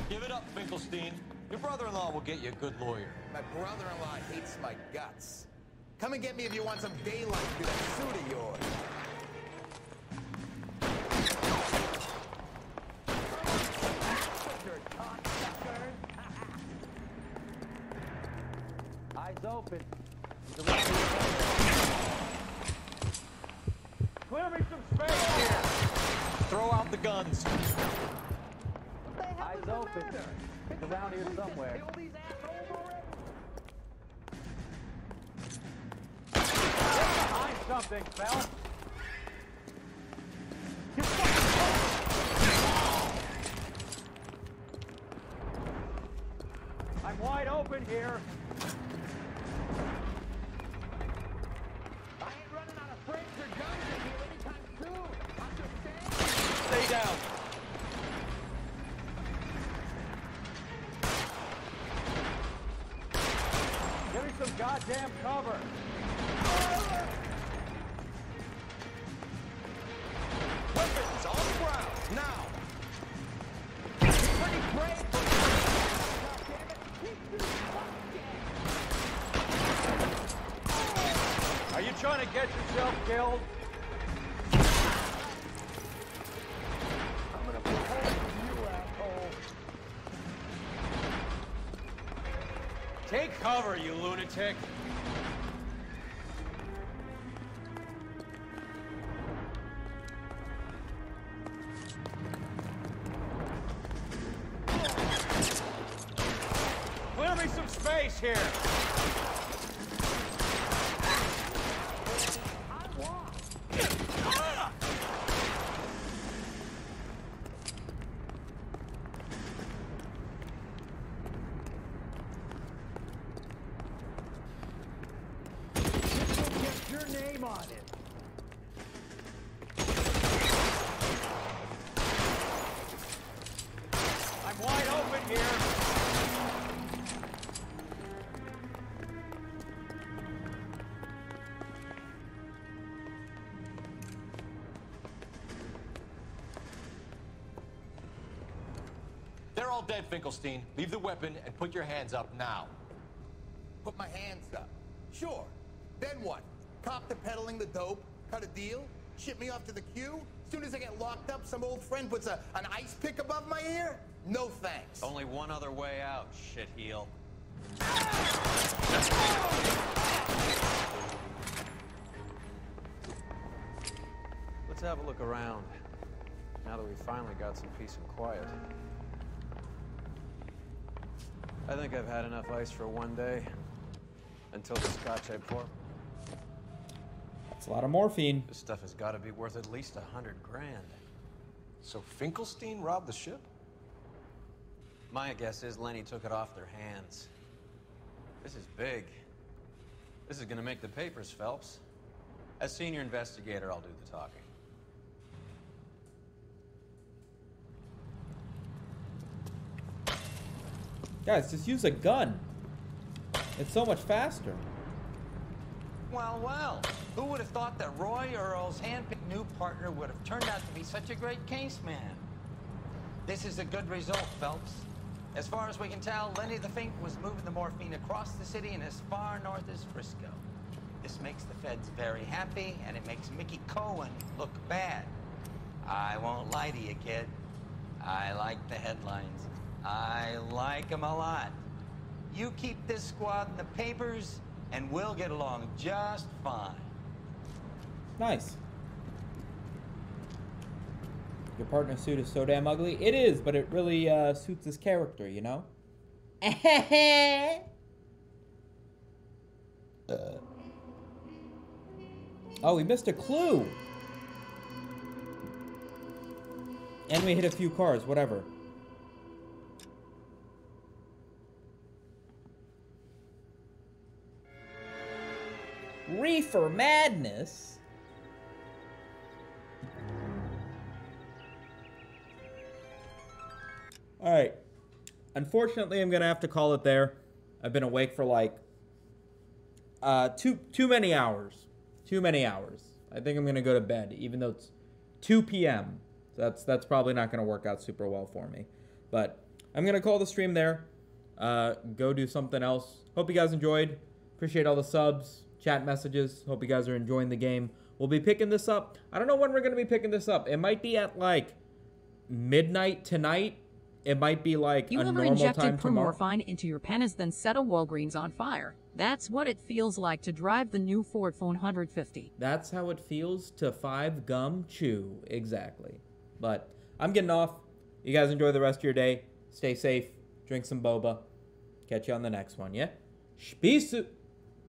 Give it up, Finkelstein. Your brother-in-law will get you a good lawyer. My brother-in-law hates my guts. Come and get me if you want some daylight through that suit of yours. Eyes open. Clear me some space here. Throw out the guns. Eyes open. It's around here somewhere. Behind something, Phelps. I'm wide open here. I ain't running out of frames or guns in here anytime soon. Understand? Stay down. Give me some goddamn cover. Weapons on the ground, now! Pretty brave for Are you trying to get yourself killed? I'm gonna put holes in you, asshole. Take cover, you lunatic. Clear me some space here. Get your name on it. I'm wide open here. They're all dead, Finkelstein. Leave the weapon and put your hands up now. Put my hands up. Sure. Then what? Cop to peddling the dope? Cut a deal? Ship me off to the queue? Soon as I get locked up, some old friend puts an ice pick above my ear? No thanks. Only one other way out, shitheel. Let's have a look around. Now that we finally got some peace and quiet. I think I've had enough ice for one day. Until the scotch I pour. That's a lot of morphine. This stuff has got to be worth at least $100 grand. So Finkelstein robbed the ship? My guess is Lenny took it off their hands. This is big. This is gonna make the papers, Phelps. As senior investigator, I'll do the talking. Guys, just use a gun. It's so much faster. Well, well, who would have thought that Roy Earl's handpicked new partner would have turned out to be such a great case man? This is a good result, Phelps. As far as we can tell, Lenny the Fink was moving the morphine across the city and as far north as Frisco. This makes the feds very happy, and it makes Mickey Cohen look bad. I won't lie to you, kid. I like the headlines. I like them a lot. You keep this squad in the papers, and we'll get along just fine. Nice. Your partner's suit is so damn ugly. It is, but it really suits his character, you know? Oh, we missed a clue. And we hit a few cars, whatever. Reefer Madness. All right. Unfortunately, I'm gonna have to call it there. I've been awake for like too many hours. Too many hours. I think I'm gonna go to bed, even though it's 2 p.m. That's probably not gonna work out super well for me. But I'm gonna call the stream there. Go do something else. Hope you guys enjoyed. Appreciate all the subs, chat messages. Hope you guys are enjoying the game. We'll be picking this up. I don't know when we're gonna be picking this up. It might be at like midnight tonight. It might be like You a ever normal injected time tomorrow. permorphine into your penis then set a Walgreens on fire? That's what it feels like to drive the new Ford F-150. That's how it feels to 5 gum chew. Exactly. But I'm getting off. You guys enjoy the rest of your day. Stay safe. Drink some boba. Catch you on the next one, yeah? Peace.